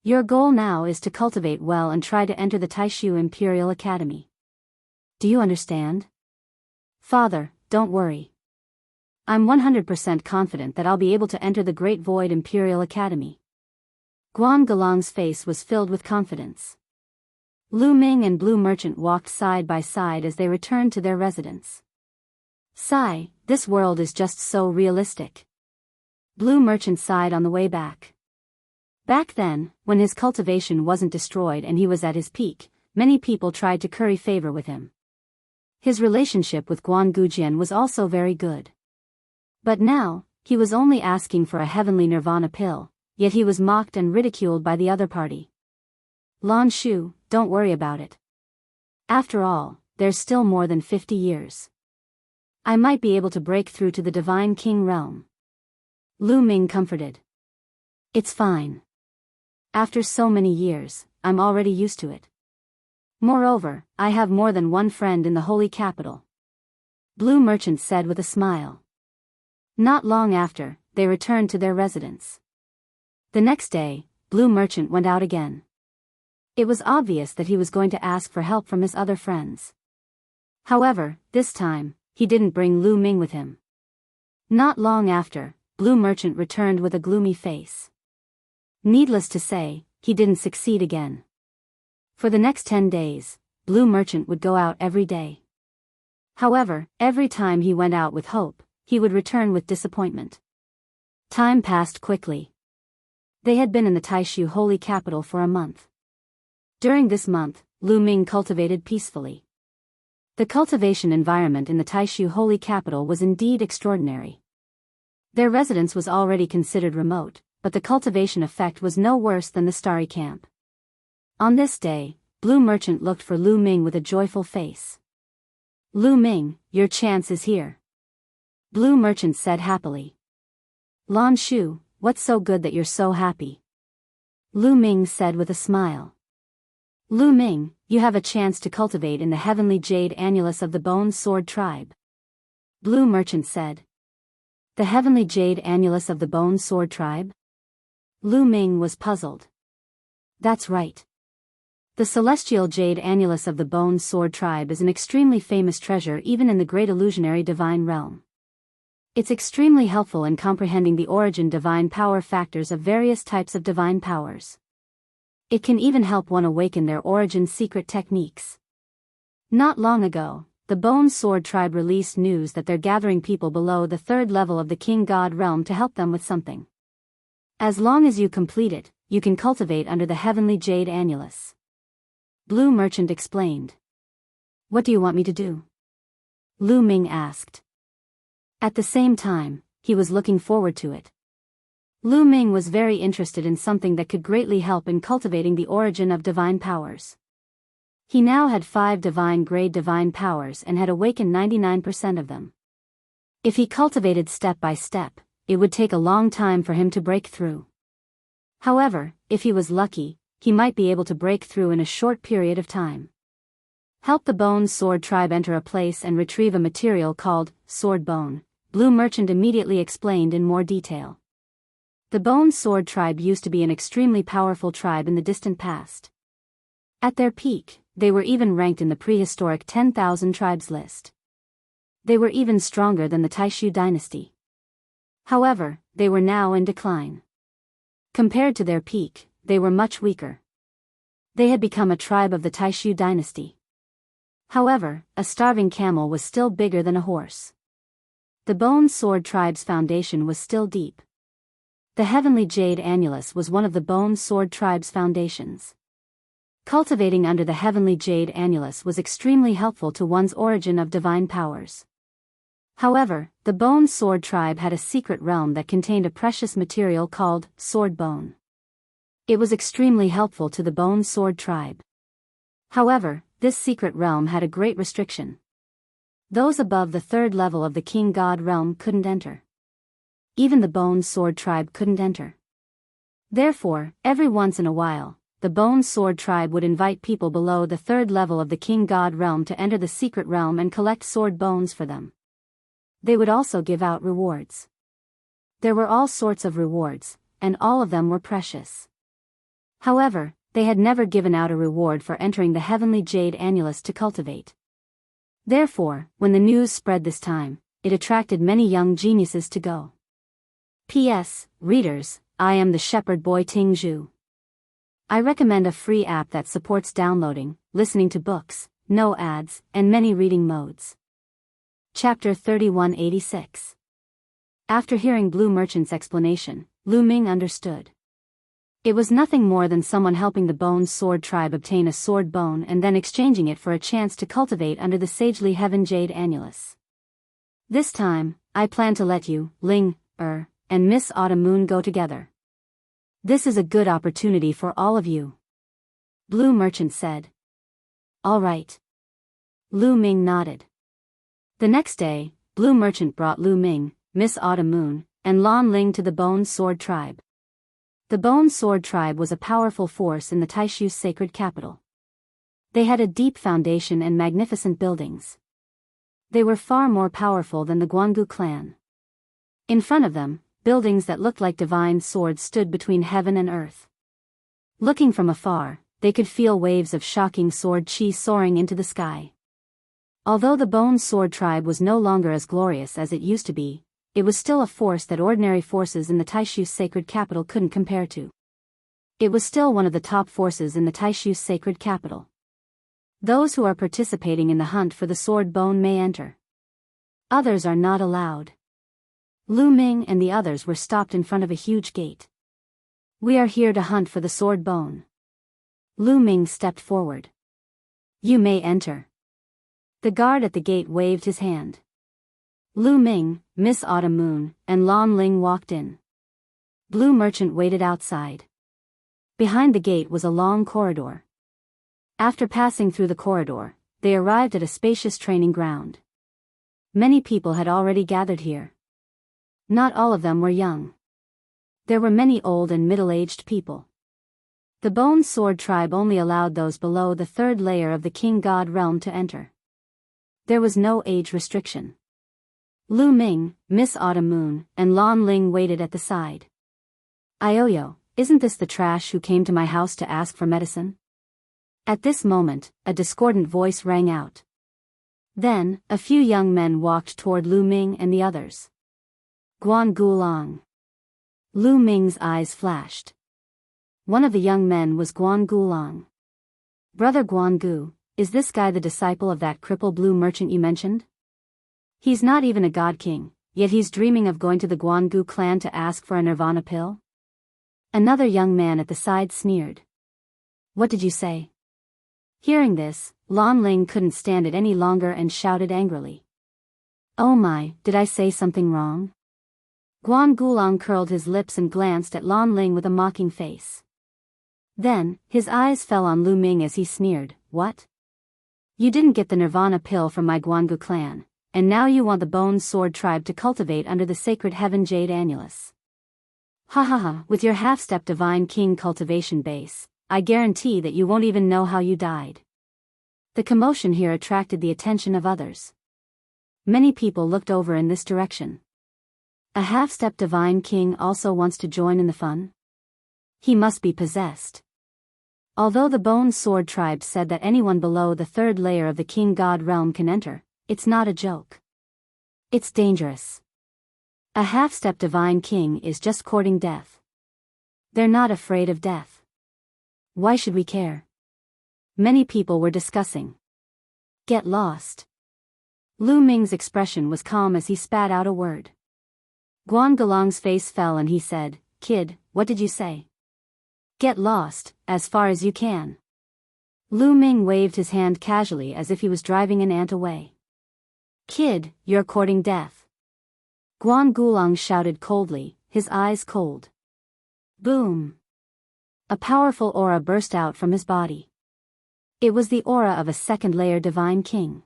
Your goal now is to cultivate well and try to enter the Taishu Imperial Academy. Do you understand? Father, don't worry. I'm 100% confident that I'll be able to enter the Great Void Imperial Academy. Guan Gulong's face was filled with confidence. Lu Ming and Blue Merchant walked side by side as they returned to their residence. Sigh, this world is just so realistic. Blue Merchant sighed on the way back. Back then, when his cultivation wasn't destroyed and he was at his peak, many people tried to curry favor with him. His relationship with Guan Gujin was also very good. But now, he was only asking for a heavenly nirvana pill, yet he was mocked and ridiculed by the other party. Lan Shu, don't worry about it. After all, there's still more than 50 years. I might be able to break through to the Divine King realm. Lu Ming comforted. It's fine. After so many years, I'm already used to it. Moreover, I have more than one friend in the holy capital. Blue Merchant said with a smile. Not long after, they returned to their residence. The next day, Blue Merchant went out again. It was obvious that he was going to ask for help from his other friends. However, this time, he didn't bring Lu Ming with him. Not long after, Blue Merchant returned with a gloomy face. Needless to say, he didn't succeed again. For the next 10 days, Blue Merchant would go out every day. However, every time he went out with hope, he would return with disappointment. Time passed quickly. They had been in the Taishu holy capital for a month. During this month, Lu Ming cultivated peacefully. The cultivation environment in the Taishu holy capital was indeed extraordinary. Their residence was already considered remote, but the cultivation effect was no worse than the starry camp. On this day, Blue Merchant looked for Lu Ming with a joyful face. Lu Ming, your chance is here. Blue Merchant said happily. Lan Shu, what's so good that you're so happy? Lu Ming said with a smile. Lu Ming, you have a chance to cultivate in the heavenly jade annulus of the Bone Sword tribe. Blue Merchant said. The heavenly jade annulus of the Bone Sword tribe? Lu Ming was puzzled. That's right. The celestial jade annulus of the Bone Sword tribe is an extremely famous treasure even in the great illusionary divine realm. It's extremely helpful in comprehending the origin divine power factors of various types of divine powers. It can even help one awaken their origin secret techniques. Not long ago, the Bone Sword tribe released news that they're gathering people below the third level of the King God realm to help them with something. As long as you complete it, you can cultivate under the heavenly jade annulus. Blue Merchant explained. What do you want me to do? Lu Ming asked. At the same time, he was looking forward to it. Lu Ming was very interested in something that could greatly help in cultivating the origin of divine powers. He now had 5 divine-grade divine powers and had awakened 99% of them. If he cultivated step by step, it would take a long time for him to break through. However, if he was lucky, he might be able to break through in a short period of time. Help the Bone Sword tribe enter a place and retrieve a material called sword bone, Blue Merchant immediately explained in more detail. The Bone Sword tribe used to be an extremely powerful tribe in the distant past. At their peak, they were even ranked in the prehistoric 10,000 tribes list. They were even stronger than the Taishu dynasty. However, they were now in decline. Compared to their peak, they were much weaker. They had become a tribe of the Taishu dynasty. However, a starving camel was still bigger than a horse. The Bone Sword tribe's foundation was still deep. The heavenly jade annulus was one of the Bone Sword tribe's foundations. Cultivating under the heavenly jade annulus was extremely helpful to one's origin of divine powers. However, the Bone Sword tribe had a secret realm that contained a precious material called sword bone. It was extremely helpful to the Bone Sword tribe. However, this secret realm had a great restriction. Those above the third level of the King God realm couldn't enter. Even the Bone Sword tribe couldn't enter. Therefore, every once in a while, the Bone Sword tribe would invite people below the third level of the King God realm to enter the secret realm and collect sword bones for them. They would also give out rewards. There were all sorts of rewards, and all of them were precious. However, they had never given out a reward for entering the heavenly jade annulus to cultivate. Therefore, when the news spread this time, it attracted many young geniuses to go. P.S. Readers, I am the shepherd boy Ting Zhu. I recommend a free app that supports downloading, listening to books, no ads, and many reading modes. Chapter 3186. After hearing Blue Merchant's explanation, Lu Ming understood. It was nothing more than someone helping the Bone Sword tribe obtain a sword bone and then exchanging it for a chance to cultivate under the sagely heaven jade annulus. This time, I plan to let you, Ling, and Miss Autumn Moon go together. This is a good opportunity for all of you. Blue Merchant said. All right. Lu Ming nodded. The next day, Blue Merchant brought Lu Ming, Miss Autumn Moon, and Lan Ling to the Bone Sword tribe. The Bone Sword tribe was a powerful force in the Taishu's sacred capital. They had a deep foundation and magnificent buildings. They were far more powerful than the Guangu clan. In front of them, buildings that looked like divine swords stood between heaven and earth. Looking from afar, they could feel waves of shocking sword chi soaring into the sky. Although the Bone Sword tribe was no longer as glorious as it used to be, it was still a force that ordinary forces in the Taishu's sacred capital couldn't compare to. It was still one of the top forces in the Taishu's sacred capital. Those who are participating in the hunt for the sword bone may enter. Others are not allowed. Lu Ming and the others were stopped in front of a huge gate. We are here to hunt for the sword bone. Lu Ming stepped forward. You may enter. The guard at the gate waved his hand. Lu Ming, Miss Autumn Moon, and Lan Ling walked in. Blue Merchant waited outside. Behind the gate was a long corridor. After passing through the corridor, they arrived at a spacious training ground. Many people had already gathered here. Not all of them were young. There were many old and middle-aged people. The Bone Sword tribe only allowed those below the third layer of the King God realm to enter. There was no age restriction. Lu Ming, Miss Autumn Moon, and Lan Ling waited at the side. Ioyo, isn't this the trash who came to my house to ask for medicine? At this moment, a discordant voice rang out. Then, a few young men walked toward Lu Ming and the others. Guan Gulong. Lu Ming's eyes flashed. One of the young men was Guan Gulong. Brother Guan Gu, is this guy the disciple of that cripple blue merchant you mentioned? He's not even a god king, yet he's dreaming of going to the Guan Gu clan to ask for a nirvana pill? Another young man at the side sneered. What did you say? Hearing this, Lan Ling couldn't stand it any longer and shouted angrily. Oh my, did I say something wrong? Guan Gulong curled his lips and glanced at Lan Ling with a mocking face. Then, his eyes fell on Lu Ming as he sneered, what? You didn't get the nirvana pill from my Guangu clan, and now you want the Bone Sword tribe to cultivate under the sacred heaven jade annulus. Ha ha ha, with your half-step divine king cultivation base, I guarantee that you won't even know how you died. The commotion here attracted the attention of others. Many people looked over in this direction. A half-step divine king also wants to join in the fun? He must be possessed. Although the Bone Sword tribe said that anyone below the third layer of the king god realm can enter, it's not a joke. It's dangerous. A half-step divine king is just courting death. They're not afraid of death. Why should we care? Many people were discussing. Get lost. Lu Ming's expression was calm as he spat out a word. Guan Galong's face fell and he said, Kid, what did you say? Get lost, as far as you can. Lu Ming waved his hand casually as if he was driving an ant away. Kid, you're courting death. Guan Gulong shouted coldly, his eyes cold. Boom. A powerful aura burst out from his body. It was the aura of a second-layer divine king.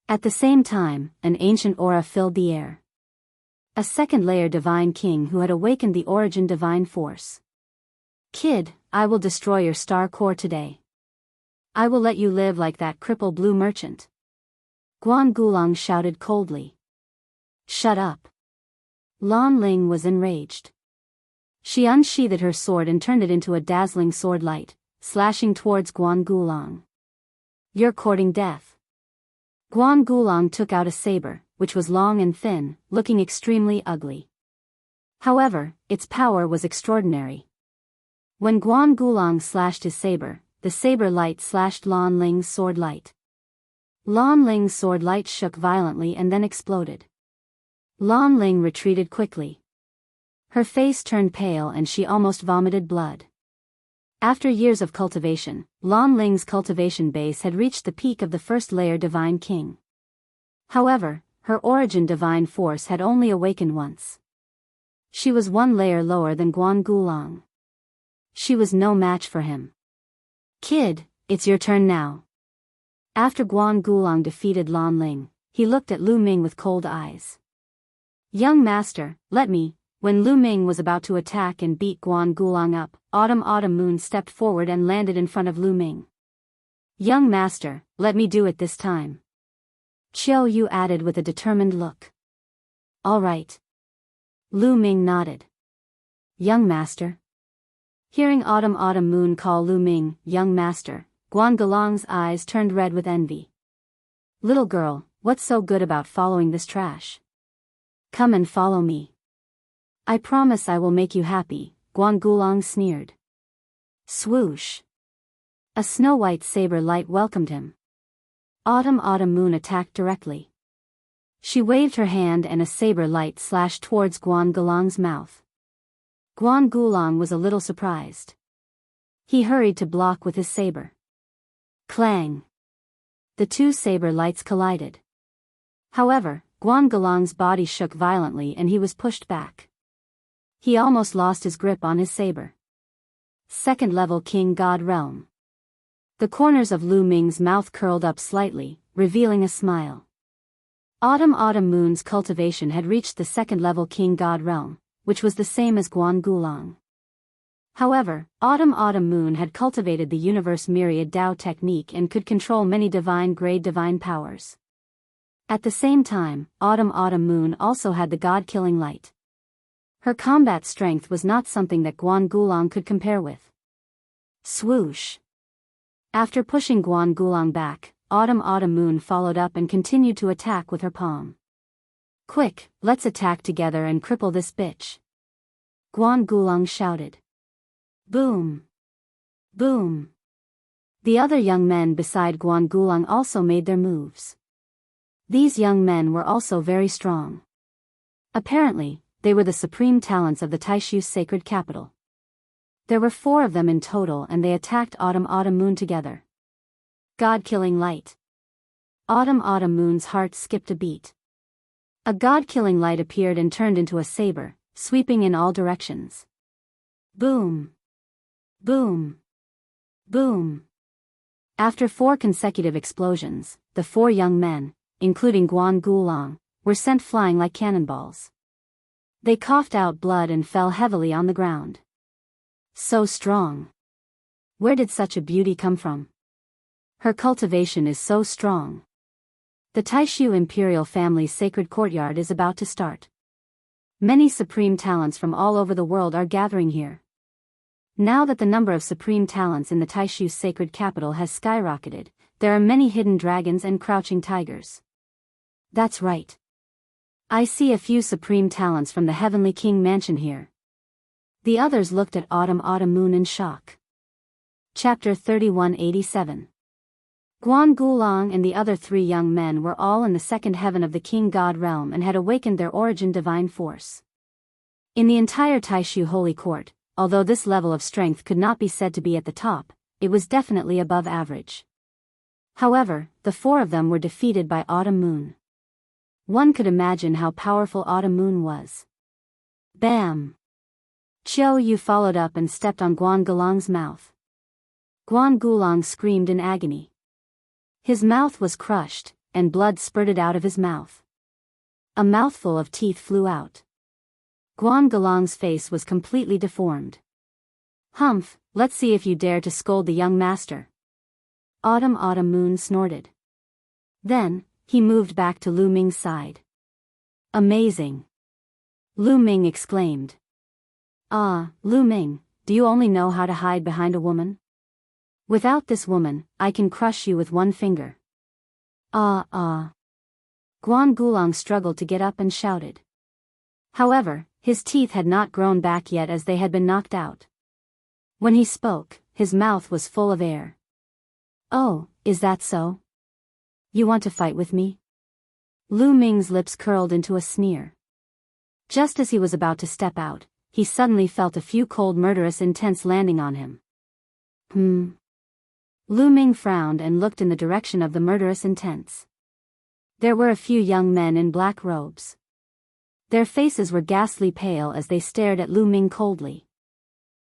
At the same time, an ancient aura filled the air. A second-layer divine king who had awakened the origin divine force. Kid, I will destroy your star core today. I will let you live like that cripple blue merchant. Guan Gulong shouted coldly. Shut up. Lan Ling was enraged. She unsheathed her sword and turned it into a dazzling sword light, slashing towards Guan Gulong. You're courting death. Guan Gulong took out a saber, which was long and thin, looking extremely ugly. However, its power was extraordinary. When Guan Gulong slashed his saber, the saber light slashed Lan Ling's sword light. Lan Ling's sword light shook violently and then exploded. Lan Ling retreated quickly. Her face turned pale and she almost vomited blood. After years of cultivation, Lan Ling's cultivation base had reached the peak of the first-layer divine king. However, her origin divine force had only awakened once. She was one layer lower than Guan Gulong. She was no match for him. Kid, it's your turn now. After Guan Gulong defeated Lan Ling, he looked at Lu Ming with cold eyes. Young master, let me. When Lu Ming was about to attack and beat Guan Gulong up, Autumn Moon stepped forward and landed in front of Lu Ming. Young master, let me do it this time. Qiu Yu added with a determined look. All right. Lu Ming nodded. Young master. Hearing Autumn Moon call Lu Ming, young master, Guan Gulong's eyes turned red with envy. Little girl, what's so good about following this trash? Come and follow me. I promise I will make you happy, Guan Gulong sneered. Swoosh. A snow-white saber light welcomed him. Autumn Moon attacked directly. She waved her hand and a saber light slashed towards Guan Gulong's mouth. Guan Gulong was a little surprised. He hurried to block with his saber. Clang. The two saber lights collided. However, Guan Gulong's body shook violently and he was pushed back. He almost lost his grip on his saber. Second-level King God Realm. The corners of Lu Ming's mouth curled up slightly, revealing a smile. Autumn Moon's cultivation had reached the second-level King God Realm, which was the same as Guan Gulong. However, Autumn Moon had cultivated the universe myriad Dao technique and could control many divine-grade divine powers. At the same time, Autumn Moon also had the god-killing light. Her combat strength was not something that Guan Gulong could compare with. Swoosh! After pushing Guan Gulong back, Autumn Moon followed up and continued to attack with her palm. Quick, let's attack together and cripple this bitch. Guan Gulong shouted. Boom! Boom! The other young men beside Guan Gulong also made their moves. These young men were also very strong. Apparently, they were the supreme talents of the Taishu's sacred capital. There were 4 of them in total and they attacked Autumn Moon together. God-killing light. Autumn Moon's heart skipped a beat. A god-killing light appeared and turned into a saber, sweeping in all directions. Boom! Boom! Boom! After 4 consecutive explosions, the 4 young men, including Guan Gulong, were sent flying like cannonballs. They coughed out blood and fell heavily on the ground. So strong. Where did such a beauty come from? Her cultivation is so strong. The Taishu imperial family's sacred courtyard is about to start. Many supreme talents from all over the world are gathering here. Now that the number of supreme talents in the Taishu's sacred capital has skyrocketed, there are many hidden dragons and crouching tigers. That's right. I see a few supreme talents from the Heavenly King mansion here. The others looked at Autumn Moon in shock. Chapter 3187. Guan Gulong and the other 3 young men were all in the second heaven of the King God realm and had awakened their origin divine force. In the entire Taishu Holy Court, although this level of strength could not be said to be at the top, it was definitely above average. However, the 4 of them were defeated by Autumn Moon. One could imagine how powerful Autumn Moon was. Bam! Chiao Yu followed up and stepped on Guan Gulong's mouth. Guan Gulong screamed in agony. His mouth was crushed, and blood spurted out of his mouth. A mouthful of teeth flew out. Guan Gulong's face was completely deformed. Humph, let's see if you dare to scold the young master. Autumn Moon snorted. Then, he moved back to Lu Ming's side. Amazing! Lu Ming exclaimed. Ah, Lu Ming, do you only know how to hide behind a woman? Without this woman, I can crush you with one finger. Guan Gulong struggled to get up and shouted. However, his teeth had not grown back yet as they had been knocked out. When he spoke, his mouth was full of air. Oh, is that so? You want to fight with me? Lu Ming's lips curled into a sneer. Just as he was about to step out, he suddenly felt a few cold murderous intents landing on him. Lu Ming frowned and looked in the direction of the murderous intents. There were a few young men in black robes. Their faces were ghastly pale as they stared at Lu Ming coldly.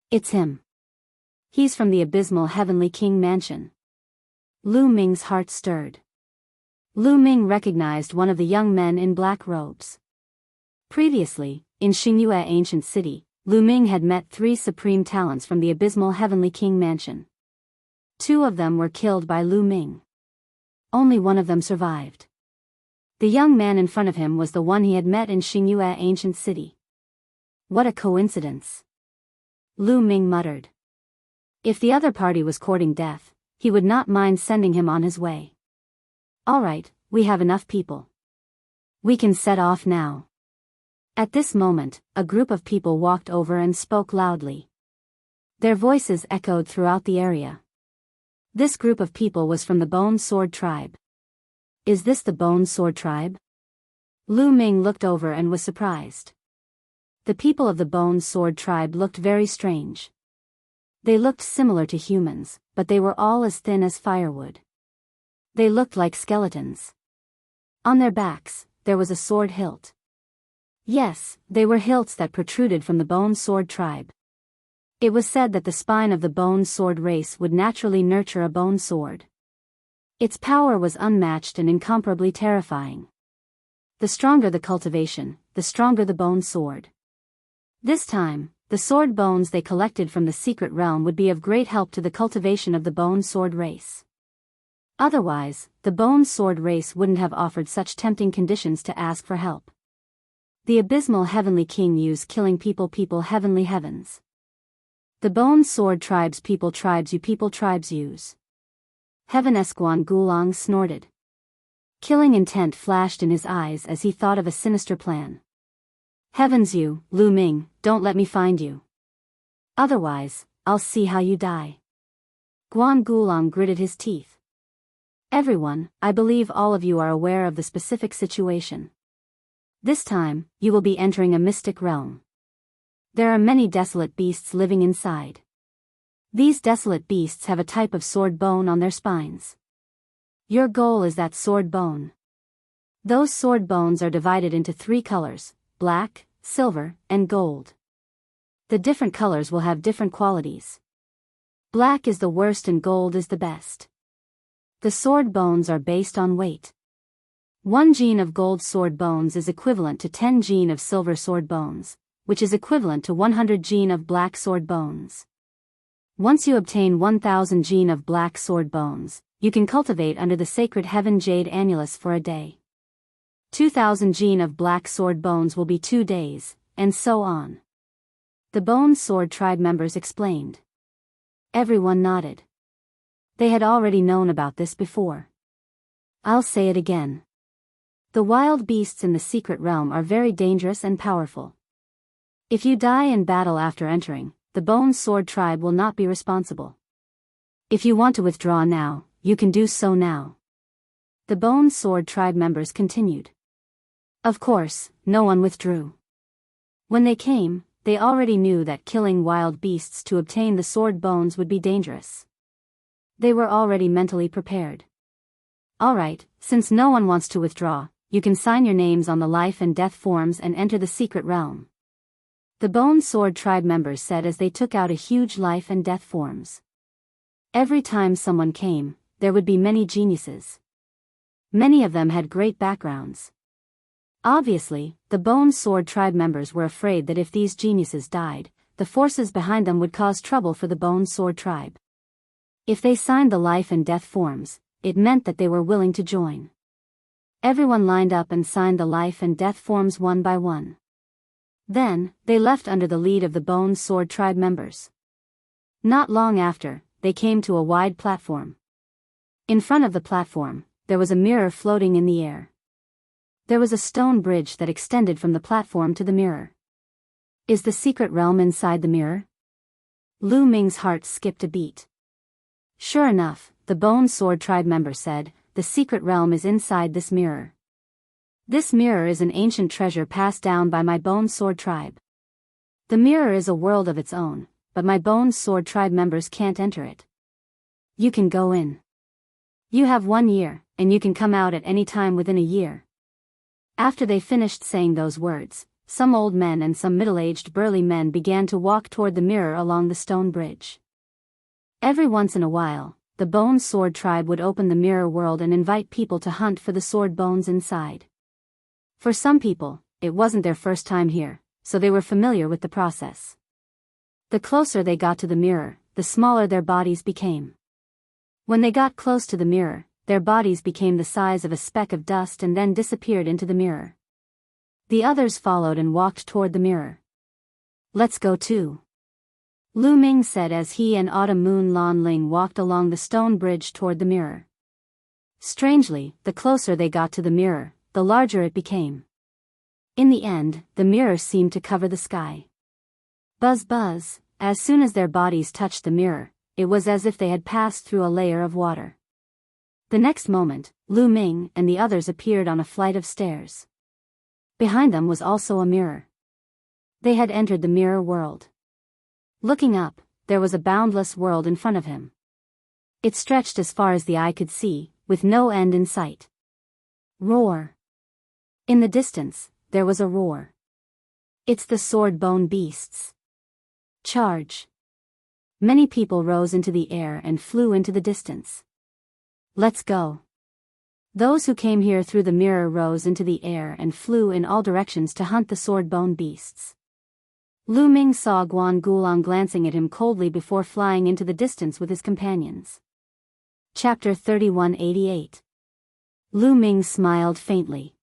It's him. He's from the abysmal Heavenly King mansion. Lu Ming's heart stirred. Lu Ming recognized one of the young men in black robes. Previously, in Xingyue Ancient City, Lu Ming had met 3 supreme talents from the abysmal Heavenly King mansion. 2 of them were killed by Lu Ming. Only one of them survived. The young man in front of him was the one he had met in Xingyue Ancient City. What a coincidence! Lu Ming muttered. If the other party was courting death, he would not mind sending him on his way. All right, we have enough people. We can set off now. At this moment, a group of people walked over and spoke loudly. Their voices echoed throughout the area. This group of people was from the Bone Sword tribe. Is this the Bone Sword tribe? Lu Ming looked over and was surprised. The people of the Bone Sword tribe looked very strange. They looked similar to humans, but they were all as thin as firewood. They looked like skeletons. On their backs, there was a sword hilt. Yes, they were hilts that protruded from the Bone Sword tribe. It was said that the spine of the Bone Sword race would naturally nurture a bone sword. Its power was unmatched and incomparably terrifying. The stronger the cultivation, the stronger the bone sword. This time, the sword bones they collected from the secret realm would be of great help to the cultivation of the Bone Sword race. Otherwise, the Bone Sword race wouldn't have offered such tempting conditions to ask for help. The abysmal heavenly king use killing people heavenly heavens. The bone sword tribes you people tribes use. Heaven Esquan Gulang snorted. Killing intent flashed in his eyes as he thought of a sinister plan. Heavens you, Lu Ming, don't let me find you. Otherwise, I'll see how you die. Guan Gulang gritted his teeth. Everyone, I believe all of you are aware of the specific situation. This time, you will be entering a mystic realm. There are many desolate beasts living inside. These desolate beasts have a type of sword bone on their spines. Your goal is that sword bone. Those sword bones are divided into 3 colors, black, silver, and gold. The different colors will have different qualities. Black is the worst and gold is the best. The sword bones are based on weight. 1 gene of gold sword bones is equivalent to 10 gene of silver sword bones, which is equivalent to 100 gene of black sword bones. Once you obtain 1000 gene of black sword bones, you can cultivate under the sacred heaven jade annulus for a day. 2000 gene of black sword bones will be 2 days, and so on. The Bone Sword Tribe members explained. Everyone nodded. They had already known about this before. I'll say it again. The wild beasts in the secret realm are very dangerous and powerful. If you die in battle after entering, the Bone Sword Tribe will not be responsible. If you want to withdraw now, you can do so now. The Bone Sword Tribe members continued. Of course, no one withdrew. When they came, they already knew that killing wild beasts to obtain the sword bones would be dangerous. They were already mentally prepared. Alright, since no one wants to withdraw, you can sign your names on the life and death forms and enter the secret realm. The Bone Sword Tribe members said as they took out a huge life and death forms. Every time someone came, there would be many geniuses. Many of them had great backgrounds. Obviously, the Bone Sword Tribe members were afraid that if these geniuses died, the forces behind them would cause trouble for the Bone Sword Tribe. If they signed the life and death forms, it meant that they were willing to join. Everyone lined up and signed the life and death forms one by one. Then, they left under the lead of the Bone Sword Tribe members. Not long after, they came to a wide platform. In front of the platform, there was a mirror floating in the air. There was a stone bridge that extended from the platform to the mirror. Is the secret realm inside the mirror? Lu Ming's heart skipped a beat. Sure enough, the Bone Sword Tribe member said, the secret realm is inside this mirror. This mirror is an ancient treasure passed down by my Bone Sword Tribe. The mirror is a world of its own, but my Bone Sword Tribe members can't enter it. You can go in. You have 1 year, and you can come out at any time within a year. After they finished saying those words, some old men and some middle-aged burly men began to walk toward the mirror along the stone bridge. Every once in a while, the Bone Sword Tribe would open the mirror world and invite people to hunt for the sword bones inside. For some people, it wasn't their first time here, so they were familiar with the process. The closer they got to the mirror, the smaller their bodies became. When they got close to the mirror, their bodies became the size of a speck of dust and then disappeared into the mirror. The others followed and walked toward the mirror. Let's go too. Lu Ming said as he and Autumn Moon Lan Ling walked along the stone bridge toward the mirror. Strangely, the closer they got to the mirror, the larger it became. In the end, the mirror seemed to cover the sky. Buzz buzz, as soon as their bodies touched the mirror, it was as if they had passed through a layer of water. The next moment, Lu Ming and the others appeared on a flight of stairs. Behind them was also a mirror. They had entered the mirror world. Looking up, there was a boundless world in front of him. It stretched as far as the eye could see, with no end in sight. Roar. In the distance, there was a roar. It's the sword bone beasts. Charge. Many people rose into the air and flew into the distance. Let's go. Those who came here through the mirror rose into the air and flew in all directions to hunt the sword bone beasts. Lu Ming saw Guan Gulang glancing at him coldly before flying into the distance with his companions. Chapter 3188. Lu Ming smiled faintly.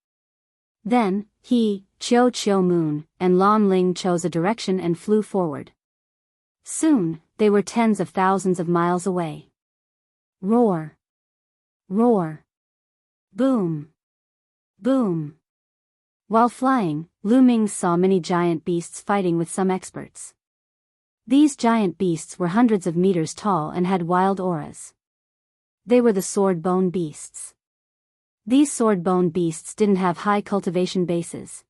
Then, He, Chiu Moon, and Lan Ling chose a direction and flew forward. Soon, they were tens of thousands of miles away. Roar! Roar! Boom! Boom! While flying, Lu Ming saw many giant beasts fighting with some experts. These giant beasts were hundreds of meters tall and had wild auras. They were the sword-bone beasts. These sword-bone beasts didn't have high cultivation bases.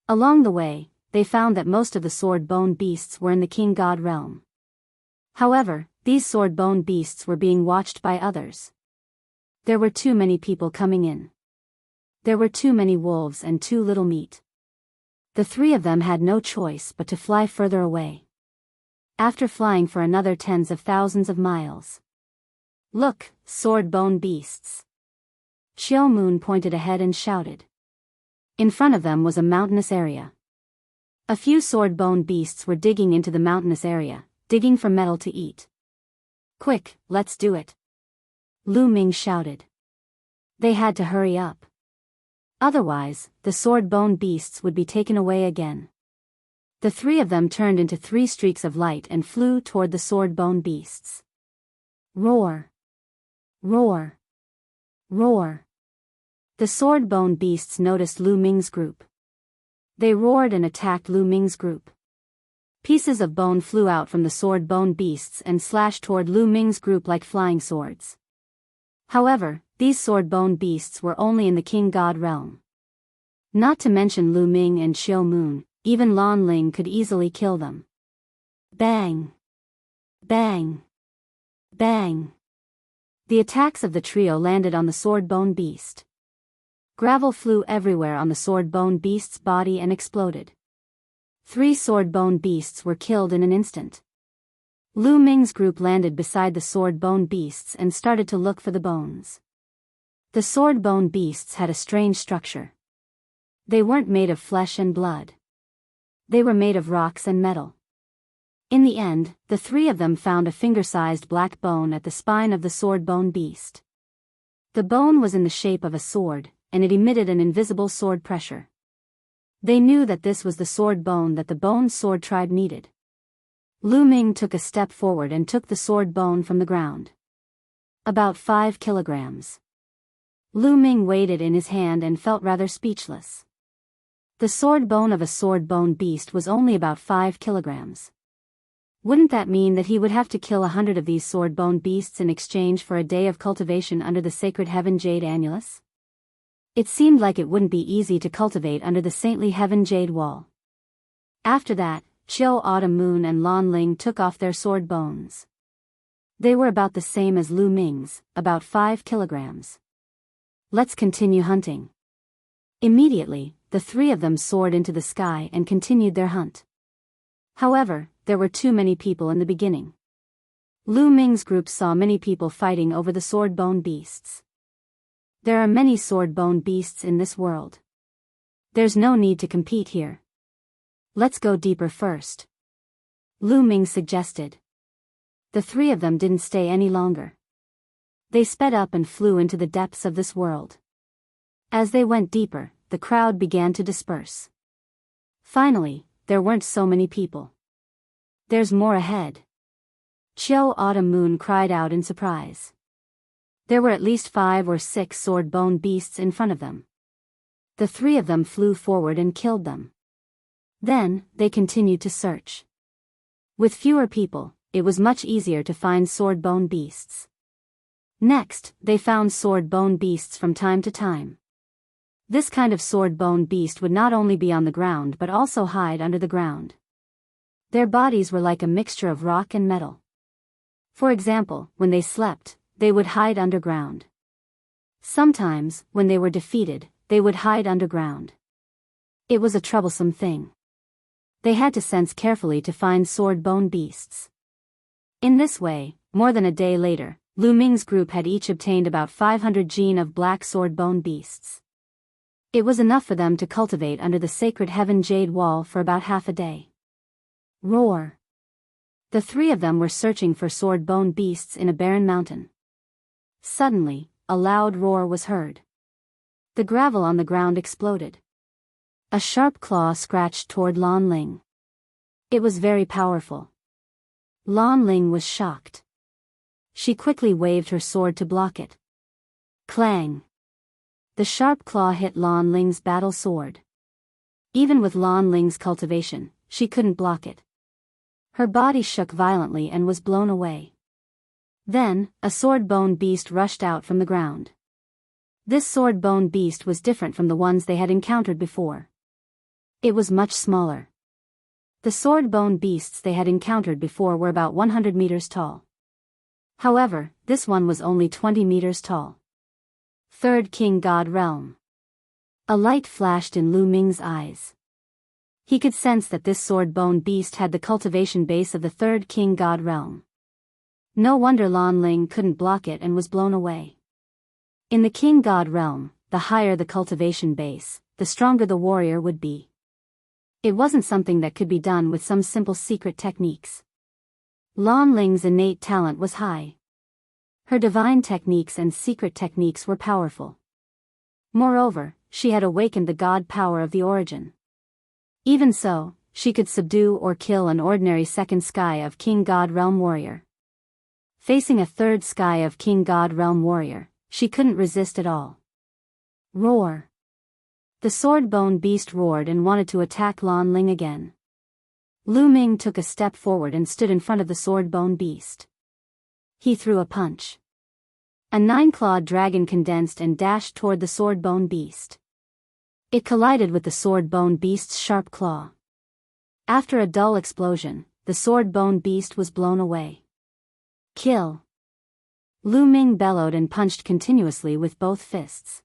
Along the way, they found that most of the sword-bone beasts were in the king-god realm. However, these sword-bone beasts were being watched by others. There were too many people coming in. There were too many wolves and too little meat. The three of them had no choice but to fly further away. After flying for another tens of thousands of miles. Look, sword-bone beasts! Chiu Moon pointed ahead and shouted. In front of them was a mountainous area. A few sword-bone beasts were digging into the mountainous area, digging for metal to eat. Quick, let's do it! Lu Ming shouted. They had to hurry up. Otherwise, the sword-bone beasts would be taken away again. The three of them turned into 3 streaks of light and flew toward the sword-bone beasts. Roar! Roar! Roar! The sword-bone beasts noticed Lu Ming's group. They roared and attacked Lu Ming's group. Pieces of bone flew out from the sword-bone beasts and slashed toward Lu Ming's group like flying swords. However, these sword-bone beasts were only in the king-god realm. Not to mention Lu Ming and Chiu Moon, even Lan Ling could easily kill them. Bang! Bang! Bang! The attacks of the trio landed on the sword-bone beast. Gravel flew everywhere on the sword-bone beast's body and exploded. 3 sword-bone beasts were killed in an instant. Lu Ming's group landed beside the sword-bone beasts and started to look for the bones. The sword-bone beasts had a strange structure. They weren't made of flesh and blood. They were made of rocks and metal. In the end, the 3 of them found a finger-sized black bone at the spine of the sword-bone beast. The bone was in the shape of a sword, and it emitted an invisible sword pressure. They knew that this was the sword bone that the bone sword tribe needed. Lu Ming took a step forward and took the sword bone from the ground. About 5 kilograms. Lu Ming weighed it in his hand and felt rather speechless. The sword bone of a sword bone beast was only about 5 kilograms. Wouldn't that mean that he would have to kill 100 of these sword bone beasts in exchange for a day of cultivation under the sacred heaven jade annulus? It seemed like it wouldn't be easy to cultivate under the saintly heaven jade wall. After that, Chiu Moon and Lan Ling took off their sword bones. They were about the same as Lu Ming's, about 5 kilograms. Let's continue hunting. Immediately, the 3 of them soared into the sky and continued their hunt. However, there were too many people in the beginning. Lu Ming's group saw many people fighting over the sword-bone beasts. There are many sword-bone beasts in this world. There's no need to compete here. Let's go deeper first. Lu Ming suggested. The 3 of them didn't stay any longer. They sped up and flew into the depths of this world. As they went deeper, the crowd began to disperse. Finally, there weren't so many people. There's more ahead. Chiu Moon cried out in surprise. There were at least 5 or 6 sword-bone beasts in front of them. The 3 of them flew forward and killed them. Then, they continued to search. With fewer people, it was much easier to find sword-bone beasts. Next, they found sword-bone beasts from time to time. This kind of sword-bone beast would not only be on the ground but also hide under the ground. Their bodies were like a mixture of rock and metal. For example, when they slept, they would hide underground. Sometimes, when they were defeated, they would hide underground. It was a troublesome thing. They had to sense carefully to find sword-bone beasts. In this way, more than a day later, Lu Ming's group had each obtained about 500 gene of black sword-bone beasts. It was enough for them to cultivate under the sacred heaven jade wall for about half a day. Roar! The 3 of them were searching for sword-bone beasts in a barren mountain. Suddenly, a loud roar was heard. The gravel on the ground exploded. A sharp claw scratched toward Lan Ling. It was very powerful. Lan Ling was shocked. She quickly waved her sword to block it. Clang! The sharp claw hit Lan Ling's battle sword. Even with Lan Ling's cultivation, she couldn't block it. Her body shook violently and was blown away. Then, a sword-bone beast rushed out from the ground. This sword-bone beast was different from the ones they had encountered before. It was much smaller. The sword-bone beasts they had encountered before were about 100 meters tall. However, this one was only 20 meters tall. Third King God Realm. A light flashed in Lu Ming's eyes. He could sense that this sword-bone beast had the cultivation base of the Third King God Realm. No wonder Lan Ling couldn't block it and was blown away. In the King God Realm, the higher the cultivation base, the stronger the warrior would be. It wasn't something that could be done with some simple secret techniques. Lan Ling's innate talent was high. Her divine techniques and secret techniques were powerful. Moreover, she had awakened the god power of the origin. Even so, she could subdue or kill an ordinary second sky of King God Realm warrior. Facing a third sky of King God Realm warrior, she couldn't resist at all. Roar! The sword-bone beast roared and wanted to attack Lan Ling again. Lu Ming took a step forward and stood in front of the sword-bone beast. He threw a punch. A nine-clawed dragon condensed and dashed toward the sword-bone beast. It collided with the sword-bone beast's sharp claw. After a dull explosion, the sword-bone beast was blown away. Kill! Lu Ming bellowed and punched continuously with both fists.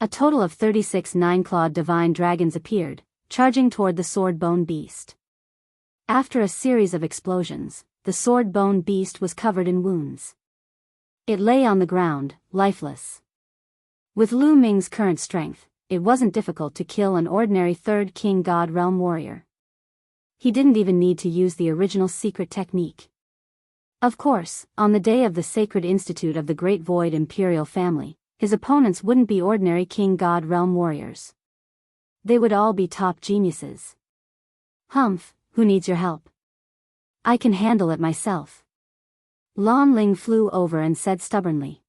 A total of 36 nine-clawed divine dragons appeared, charging toward the sword-bone beast. After a series of explosions, the sword-bone beast was covered in wounds. It lay on the ground, lifeless. With Lu Ming's current strength, it wasn't difficult to kill an ordinary Third King God Realm warrior. He didn't even need to use the original secret technique. Of course, on the day of the Sacred Institute of the Great Void Imperial family, his opponents wouldn't be ordinary King God Realm warriors. They would all be top geniuses. Humph, who needs your help? I can handle it myself. Lan Ling flew over and said stubbornly.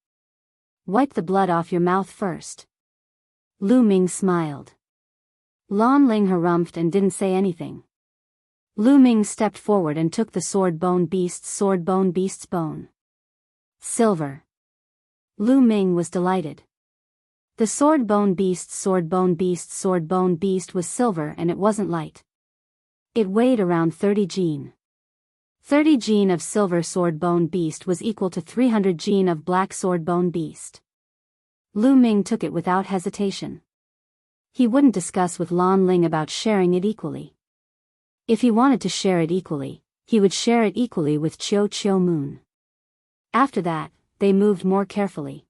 Wipe the blood off your mouth first. Lu Ming smiled. Lan Ling harumphed and didn't say anything. Lu Ming stepped forward and took the sword-bone beast's bone. Silver. Lu Ming was delighted. The sword-bone beast was silver and it wasn't light. It weighed around 30 jin. 30 jin of silver sword-bone beast was equal to 300 jin of black sword-bone beast. Lu Ming took it without hesitation. He wouldn't discuss with Lan Ling about sharing it equally. If he wanted to share it equally, he would share it equally with Chiu Moon. After that, they moved more carefully.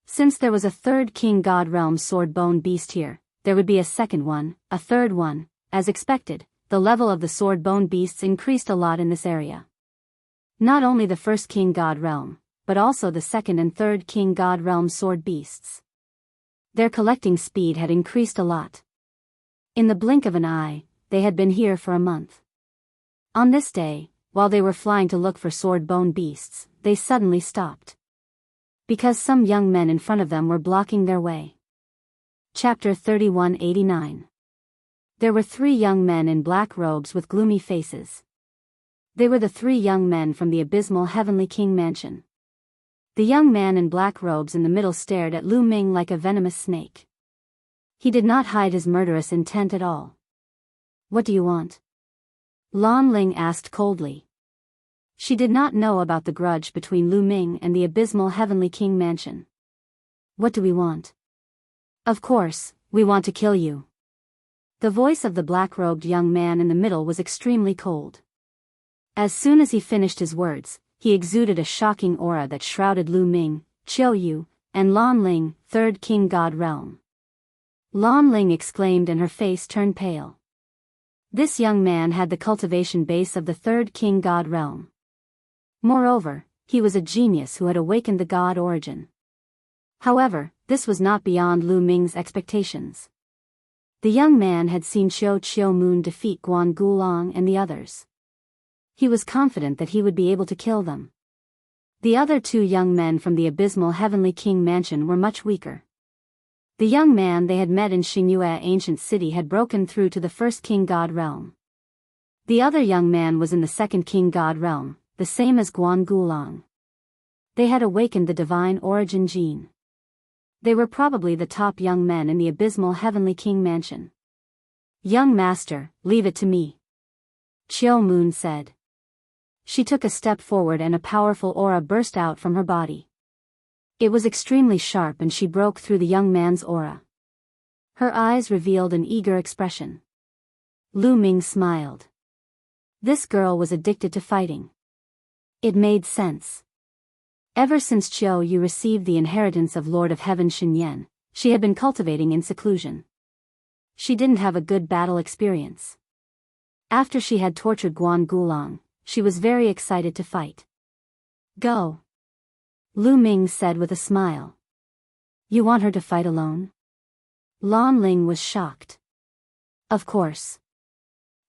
Since there was a third King God Realm sword-bone beast here, there would be a second one, a third one. As expected, the level of the sword-bone beasts increased a lot in this area. Not only the first King God Realm, but also the second and third King God Realm sword beasts. Their collecting speed had increased a lot. In the blink of an eye, they had been here for a month. On this day, while they were flying to look for sword-bone beasts, they suddenly stopped. Because some young men in front of them were blocking their way. Chapter 3189. There were 3 young men in black robes with gloomy faces. They were the 3 young men from the abysmal Heavenly King Mansion. The young man in black robes in the middle stared at Lu Ming like a venomous snake. He did not hide his murderous intent at all. What do you want? Lan Ling asked coldly. She did not know about the grudge between Lu Ming and the abysmal Heavenly King Mansion. What do we want? Of course, we want to kill you. The voice of the black-robed young man in the middle was extremely cold. As soon as he finished his words, he exuded a shocking aura that shrouded Lu Ming, Chiu Yu, and Lan Ling, Third King God Realm. Lan Ling exclaimed and her face turned pale. This young man had the cultivation base of the Third King God Realm. Moreover, he was a genius who had awakened the god origin. However, this was not beyond Lu Ming's expectations. The young man had seen Qiao Moon defeat Guan Gulong and the others. He was confident that he would be able to kill them. The other two young men from the abysmal Heavenly King mansion were much weaker. The young man they had met in Xingyue ancient city had broken through to the first king god realm. The other young man was in the second king god realm, the same as Guan Gulong. They had awakened the divine origin gene. They were probably the top young men in the abysmal Heavenly King mansion. "Young master, leave it to me," Qiao Moon said. She took a step forward and a powerful aura burst out from her body. It was extremely sharp and she broke through the young man's aura. Her eyes revealed an eager expression. Lu Ming smiled. This girl was addicted to fighting. It made sense. Ever since Qiao Yu received the inheritance of Lord of Heaven Xinyan, she had been cultivating in seclusion. She didn't have a good battle experience. After she had tortured Guan Gulong, she was very excited to fight. "Go," Lu Ming said with a smile. "You want her to fight alone?" Lan Ling was shocked. "Of course.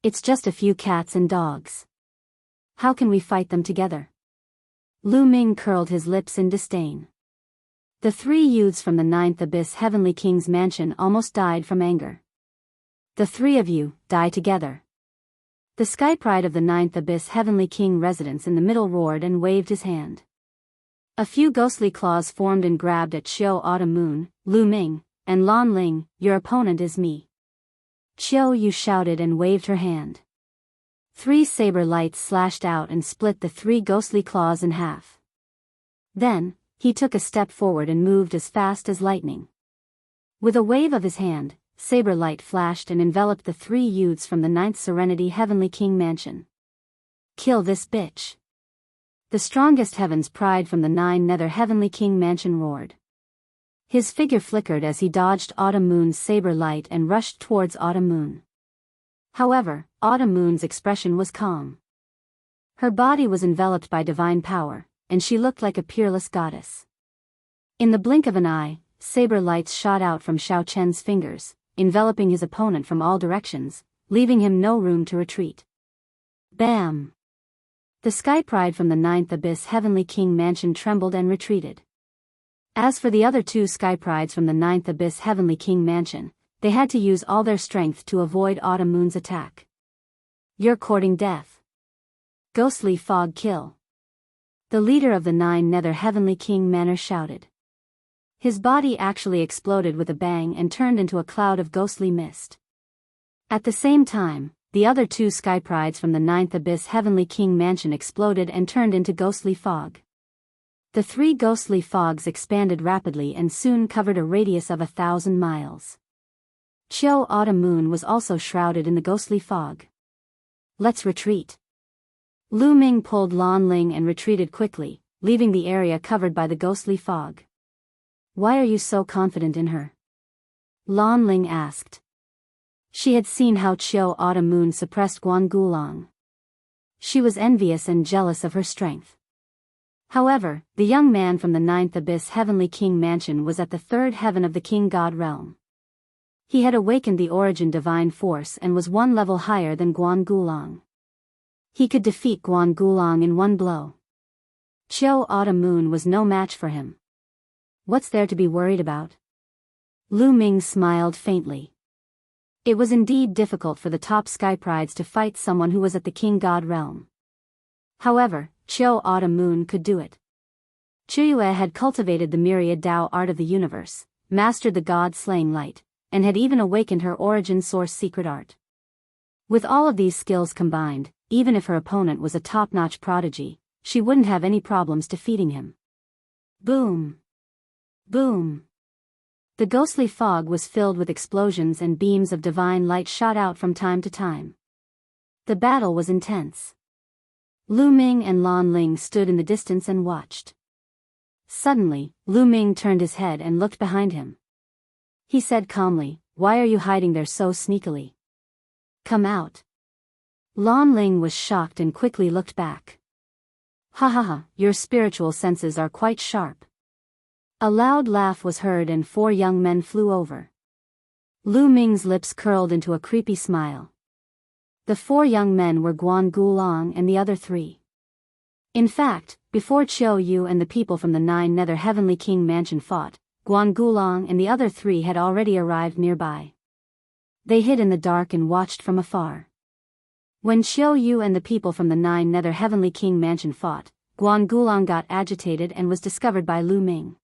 It's just a few cats and dogs. How can we fight them together?" Lu Ming curled his lips in disdain. The three youths from the Ninth Abyss Heavenly King's mansion almost died from anger. "The three of you, die together." The Sky Pride of the Ninth Abyss Heavenly King residence in the middle roared and waved his hand. A few ghostly claws formed and grabbed at Qiao Autumn Moon, Lu Ming, and Lan Ling. "Your opponent is me." Qiao Yu shouted and waved her hand. 3 saber lights slashed out and split the 3 ghostly claws in half. Then, he took a step forward and moved as fast as lightning. With a wave of his hand, saber light flashed and enveloped the 3 youths from the Ninth Serenity Heavenly King mansion. "Kill this bitch." The strongest Heaven's Pride from the 9 Nether Heavenly King mansion roared. His figure flickered as he dodged Autumn Moon's saber light and rushed towards Autumn Moon. However, Autumn Moon's expression was calm. Her body was enveloped by divine power, and she looked like a peerless goddess. In the blink of an eye, saber lights shot out from Xiao Chen's fingers, enveloping his opponent from all directions, leaving him no room to retreat. Bam! The Sky Pride from the Ninth Abyss Heavenly King mansion trembled and retreated. As for the other 2 Sky Prides from the Ninth Abyss Heavenly King mansion, they had to use all their strength to avoid Autumn Moon's attack. "You're courting death. Ghostly fog kill." The leader of the 9 Nether Heavenly King manor shouted. His body actually exploded with a bang and turned into a cloud of ghostly mist. At the same time, the other 2 Sky Prides from the Ninth Abyss Heavenly King mansion exploded and turned into ghostly fog. The 3 ghostly fogs expanded rapidly and soon covered a radius of 1,000 miles. Qiao Autumn Moon was also shrouded in the ghostly fog. "Let's retreat." Lu Ming pulled Lan Ling and retreated quickly, leaving the area covered by the ghostly fog. "Why are you so confident in her?" Lan Ling asked. She had seen how Qiao Autumn Moon suppressed Guan Gulong. She was envious and jealous of her strength. However, the young man from the Ninth Abyss Heavenly King mansion was at the 3rd heaven of the King God realm. He had awakened the origin divine force and was 1 level higher than Guan Gulong. He could defeat Guan Gulong in 1 blow. Qiao Autumn Moon was no match for him. What's there to be worried about? Lu Ming smiled faintly. It was indeed difficult for the top Sky Prides to fight someone who was at the King God realm. However, Qiao Autumn Moon could do it. Qiyue had cultivated the myriad Tao art of the universe, mastered the god-slaying light, and had even awakened her origin source secret art. With all of these skills combined, even if her opponent was a top-notch prodigy, she wouldn't have any problems defeating him. Boom! Boom! The ghostly fog was filled with explosions and beams of divine light shot out from time to time. The battle was intense. Lu Ming and Lan Ling stood in the distance and watched. Suddenly, Lu Ming turned his head and looked behind him. He said calmly, "Why are you hiding there so sneakily? Come out." Lan Ling was shocked and quickly looked back. "Ha ha ha, your spiritual senses are quite sharp." A loud laugh was heard and 4 young men flew over. Lu Ming's lips curled into a creepy smile. The 4 young men were Guan Gulong and the other 3. In fact, before Qiu Yu and the people from the 9 Nether Heavenly King mansion fought, Guan Gulong and the other 3 had already arrived nearby. They hid in the dark and watched from afar. When Qiu Yu and the people from the 9 Nether Heavenly King mansion fought, Guan Gulong got agitated and was discovered by Lu Ming.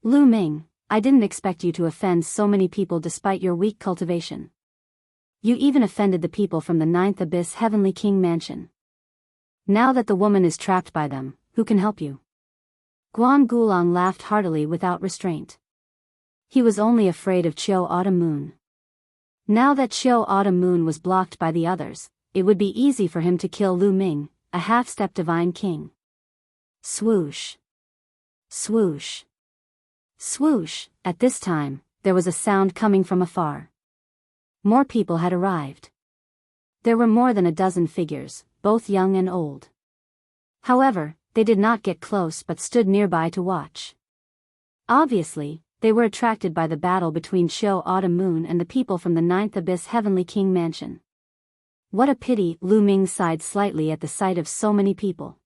Lu Ming, I didn't expect you to offend so many people despite your weak cultivation. You even offended the people from the 9th Abyss Heavenly King mansion. Now that the woman is trapped by them, who can help you? Guan Gulong laughed heartily without restraint. He was only afraid of Qiu Autumn Moon. Now that Qiu Autumn Moon was blocked by the others, it would be easy for him to kill Lu Ming, a half-step divine king. Swoosh. Swoosh. Swoosh. At this time, there was a sound coming from afar. More people had arrived. There were more than a dozen figures, both young and old. However, they did not get close but stood nearby to watch. Obviously, they were attracted by the battle between Qiu Autumn Moon and the people from the 9th Abyss Heavenly King mansion. What a pity, Lu Ming sighed slightly at the sight of so many people.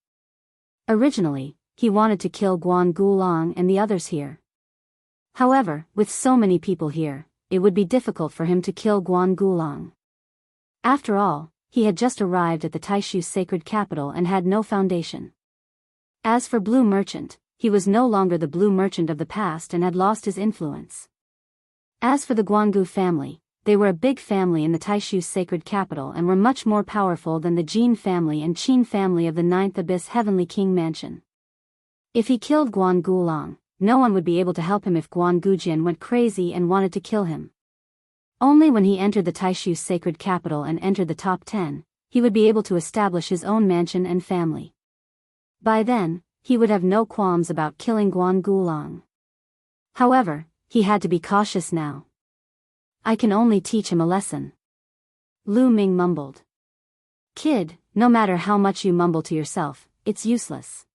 Originally, he wanted to kill Guan Gulong and the others here. However, with so many people here, it would be difficult for him to kill Guan Gulong. After all, he had just arrived at the Taishu sacred capital and had no foundation. As for Blue Merchant, he was no longer the Blue Merchant of the past and had lost his influence. As for the Guangu family, they were a big family in the Taishu sacred capital and were much more powerful than the Jin family and Qin family of the 9th Abyss Heavenly King mansion. If he killed Guan Gulong, no one would be able to help him if Guan Gujian went crazy and wanted to kill him. Only when he entered the Taishu sacred capital and entered the top 10, he would be able to establish his own mansion and family. By then, he would have no qualms about killing Guan Gulong. However, he had to be cautious now. I can only teach him a lesson. Lu Ming mumbled. Kid, no matter how much you mumble to yourself, it's useless.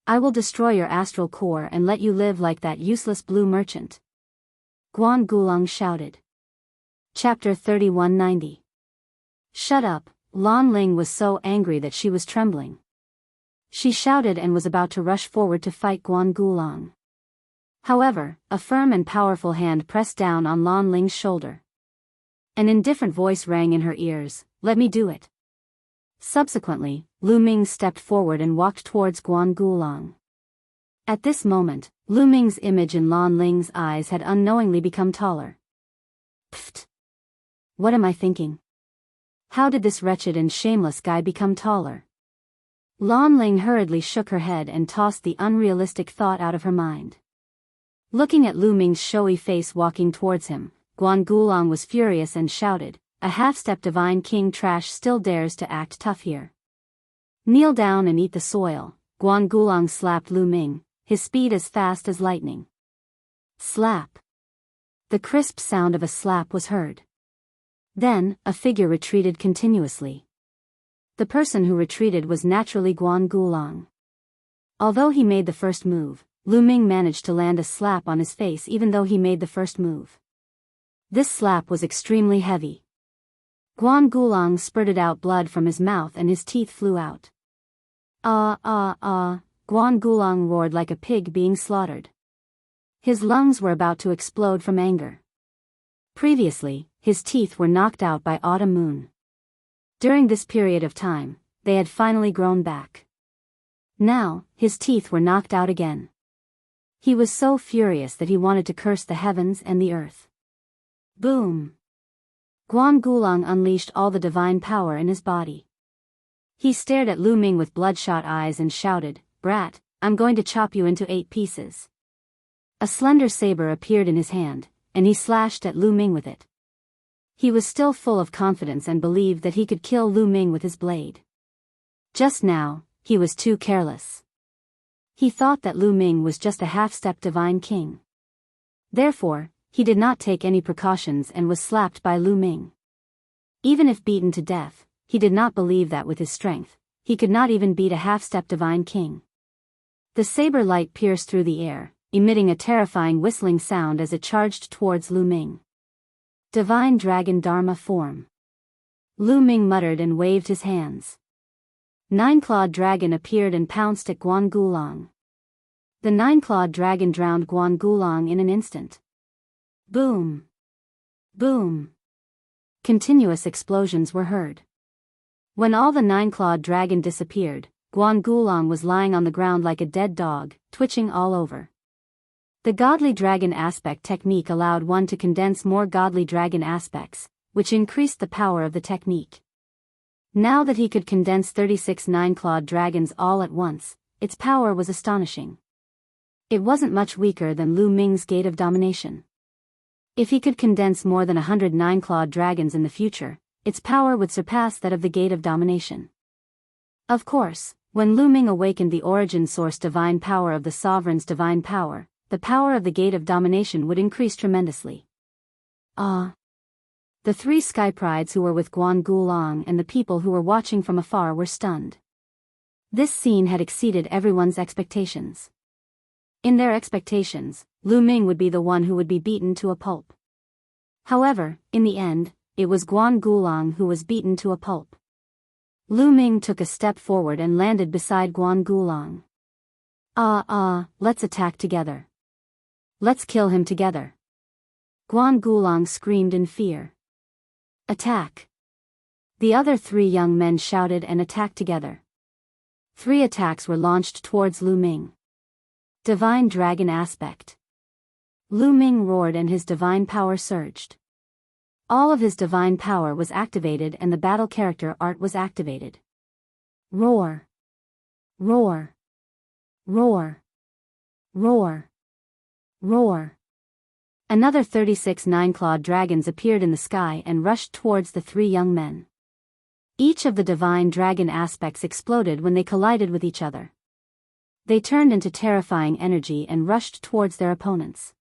I will destroy your astral core and let you live like that useless blue merchant. Guan Gulong shouted. Chapter 3190. Shut up, Lan Ling was so angry that she was trembling. She shouted and was about to rush forward to fight Guan Gulong. However, a firm and powerful hand pressed down on Lan Ling's shoulder. An indifferent voice rang in her ears, "Let me do it." Subsequently, Lu Ming stepped forward and walked towards Guan Gulong. At this moment, Lu Ming's image in Lan Ling's eyes had unknowingly become taller. Pfft! What am I thinking? How did this wretched and shameless guy become taller? Lan Ling hurriedly shook her head and tossed the unrealistic thought out of her mind. Looking at Lu Ming's showy face walking towards him, Guan Gulong was furious and shouted, "A half-step divine king trash still dares to act tough here. Kneel down and eat the soil." Guan Gulong slapped Lu Ming, his speed as fast as lightning. Slap. The crisp sound of a slap was heard. Then, a figure retreated continuously. The person who retreated was naturally Guan Gulong. Although he made the first move, Lu Ming managed to land a slap on his face even though he made the first move. This slap was extremely heavy. Guan Gulong spurted out blood from his mouth and his teeth flew out. Guan Gulong roared like a pig being slaughtered. His lungs were about to explode from anger. Previously, his teeth were knocked out by Autumn Moon. During this period of time, they had finally grown back. Now, his teeth were knocked out again. He was so furious that he wanted to curse the heavens and the earth. Boom! Guan Gulong unleashed all the divine power in his body. He stared at Lu Ming with bloodshot eyes and shouted, "Brat, I'm going to chop you into 8 pieces." A slender saber appeared in his hand, and he slashed at Lu Ming with it. He was still full of confidence and believed that he could kill Lu Ming with his blade. Just now, he was too careless. He thought that Lu Ming was just a half-step divine king. Therefore, he did not take any precautions and was slapped by Lu Ming. Even if beaten to death, he did not believe that with his strength, he could not even beat a half-step divine king. The saber light pierced through the air, emitting a terrifying whistling sound as it charged towards Lu Ming. Divine Dragon Dharma form. Lu Ming muttered and waved his hands. Nine-clawed dragon appeared and pounced at Guan Gulong. The nine-clawed dragon drowned Guan Gulong in an instant. Boom! Boom! Continuous explosions were heard. When all the nine-clawed dragon disappeared, Guan Gulong was lying on the ground like a dead dog, twitching all over. The godly dragon aspect technique allowed one to condense more godly dragon aspects, which increased the power of the technique. Now that he could condense 36 nine-clawed dragons all at once, its power was astonishing. It wasn't much weaker than Lu Ming's Gate of Domination. If he could condense more than 100 nine-clawed dragons in the future, its power would surpass that of the Gate of Domination. Of course, when Lu Ming awakened the origin source divine power of the sovereign's divine power, the power of the Gate of Domination would increase tremendously. Ah! The three sky prides who were with Guan Gulong and the people who were watching from afar were stunned. This scene had exceeded everyone's expectations. In their expectations, Lu Ming would be the one who would be beaten to a pulp. However, in the end, it was Guan Gulong who was beaten to a pulp. Lu Ming took a step forward and landed beside Guan Gulong. Let's attack together. Let's kill him together. Guan Gulong screamed in fear. Attack! The other three young men shouted and attacked together. 3 attacks were launched towards Lu Ming. Divine Dragon Aspect. Lu Ming roared and his divine power surged. All of his divine power was activated and the battle character art was activated. Roar! Roar! Roar! Roar! Roar! Another 36 nine-clawed dragons appeared in the sky and rushed towards the 3 young men. Each of the divine dragon aspects exploded when they collided with each other. They turned into terrifying energy and rushed towards their opponents.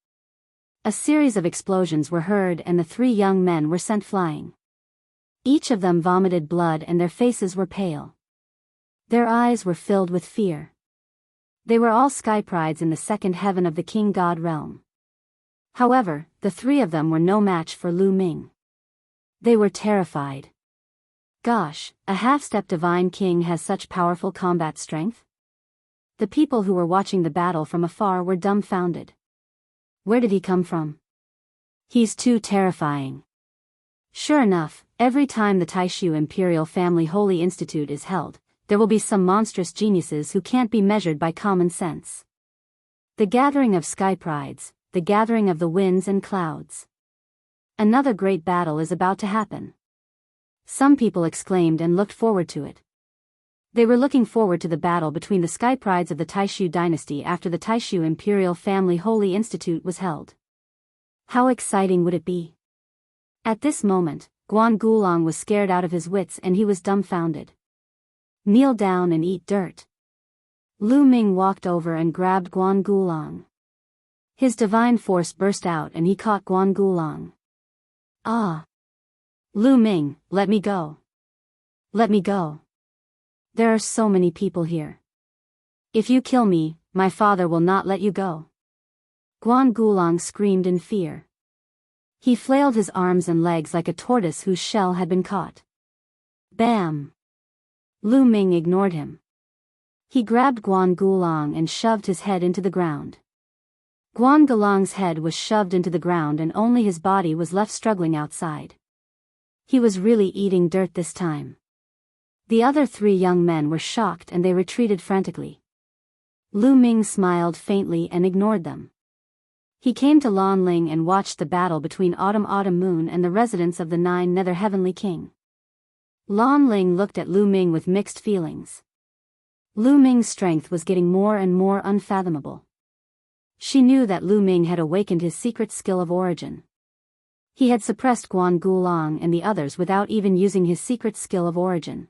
A series of explosions were heard and the 3 young men were sent flying. Each of them vomited blood and their faces were pale. Their eyes were filled with fear. They were all sky prides in the second heaven of the king god realm. However, the 3 of them were no match for Lu Ming. They were terrified. Gosh, a half-step divine king has such powerful combat strength? The people who were watching the battle from afar were dumbfounded. Where did he come from? He's too terrifying. Sure enough, every time the Taishu Imperial Family Holy Institute is held, there will be some monstrous geniuses who can't be measured by common sense. The gathering of sky prides, the gathering of the winds and clouds. Another great battle is about to happen. Some people exclaimed and looked forward to it. They were looking forward to the battle between the sky prides of the Taishu dynasty after the Taishu Imperial Family Holy Institute was held. How exciting would it be? At this moment, Guan Gulong was scared out of his wits and he was dumbfounded. Kneel down and eat dirt. Lu Ming walked over and grabbed Guan Gulong. His divine force burst out and he caught Guan Gulong. Ah! Lu Ming, let me go. Let me go. There are so many people here. If you kill me, my father will not let you go. Guan Gulong screamed in fear. He flailed his arms and legs like a tortoise whose shell had been caught. Bam! Lu Ming ignored him. He grabbed Guan Gulong and shoved his head into the ground. Guan Gulong's head was shoved into the ground and only his body was left struggling outside. He was really eating dirt this time. The other 3 young men were shocked and they retreated frantically. Lu Ming smiled faintly and ignored them. He came to Lan Ling and watched the battle between Autumn Moon and the residents of the 9 Nether Heavenly King. Lan Ling looked at Lu Ming with mixed feelings. Lu Ming's strength was getting more and more unfathomable. She knew that Lu Ming had awakened his secret skill of origin. He had suppressed Guan Gulong and the others without even using his secret skill of origin.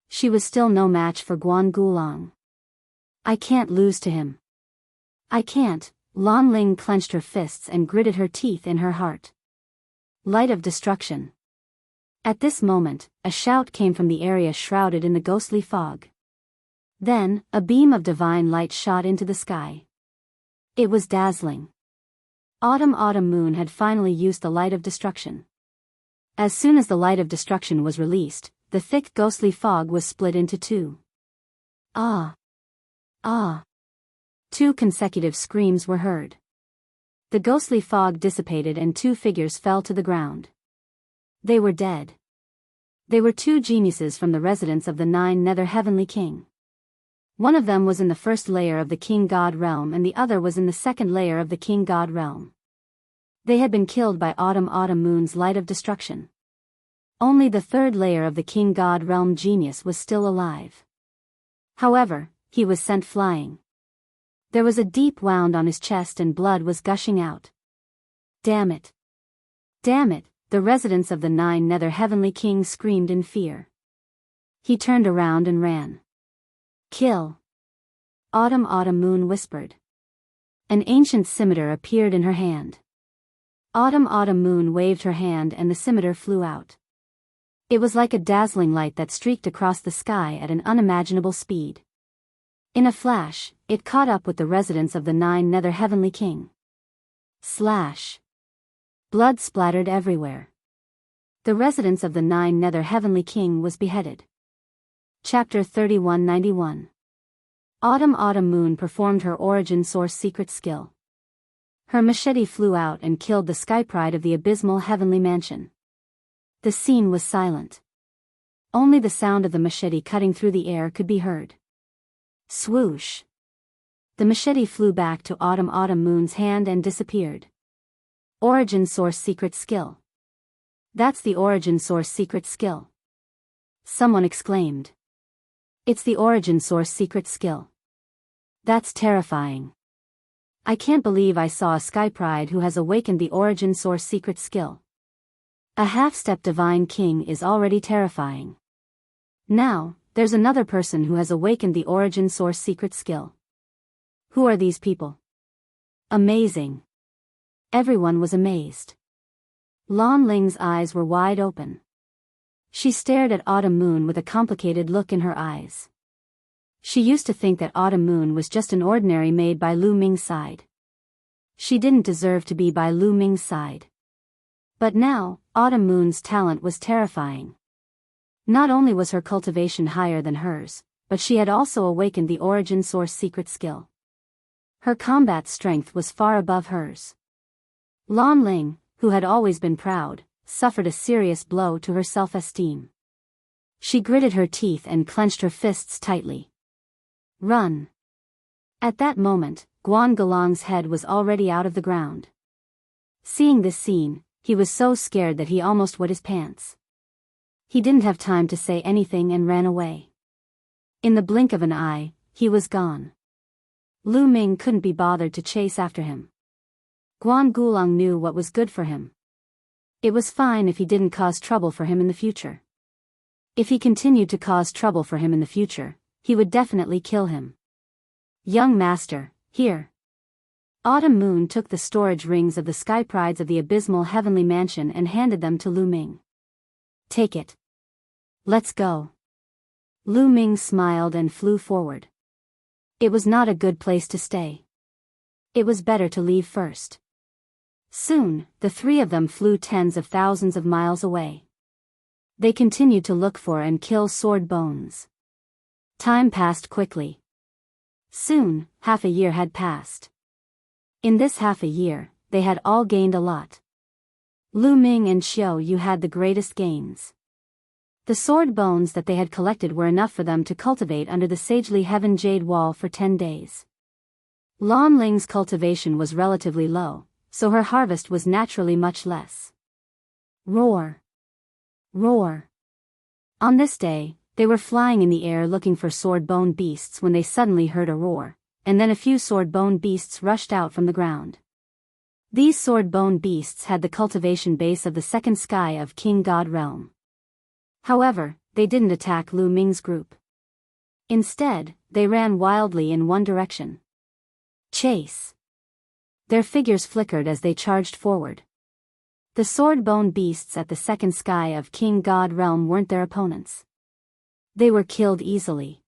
She was still no match for Guan Gulong. I can't lose to him. I can't. Lan Ling clenched her fists and gritted her teeth in her heart. Light of destruction. At this moment, a shout came from the area shrouded in the ghostly fog. Then, a beam of divine light shot into the sky. It was dazzling. Autumn Moon had finally used the light of destruction. As soon as the light of destruction was released, the thick ghostly fog was split into two. Ah! Ah! Two consecutive screams were heard. The ghostly fog dissipated and two figures fell to the ground. They were dead. They were two geniuses from the residence of the Nine Nether Heavenly King. One of them was in the first layer of the King God realm and the other was in the second layer of the King God realm. They had been killed by Autumn Moon's light of destruction. Only the third layer of the King God realm genius was still alive. However, he was sent flying. There was a deep wound on his chest and blood was gushing out. Damn it! Damn it! The residents of the Nine Nether Heavenly King screamed in fear. He turned around and ran. Kill! Autumn Moon whispered. An ancient scimitar appeared in her hand. Autumn Moon waved her hand and the scimitar flew out. It was like a dazzling light that streaked across the sky at an unimaginable speed. In a flash, it caught up with the residents of the Nine Nether Heavenly King. Slash! Blood splattered everywhere. The residence of the Nine Nether Heavenly King was beheaded. Chapter 3191. Autumn Moon performed her origin source secret skill. Her machete flew out and killed the sky pride of the abysmal heavenly mansion. The scene was silent. Only the sound of the machete cutting through the air could be heard. Swoosh! The machete flew back to Autumn Moon's hand and disappeared. Origin source secret skill. That's the origin source secret skill. Someone exclaimed. It's the origin source secret skill. That's terrifying. I can't believe I saw a sky pride who has awakened the origin source secret skill. A half-step divine king is already terrifying. Now, there's another person who has awakened the origin source secret skill. Who are these people? Amazing. Everyone was amazed. Lan Ling's eyes were wide open. She stared at Autumn Moon with a complicated look in her eyes. She used to think that Autumn Moon was just an ordinary maid by Lu Ming's side. She didn't deserve to be by Lu Ming's side. But now, Autumn Moon's talent was terrifying. Not only was her cultivation higher than hers, but she had also awakened the origin source secret skill. Her combat strength was far above hers. Lan Ling, who had always been proud, suffered a serious blow to her self-esteem. She gritted her teeth and clenched her fists tightly. Run! At that moment, Guan Galong's head was already out of the ground. Seeing this scene, he was so scared that he almost wet his pants. He didn't have time to say anything and ran away. In the blink of an eye, he was gone. Lu Ming couldn't be bothered to chase after him. Guan Gulong knew what was good for him. It was fine if he didn't cause trouble for him in the future. If he continued to cause trouble for him in the future, he would definitely kill him. Young master, here. Autumn Moon took the storage rings of the sky prides of the abysmal heavenly mansion and handed them to Lu Ming. Take it. Let's go. Lu Ming smiled and flew forward. It was not a good place to stay. It was better to leave first. Soon, the three of them flew tens of thousands of miles away. They continued to look for and kill sword bones. Time passed quickly. Soon, half a year had passed. In this half a year, they had all gained a lot. Lu Ming and Xiao Yu had the greatest gains. The sword bones that they had collected were enough for them to cultivate under the Sagely Heaven Jade Wall for 10 days. Lan Ling's cultivation was relatively low, so her harvest was naturally much less. Roar! Roar! On this day, they were flying in the air looking for sword-bone beasts when they suddenly heard a roar, and then a few sword-bone beasts rushed out from the ground. These sword-bone beasts had the cultivation base of the second sky of King God Realm. However, they didn't attack Lu Ming's group. Instead, they ran wildly in one direction. Chase! Their figures flickered as they charged forward. The sword-bone beasts at the second sky of King God Realm weren't their opponents. They were killed easily.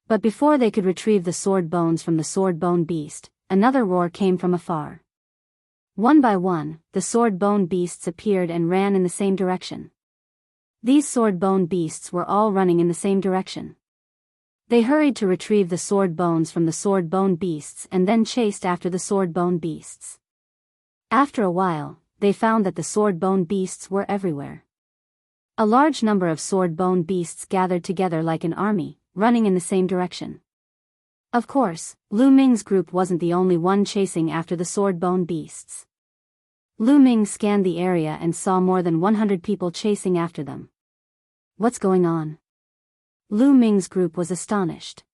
But before they could retrieve the sword bones from the sword-bone beast, another roar came from afar. One by one, the sword-bone beasts appeared and ran in the same direction. These sword-bone beasts were all running in the same direction. They hurried to retrieve the sword bones from the sword-bone beasts and then chased after the sword-bone beasts. After a while, they found that the sword-bone beasts were everywhere. A large number of sword-bone beasts gathered together like an army, running in the same direction. Of course, Lu Ming's group wasn't the only one chasing after the sword-bone beasts. Lu Ming scanned the area and saw more than 100 people chasing after them. What's going on? Lu Ming's group was astonished.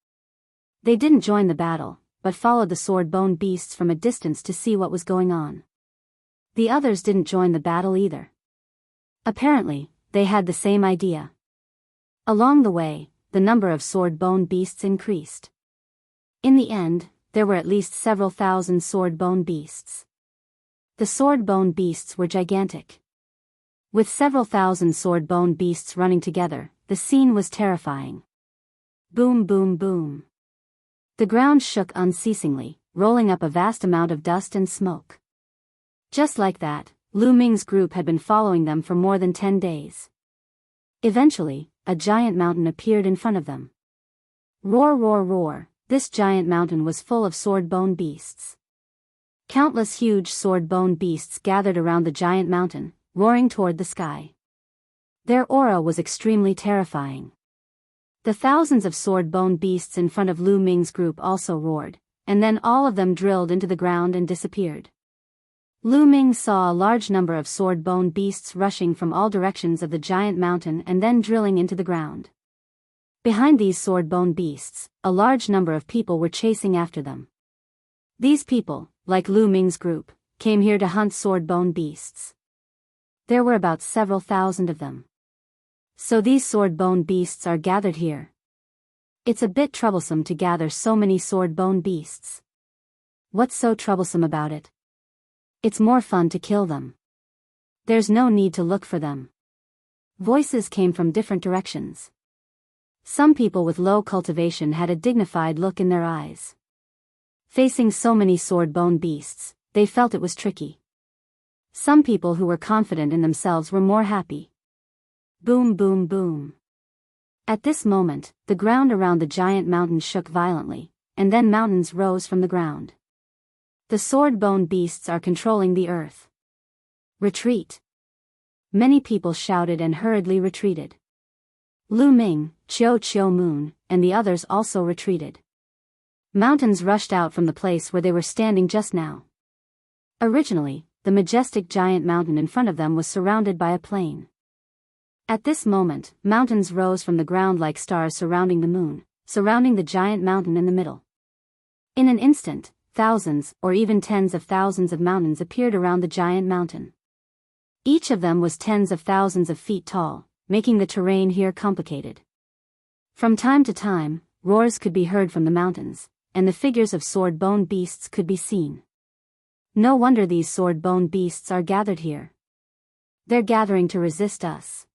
They didn't join the battle, but followed the sword-bone beasts from a distance to see what was going on. The others didn't join the battle either. Apparently, they had the same idea. Along the way, the number of sword-bone beasts increased. In the end, there were at least several thousand sword-bone beasts. The sword-bone beasts were gigantic. With several thousand sword-bone beasts running together, the scene was terrifying. Boom, boom, boom. The ground shook unceasingly, rolling up a vast amount of dust and smoke. Just like that, Lu Ming's group had been following them for more than 10 days. Eventually, a giant mountain appeared in front of them. Roar, roar, roar, this giant mountain was full of sword-bone beasts. Countless huge sword-bone beasts gathered around the giant mountain, roaring toward the sky. Their aura was extremely terrifying. The thousands of sword-bone beasts in front of Lu Ming's group also roared, and then all of them drilled into the ground and disappeared. Lu Ming saw a large number of sword-bone beasts rushing from all directions of the giant mountain and then drilling into the ground. Behind these sword-bone beasts, a large number of people were chasing after them. These people, like Lu Ming's group, came here to hunt sword-bone beasts. There were about several thousand of them. So these sword-bone beasts are gathered here. It's a bit troublesome to gather so many sword-bone beasts. What's so troublesome about it? It's more fun to kill them. There's no need to look for them. Voices came from different directions. Some people with low cultivation had a dignified look in their eyes. Facing so many sword-bone beasts, they felt it was tricky. Some people who were confident in themselves were more happy. Boom, boom, boom. At this moment, the ground around the giant mountain shook violently, and then mountains rose from the ground. The sword-bone beasts are controlling the earth. Retreat. Many people shouted and hurriedly retreated. Lu Ming, Chiu Moon, and the others also retreated. Mountains rushed out from the place where they were standing just now. Originally, the majestic giant mountain in front of them was surrounded by a plain. At this moment, mountains rose from the ground like stars surrounding the moon, surrounding the giant mountain in the middle. In an instant, thousands, or even tens of thousands of mountains appeared around the giant mountain. Each of them was tens of thousands of feet tall, making the terrain here complicated. From time to time, roars could be heard from the mountains, and the figures of sword-bone beasts could be seen. No wonder these sword-bone beasts are gathered here. They're gathering to resist us.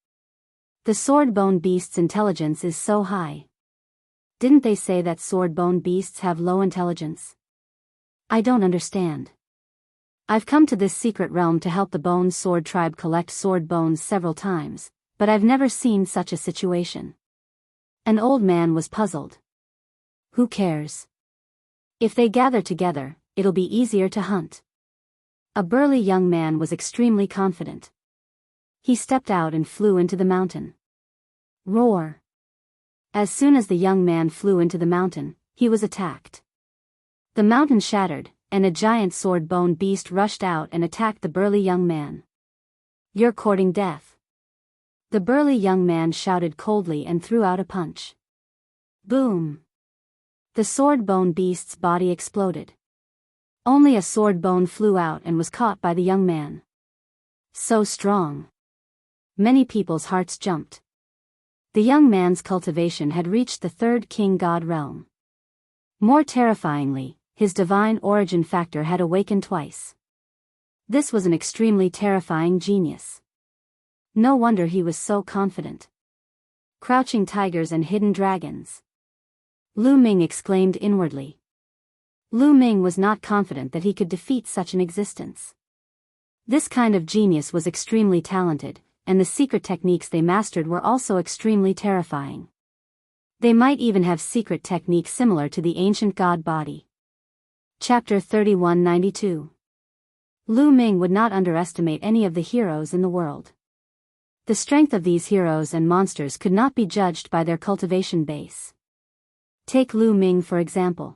The sword-bone beasts' intelligence is so high. Didn't they say that sword-bone beasts have low intelligence? I don't understand. I've come to this secret realm to help the Bone Sword tribe collect sword bones several times, but I've never seen such a situation. An old man was puzzled. Who cares? If they gather together, it'll be easier to hunt. A burly young man was extremely confident. He stepped out and flew into the mountain. Roar! As soon as the young man flew into the mountain, he was attacked. The mountain shattered, and a giant sword-bone beast rushed out and attacked the burly young man. You're courting death. The burly young man shouted coldly and threw out a punch. Boom! The sword-bone beast's body exploded. Only a sword bone flew out and was caught by the young man. So strong. Many people's hearts jumped. The young man's cultivation had reached the third king god realm. More terrifyingly, his divine origin factor had awakened twice. This was an extremely terrifying genius. No wonder he was so confident. Crouching tigers and hidden dragons. Lu Ming exclaimed inwardly. Lu Ming was not confident that he could defeat such an existence. This kind of genius was extremely talented, and the secret techniques they mastered were also extremely terrifying. They might even have secret techniques similar to the ancient god body. Chapter 3192. Lu Ming would not underestimate any of the heroes in the world. The strength of these heroes and monsters could not be judged by their cultivation base. Take Lu Ming for example.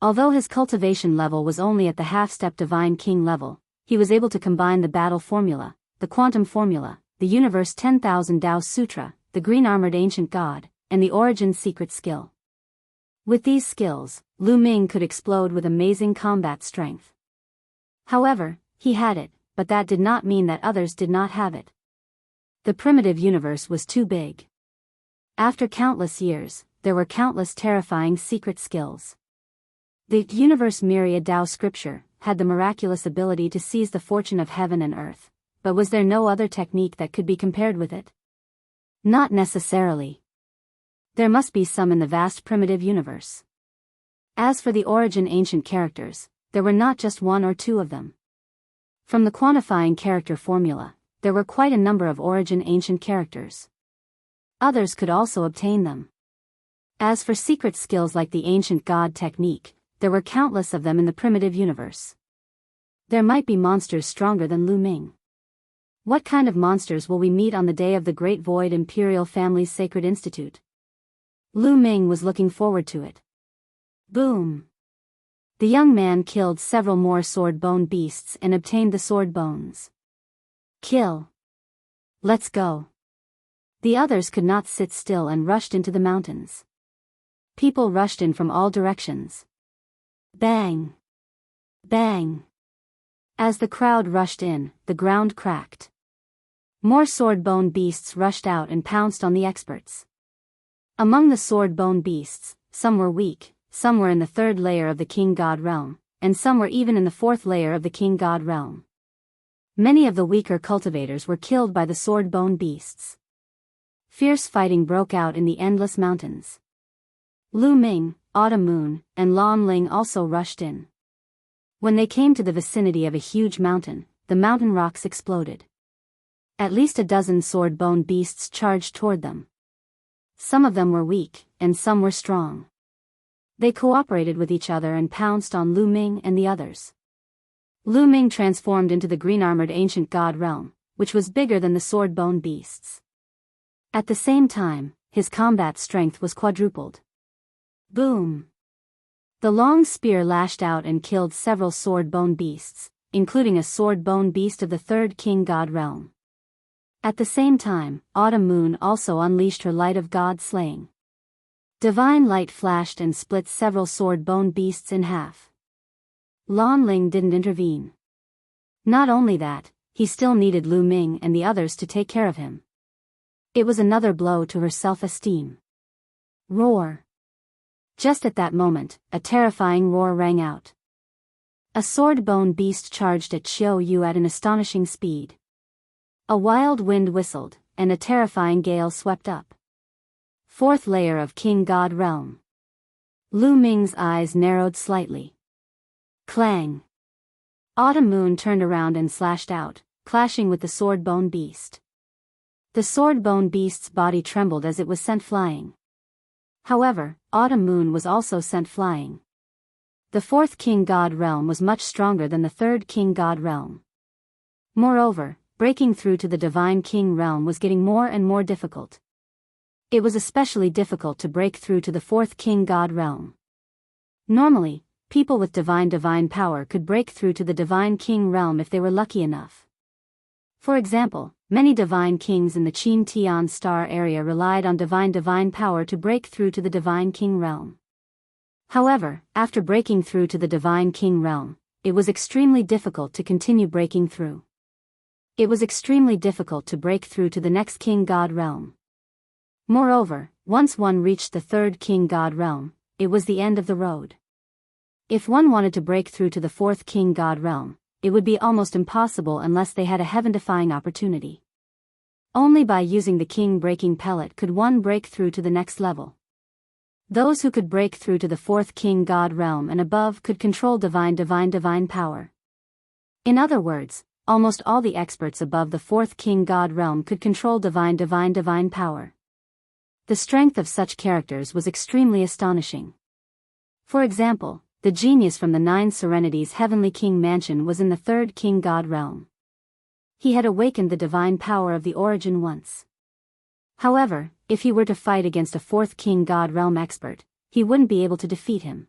Although his cultivation level was only at the half-step Divine King level, he was able to combine the battle formula, the quantum formula, the universe 10,000 Tao Sutra, the green-armored ancient god, and the origin secret skill. With these skills, Lu Ming could explode with amazing combat strength. However, he had it, but that did not mean that others did not have it. The primitive universe was too big. After countless years, there were countless terrifying secret skills. The universe myriad Tao scripture had the miraculous ability to seize the fortune of heaven and earth, but was there no other technique that could be compared with it? Not necessarily. There must be some in the vast primitive universe. As for the origin ancient characters, there were not just one or two of them. From the quantifying character formula, there were quite a number of origin ancient characters. Others could also obtain them. As for secret skills like the ancient god technique, there were countless of them in the primitive universe. There might be monsters stronger than Lu Ming. What kind of monsters will we meet on the day of the Great Void Imperial Family's Sacred Institute? Lu Ming was looking forward to it. Boom! The young man killed several more sword bone beasts and obtained the sword bones. Kill! Let's go! The others could not sit still and rushed into the mountains. People rushed in from all directions. Bang! Bang! As the crowd rushed in, the ground cracked. More sword bone beasts rushed out and pounced on the experts. Among the sword bone beasts, some were weak, some were in the third layer of the king god realm, and some were even in the fourth layer of the king god realm. Many of the weaker cultivators were killed by the sword bone beasts. Fierce fighting broke out in the endless mountains. Lu Ming, Autumn Moon, and Lan Ling also rushed in. When they came to the vicinity of a huge mountain, the mountain rocks exploded. At least a dozen sword bone beasts charged toward them. Some of them were weak, and some were strong. They cooperated with each other and pounced on Lu Ming and the others. Lu Ming transformed into the green-armored ancient god realm, which was bigger than the sword bone beasts. At the same time, his combat strength was quadrupled. Boom! The long spear lashed out and killed several sword bone beasts, including a sword bone beast of the third king god realm. At the same time, Autumn Moon also unleashed her light of god slaying. Divine light flashed and split several sword bone beasts in half. Lan Ling didn't intervene. Not only that, he still needed Lu Ming and the others to take care of him. It was another blow to her self-esteem. Roar! Just at that moment, a terrifying roar rang out. A sword bone beast charged at Xiao Yu at an astonishing speed. A wild wind whistled, and a terrifying gale swept up. Fourth layer of King God Realm. Lu Ming's eyes narrowed slightly. Clang! Autumn Moon turned around and slashed out, clashing with the sword bone beast. The sword bone beast's body trembled as it was sent flying. However, Autumn Moon was also sent flying. The fourth King God Realm was much stronger than the third King God Realm. Moreover, breaking through to the Divine King Realm was getting more and more difficult. It was especially difficult to break through to the fourth King God Realm. Normally, people with divine power could break through to the Divine King Realm if they were lucky enough. For example, many divine kings in the Qin Tian star area relied on divine power to break through to the Divine King Realm. However, after breaking through to the Divine King Realm, it was extremely difficult to continue breaking through. It was extremely difficult to break through to the next King God Realm. Moreover, once one reached the third King God Realm, it was the end of the road. If one wanted to break through to the fourth King God Realm, it would be almost impossible unless they had a heaven-defying opportunity. Only by using the king-breaking pellet could one break through to the next level. Those who could break through to the fourth King God Realm and above could control divine power. In other words, almost all the experts above the fourth king god realm could control divine power. The strength of such characters was extremely astonishing. For example, the genius from the Nine Serenities Heavenly King Mansion was in the third king god realm. He had awakened the divine power of the origin once. However, if he were to fight against a fourth king god realm expert, he wouldn't be able to defeat him.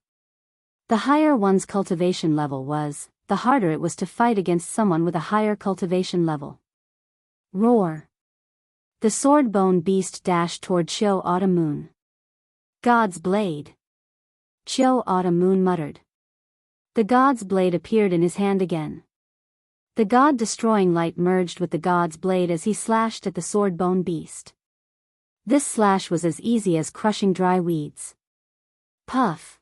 The higher one's cultivation level was, the harder it was to fight against someone with a higher cultivation level. Roar. The sword-bone beast dashed toward Chiao Autumn Moon. God's blade. Chiao Autumn Moon muttered. The god's blade appeared in his hand again. The god-destroying light merged with the god's blade as he slashed at the sword-bone beast. This slash was as easy as crushing dry weeds. Puff.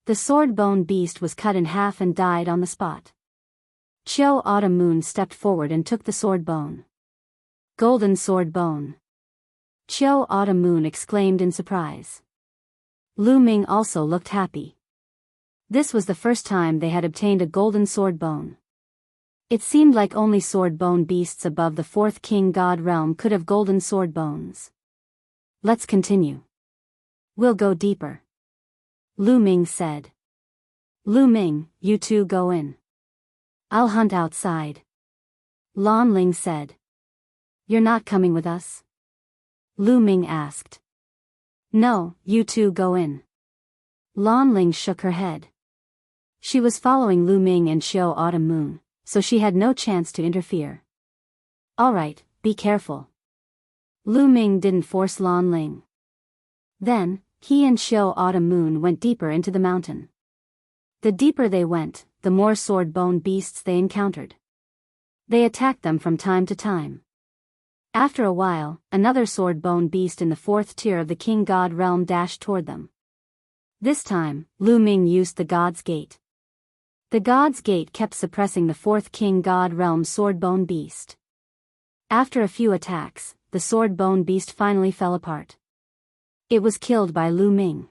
The sword-bone beast was cut in half and died on the spot. Chiao Autumn Moon stepped forward and took the sword bone. Golden sword bone. Chiao Autumn Moon exclaimed in surprise. Lu Ming also looked happy. This was the first time they had obtained a golden sword bone. It seemed like only sword bone beasts above the fourth king god realm could have golden sword bones. Let's continue. We'll go deeper. Lu Ming said. Lu Ming, you two go in. I'll hunt outside. Lan Ling said. You're not coming with us? Lu Ming asked. No, you two go in. Lan Ling shook her head. She was following Lu Ming and Chiao Autumn Moon, so she had no chance to interfere. All right, be careful. Lu Ming didn't force Lan Ling. Then, he and Chiao Autumn Moon went deeper into the mountain. The deeper they went, the more sword-bone beasts they encountered. They attacked them from time to time. After a while, another sword-bone beast in the fourth tier of the king god realm dashed toward them. This time, Lu Ming used the God's Gate. The God's Gate kept suppressing the fourth king god realm sword-bone beast. After a few attacks, the sword-bone beast finally fell apart. It was killed by Lu Ming.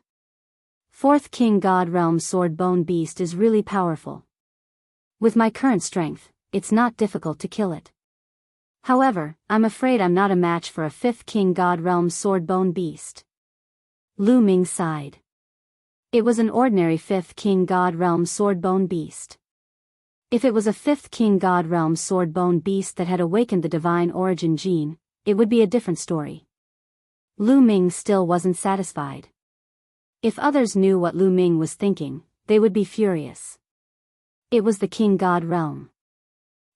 Fourth king god realm sword-bone beast is really powerful. With my current strength, it's not difficult to kill it. However, I'm afraid I'm not a match for a fifth king god realm sword-bone beast. Lu Ming sighed. It was an ordinary fifth king god realm sword-bone beast. If it was a fifth king god realm sword-bone beast that had awakened the divine origin gene, it would be a different story. Lu Ming still wasn't satisfied. If others knew what Lu Ming was thinking, they would be furious. It was the king god realm.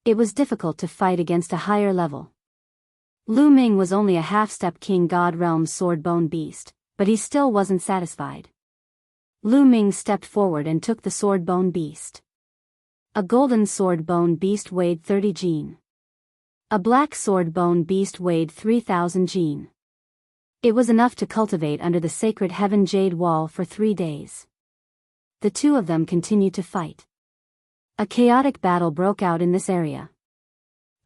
It was difficult to fight against a higher level. Lu Ming was only a half-step king god realm sword-bone beast, but he still wasn't satisfied. Lu Ming stepped forward and took the sword-bone beast. A golden sword-bone beast weighed 30 jin. A black sword-bone beast weighed 3,000 jin. It was enough to cultivate under the sacred heaven jade wall for 3 days. The two of them continued to fight. A chaotic battle broke out in this area.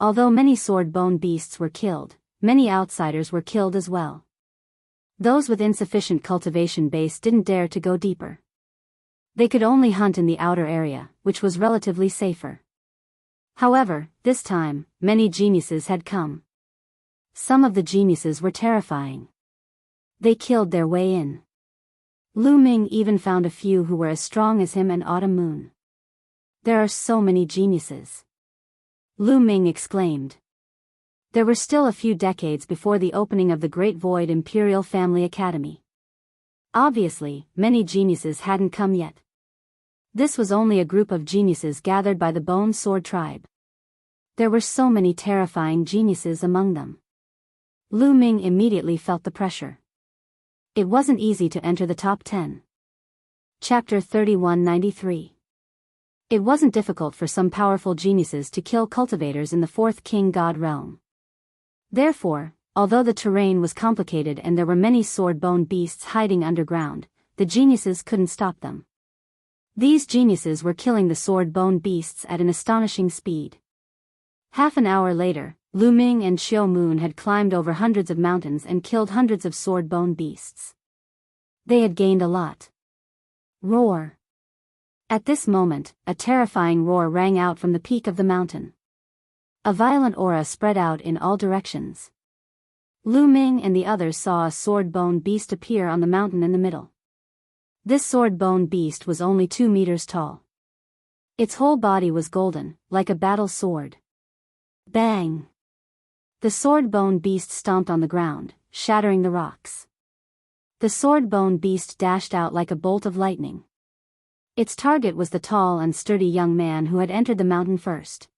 Although many sword-bone beasts were killed, many outsiders were killed as well. Those with insufficient cultivation base didn't dare to go deeper. They could only hunt in the outer area, which was relatively safer. However, this time, many geniuses had come. Some of the geniuses were terrifying. They killed their way in. Lu Ming even found a few who were as strong as him and Autumn Moon. There are so many geniuses. Lu Ming exclaimed. There were still a few decades before the opening of the Great Void Imperial Family Academy. Obviously, many geniuses hadn't come yet. This was only a group of geniuses gathered by the Bone Sword tribe. There were so many terrifying geniuses among them. Lu Ming immediately felt the pressure. It wasn't easy to enter the top 10. Chapter 3193. It wasn't difficult for some powerful geniuses to kill cultivators in the fourth king god realm. Therefore, although the terrain was complicated and there were many sword-bone beasts hiding underground, the geniuses couldn't stop them. These geniuses were killing the sword-bone beasts at an astonishing speed. Half an hour later, Lu Ming and Chiao Moon had climbed over hundreds of mountains and killed hundreds of sword-bone beasts. They had gained a lot. Roar. At this moment, a terrifying roar rang out from the peak of the mountain. A violent aura spread out in all directions. Lu Ming and the others saw a sword-bone beast appear on the mountain in the middle. This sword-bone beast was only 2 meters tall. Its whole body was golden, like a battle sword. Bang! The sword-bone beast stomped on the ground, shattering the rocks. The sword-bone beast dashed out like a bolt of lightning. Its target was the tall and sturdy young man who had entered the mountain first.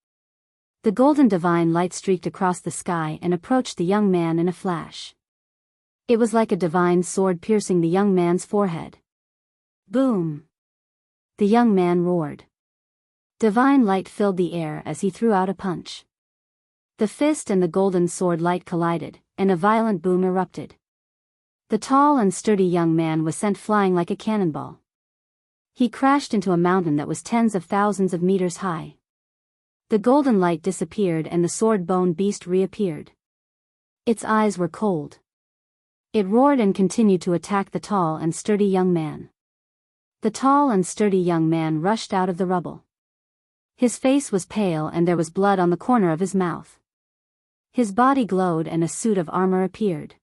The golden divine light streaked across the sky and approached the young man in a flash. It was like a divine sword piercing the young man's forehead. Boom! The young man roared. Divine light filled the air as he threw out a punch. The fist and the golden sword light collided, and a violent boom erupted. The tall and sturdy young man was sent flying like a cannonball. He crashed into a mountain that was tens of thousands of meters high. The golden light disappeared and the sword-bone beast reappeared. Its eyes were cold. It roared and continued to attack the tall and sturdy young man. The tall and sturdy young man rushed out of the rubble. His face was pale and there was blood on the corner of his mouth. His body glowed and a suit of armor appeared.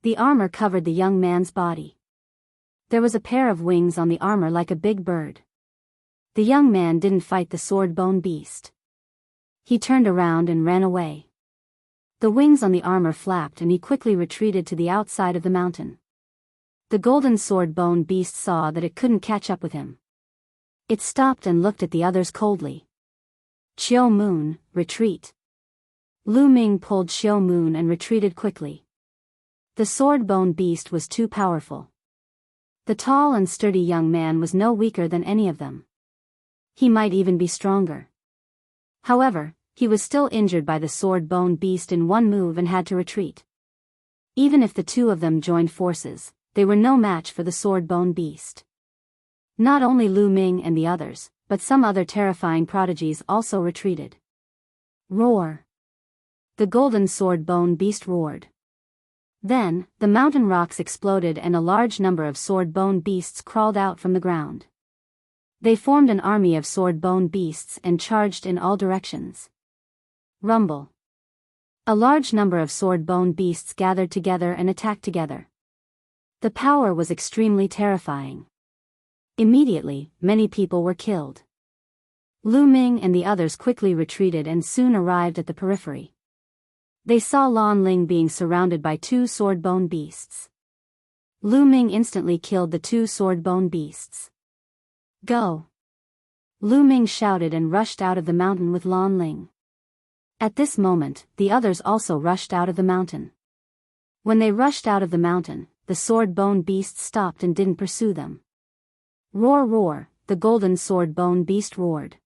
The armor covered the young man's body. There was a pair of wings on the armor like a big bird. The young man didn't fight the sword-bone beast. He turned around and ran away. The wings on the armor flapped and he quickly retreated to the outside of the mountain. The golden sword-bone beast saw that it couldn't catch up with him. It stopped and looked at the others coldly. Qiu Moon, retreat. Lu Ming pulled Qiu Moon and retreated quickly. The sword-bone beast was too powerful. The tall and sturdy young man was no weaker than any of them. He might even be stronger. However, he was still injured by the sword-bone beast in one move and had to retreat. Even if the two of them joined forces, they were no match for the sword-bone beast. Not only Lu Ming and the others, but some other terrifying prodigies also retreated. Roar! The golden sword-bone beast roared. Then, the mountain rocks exploded and a large number of sword-bone beasts crawled out from the ground. They formed an army of sword-bone beasts and charged in all directions. Rumble. A large number of sword-bone beasts gathered together and attacked together. The power was extremely terrifying. Immediately, many people were killed. Lu Ming and the others quickly retreated and soon arrived at the periphery. They saw Lan Ling being surrounded by 2 sword-bone beasts. Lu Ming instantly killed the 2 sword-bone beasts. Go! Lu Ming shouted and rushed out of the mountain with Lan Ling. At this moment, the others also rushed out of the mountain. When they rushed out of the mountain, the sword-bone beasts stopped and didn't pursue them. Roar roar, the golden sword-bone beast roared.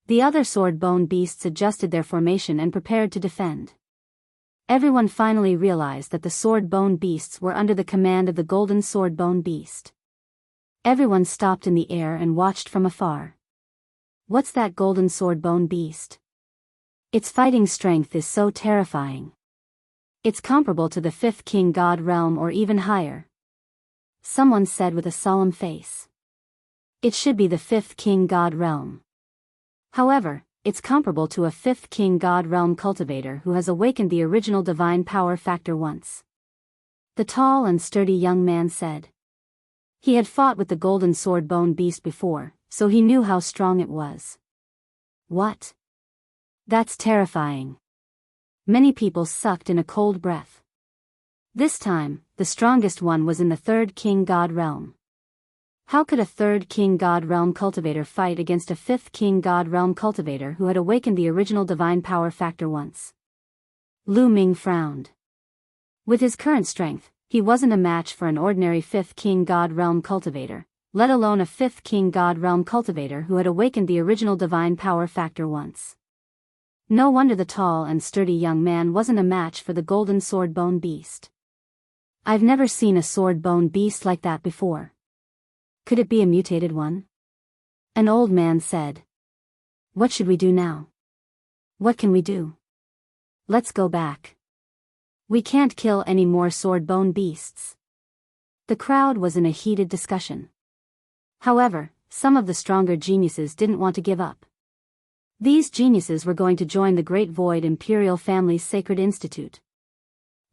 The other sword-bone beasts adjusted their formation and prepared to defend. Everyone finally realized that the sword-bone beasts were under the command of the golden sword-bone beast. Everyone stopped in the air and watched from afar. What's that golden sword-bone beast? Its fighting strength is so terrifying. It's comparable to the 5th King God realm or even higher. Someone said with a solemn face. It should be the 5th King God realm. However, it's comparable to a 5th King God realm cultivator who has awakened the original divine power factor once. The tall and sturdy young man said. He had fought with the golden sword-bone beast before, so he knew how strong it was. What? That's terrifying. Many people sucked in a cold breath. This time, the strongest one was in the 3rd King God realm. How could a 3rd King God realm cultivator fight against a 5th King God realm cultivator who had awakened the original divine power factor once? Lu Ming frowned. With his current strength, he wasn't a match for an ordinary 5th King God realm cultivator, let alone a 5th King God realm cultivator who had awakened the original divine power factor once. No wonder the tall and sturdy young man wasn't a match for the golden sword-bone beast. I've never seen a sword-bone beast like that before. Could it be a mutated one? An old man said. What should we do now? What can we do? Let's go back. We can't kill any more sword-bone beasts. The crowd was in a heated discussion. However, some of the stronger geniuses didn't want to give up. These geniuses were going to join the Great Void Imperial Family's Sacred Institute.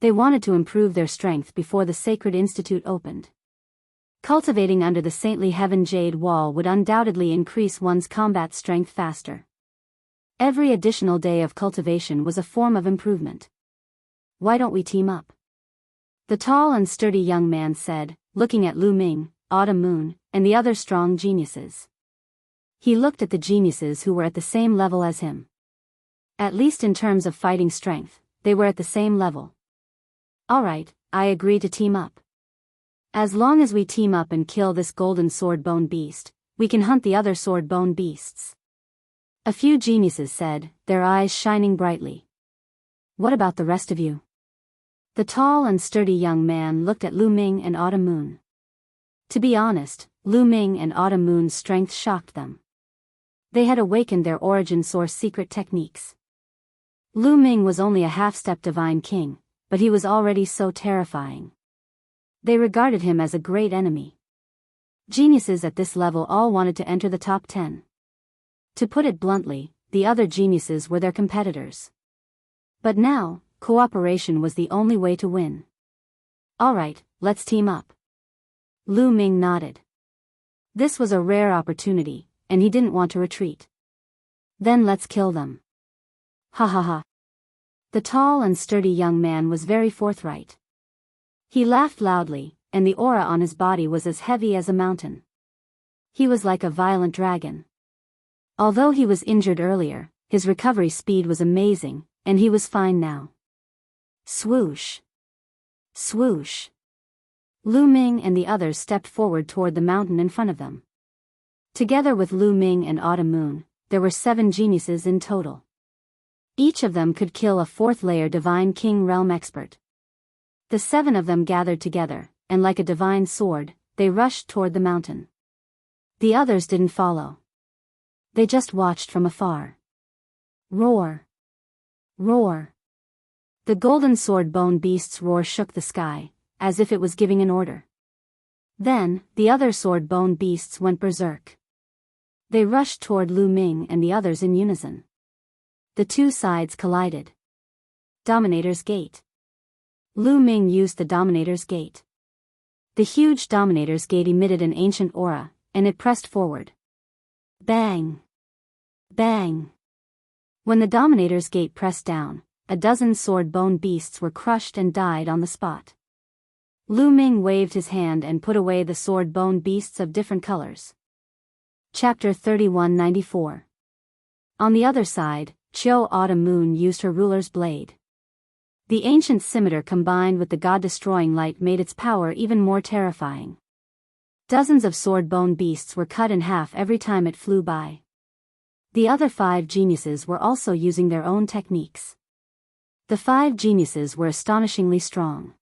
They wanted to improve their strength before the Sacred Institute opened. Cultivating under the saintly Heaven Jade Wall would undoubtedly increase one's combat strength faster. Every additional day of cultivation was a form of improvement. Why don't we team up? The tall and sturdy young man said, looking at Lu Ming, Autumn Moon, and the other strong geniuses. He looked at the geniuses who were at the same level as him. At least in terms of fighting strength, they were at the same level. Alright, I agree to team up. As long as we team up and kill this golden sword bone beast, we can hunt the other sword bone beasts. A few geniuses said, their eyes shining brightly. What about the rest of you? The tall and sturdy young man looked at Lu Ming and Autumn Moon. To be honest, Lu Ming and Autumn Moon's strength shocked them. They had awakened their origin source secret techniques. Lu Ming was only a half-step divine king, but he was already so terrifying. They regarded him as a great enemy. Geniuses at this level all wanted to enter the top 10. To put it bluntly, the other geniuses were their competitors. But now, cooperation was the only way to win. Alright, let's team up. Lu Ming nodded. This was a rare opportunity, and he didn't want to retreat. Then let's kill them. Ha ha ha. The tall and sturdy young man was very forthright. He laughed loudly, and the aura on his body was as heavy as a mountain. He was like a violent dragon. Although he was injured earlier, his recovery speed was amazing, and he was fine now. Swoosh. Swoosh. Lu Ming and the others stepped forward toward the mountain in front of them. Together with Lu Ming and Autumn Moon, there were 7 geniuses in total. Each of them could kill a 4th-layer Divine King Realm expert. The 7 of them gathered together, and like a divine sword, they rushed toward the mountain. The others didn't follow. They just watched from afar. Roar. Roar. The golden sword bone beast's roar shook the sky, as if it was giving an order. Then, the other sword bone beasts went berserk. They rushed toward Lu Ming and the others in unison. The two sides collided. Dominator's Gate. Lu Ming used the Dominator's Gate. The huge Dominator's Gate emitted an ancient aura, and it pressed forward. Bang! Bang! When the Dominator's Gate pressed down, a dozen sword bone beasts were crushed and died on the spot. Lu Ming waved his hand and put away the sword bone beasts of different colors. Chapter 3194. On the other side, Chiu Autumn Moon used her ruler's blade. The ancient scimitar combined with the god-destroying light made its power even more terrifying. Dozens of sword bone beasts were cut in half every time it flew by. The other 5 geniuses were also using their own techniques. The 5 geniuses were astonishingly strong.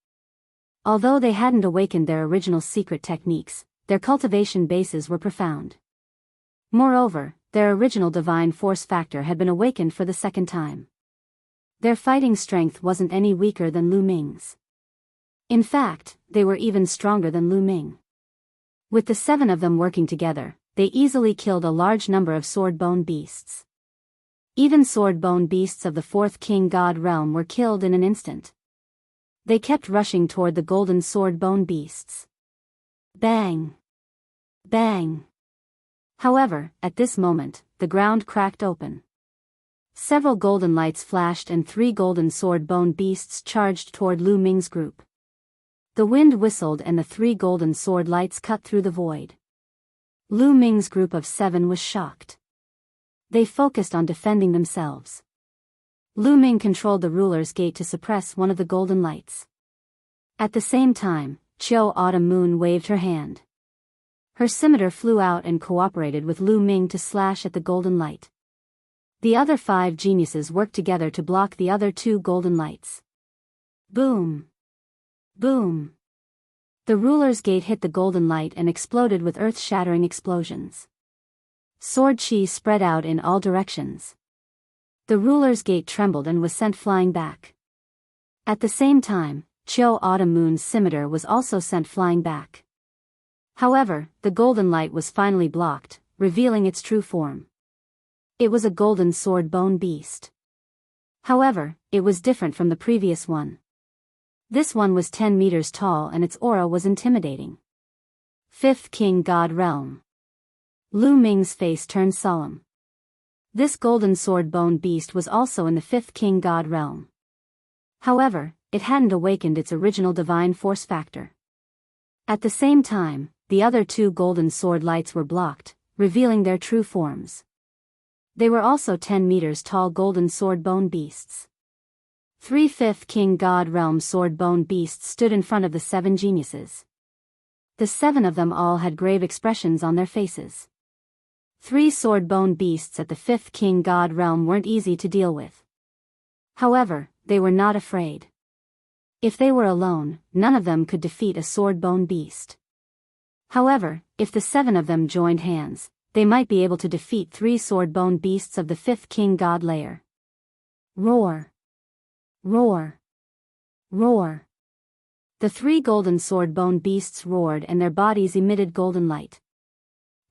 Although they hadn't awakened their original secret techniques, their cultivation bases were profound. Moreover, their original divine force factor had been awakened for the second time. Their fighting strength wasn't any weaker than Lu Ming's. In fact, they were even stronger than Lu Ming. With the 7 of them working together, they easily killed a large number of sword bone beasts. Even sword bone beasts of the 4th King God realm were killed in an instant. They kept rushing toward the golden sword bone beasts. Bang! Bang! However, at this moment, the ground cracked open. Several golden lights flashed and 3 golden sword bone beasts charged toward Lu Ming's group. The wind whistled and the 3 golden sword lights cut through the void. Lu Ming's group of 7 was shocked. They focused on defending themselves. Lu Ming controlled the ruler's gate to suppress one of the golden lights. At the same time, Chiu Autumn Moon waved her hand. Her scimitar flew out and cooperated with Lu Ming to slash at the golden light. The other 5 geniuses worked together to block the other 2 golden lights. Boom! Boom! The ruler's gate hit the golden light and exploded with earth-shattering explosions. Sword chi spread out in all directions. The ruler's gate trembled and was sent flying back. At the same time, Chiu Autumn Moon's scimitar was also sent flying back. However, the golden light was finally blocked, revealing its true form. It was a golden sword bone beast. However, it was different from the previous one. This one was 10 meters tall and its aura was intimidating. Fifth King God Realm. Lu Ming's face turned solemn. This golden sword bone beast was also in the Fifth King God Realm. However, it hadn't awakened its original divine force factor. At the same time, the other two golden sword lights were blocked, revealing their true forms. They were also 10 meters tall golden sword bone beasts. 3 Fifth King God Realm sword bone beasts stood in front of the 7 geniuses. The 7 of them all had grave expressions on their faces. 3 sword bone beasts at the Fifth King God Realm weren't easy to deal with. However, they were not afraid. If they were alone, none of them could defeat a sword bone beast. However, if the 7 of them joined hands, they might be able to defeat 3 sword bone beasts of the Fifth King God layer. Roar! Roar! Roar! The 3 golden sword bone beasts roared and their bodies emitted golden light.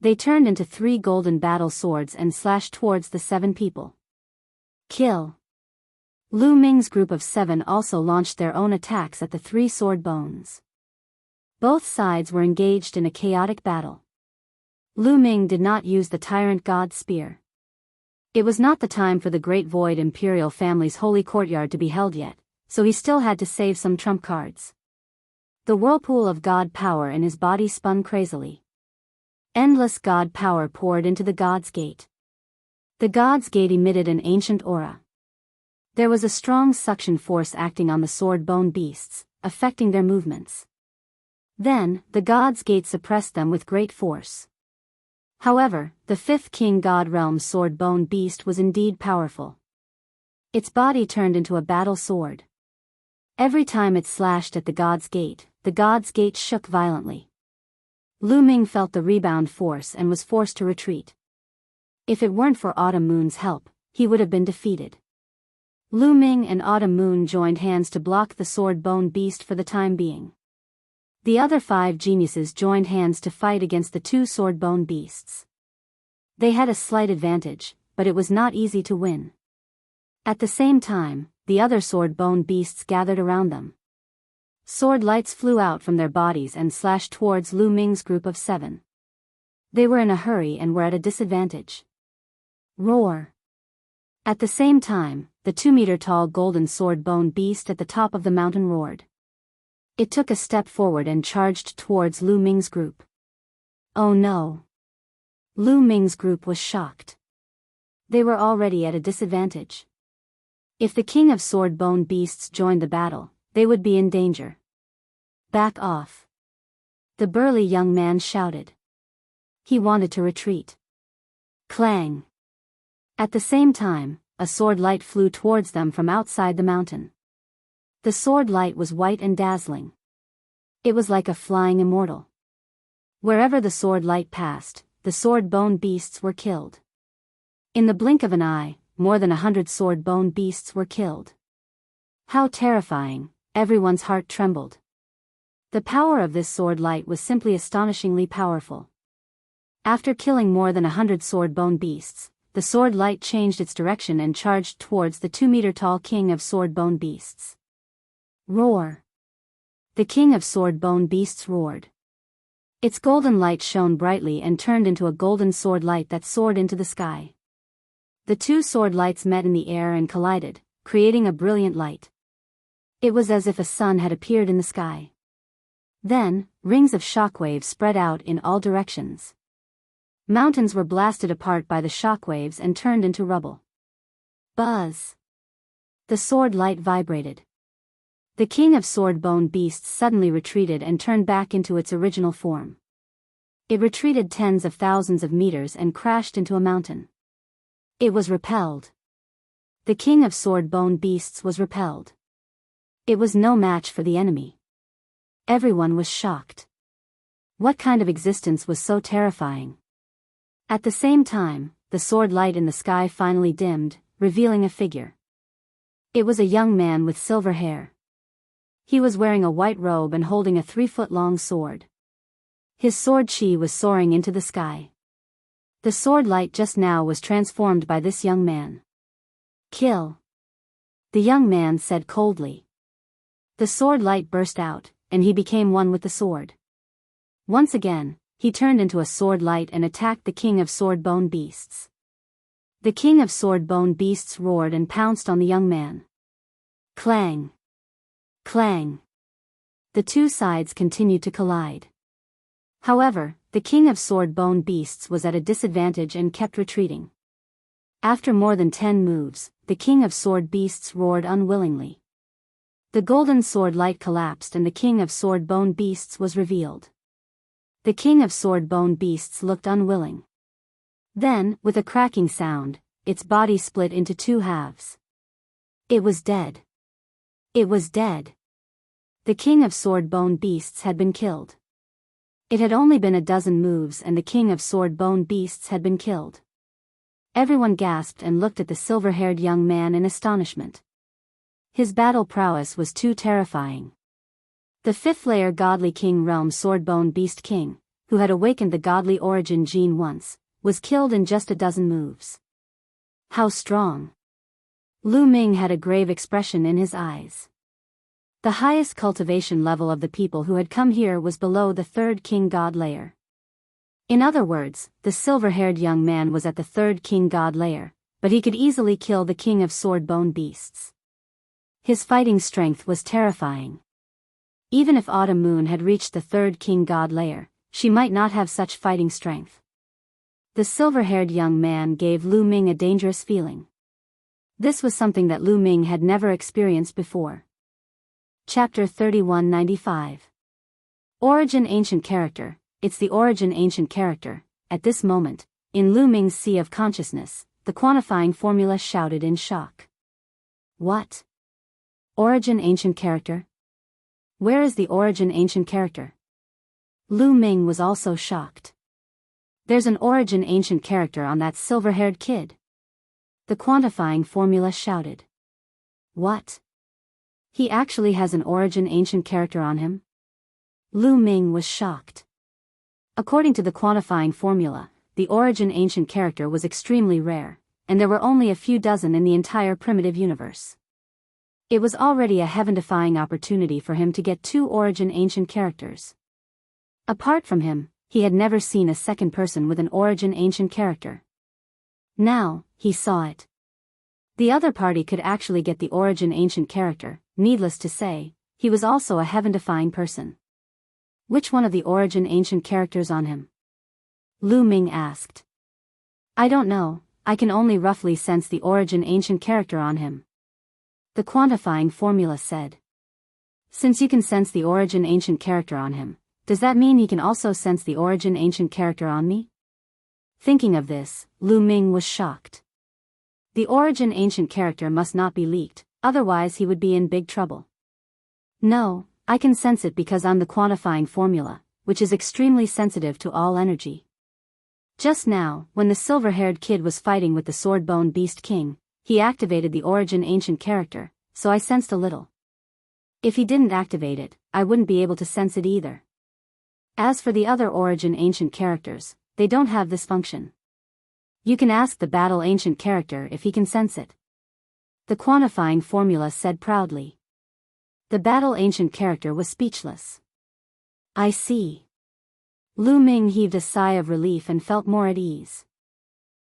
They turned into 3 golden battle swords and slashed towards the 7 people. Kill! Lu Ming's group of 7 also launched their own attacks at the 3 sword bones. Both sides were engaged in a chaotic battle. Lu Ming did not use the Tyrant God Spear. It was not the time for the Great Void Imperial family's holy courtyard to be held yet, so he still had to save some trump cards. The whirlpool of God power in his body spun crazily. Endless God power poured into the God's Gate. The God's Gate emitted an ancient aura. There was a strong suction force acting on the sword bone beasts, affecting their movements. Then, the God's Gate suppressed them with great force. However, the Fifth King God Realm sword bone beast was indeed powerful. Its body turned into a battle sword. Every time it slashed at the God's Gate shook violently. Lu Ming felt the rebound force and was forced to retreat. If it weren't for Autumn Moon's help, he would have been defeated. Lu Ming and Autumn Moon joined hands to block the sword bone beast for the time being. The other 5 geniuses joined hands to fight against the 2 sword bone beasts. They had a slight advantage, but it was not easy to win. At the same time, the other sword bone beasts gathered around them. Sword lights flew out from their bodies and slashed towards Lu Ming's group of 7. They were in a hurry and were at a disadvantage. Roar! At the same time, the 2-meter-tall golden sword bone beast at the top of the mountain roared. It took a step forward and charged towards Lu Ming's group. Oh no! Lu Ming's group was shocked. They were already at a disadvantage. If the king of sword bone beasts joined the battle, they would be in danger. Back off! The burly young man shouted. He wanted to retreat. Clang! At the same time, a sword light flew towards them from outside the mountain. The sword light was white and dazzling. It was like a flying immortal. Wherever the sword light passed, the sword bone beasts were killed. In the blink of an eye, more than 100 sword bone beasts were killed. How terrifying, everyone's heart trembled. The power of this sword light was simply astonishingly powerful. After killing more than 100 sword bone beasts, the sword light changed its direction and charged towards the 2-meter-tall king of sword bone beasts. Roar! The king of sword bone beasts roared. Its golden light shone brightly and turned into a golden sword light that soared into the sky. The 2 sword lights met in the air and collided, creating a brilliant light. It was as if a sun had appeared in the sky. Then, rings of shockwaves spread out in all directions. Mountains were blasted apart by the shockwaves and turned into rubble. Buzz! The sword light vibrated. The king of sword bone beasts suddenly retreated and turned back into its original form. It retreated tens of thousands of meters and crashed into a mountain. It was repelled. The king of sword bone beasts was repelled. It was no match for the enemy. Everyone was shocked. What kind of existence was so terrifying? At the same time, the sword light in the sky finally dimmed, revealing a figure. It was a young man with silver hair. He was wearing a white robe and holding a 3-foot-long sword. His sword chi was soaring into the sky. The sword light just now was transformed by this young man. Kill. The young man said coldly. The sword light burst out, and he became one with the sword. Once again, he turned into a sword light and attacked the king of sword-bone beasts. The king of sword-bone beasts roared and pounced on the young man. Clang! Clang! The two sides continued to collide. However, the king of sword-bone beasts was at a disadvantage and kept retreating. After more than 10 moves, the king of sword beasts roared unwillingly. The golden sword light collapsed and the king of sword-bone beasts was revealed. The king of sword-bone beasts looked unwilling. Then, with a cracking sound, its body split into 2 halves. It was dead. It was dead. The king of sword-bone beasts had been killed. It had only been a dozen moves and the king of sword-bone beasts had been killed. Everyone gasped and looked at the silver-haired young man in astonishment. His battle prowess was too terrifying. The 5th-layer godly king realm sword-bone beast king, who had awakened the godly origin gene once, was killed in just a dozen moves. How strong! Lu Ming had a grave expression in his eyes. The highest cultivation level of the people who had come here was below the 3rd king god layer. In other words, the silver-haired young man was at the 3rd king god layer, but he could easily kill the king of sword-bone beasts. His fighting strength was terrifying. Even if Autumn Moon had reached the 3rd king god layer, she might not have such fighting strength. The silver-haired young man gave Lu Ming a dangerous feeling. This was something that Lu Ming had never experienced before. Chapter 3195. Origin Ancient Character. It's the origin ancient character. At this moment, in Lu Ming's sea of consciousness, the quantifying formula shouted in shock. What? Origin ancient character? Where is the origin ancient character? Lu Ming was also shocked. There's an origin ancient character on that silver-haired kid. The quantifying formula shouted. What? He actually has an origin ancient character on him? Lu Ming was shocked. According to the quantifying formula, the origin ancient character was extremely rare, and there were only a few dozen in the entire primitive universe. It was already a heaven-defying opportunity for him to get 2 origin ancient characters. Apart from him, he had never seen a second person with an origin ancient character. Now, he saw it. The other party could actually get the origin ancient character. Needless to say, he was also a heaven-defying person. Which one of the origin ancient characters on him? Lu Ming asked. I don't know, I can only roughly sense the origin ancient character on him. The quantifying formula said. Since you can sense the origin ancient character on him, does that mean he can also sense the origin ancient character on me? Thinking of this, Lu Ming was shocked. The origin ancient character must not be leaked, otherwise he would be in big trouble. No, I can sense it because I'm the quantifying formula, which is extremely sensitive to all energy. Just now, when the silver-haired kid was fighting with the sword-bone beast king, he activated the origin ancient character, so I sensed a little. If he didn't activate it, I wouldn't be able to sense it either. As for the other origin ancient characters, they don't have this function. You can ask the battle ancient character if he can sense it. The quantifying formula said proudly. The battle ancient character was speechless. I see. Lu Ming heaved a sigh of relief and felt more at ease.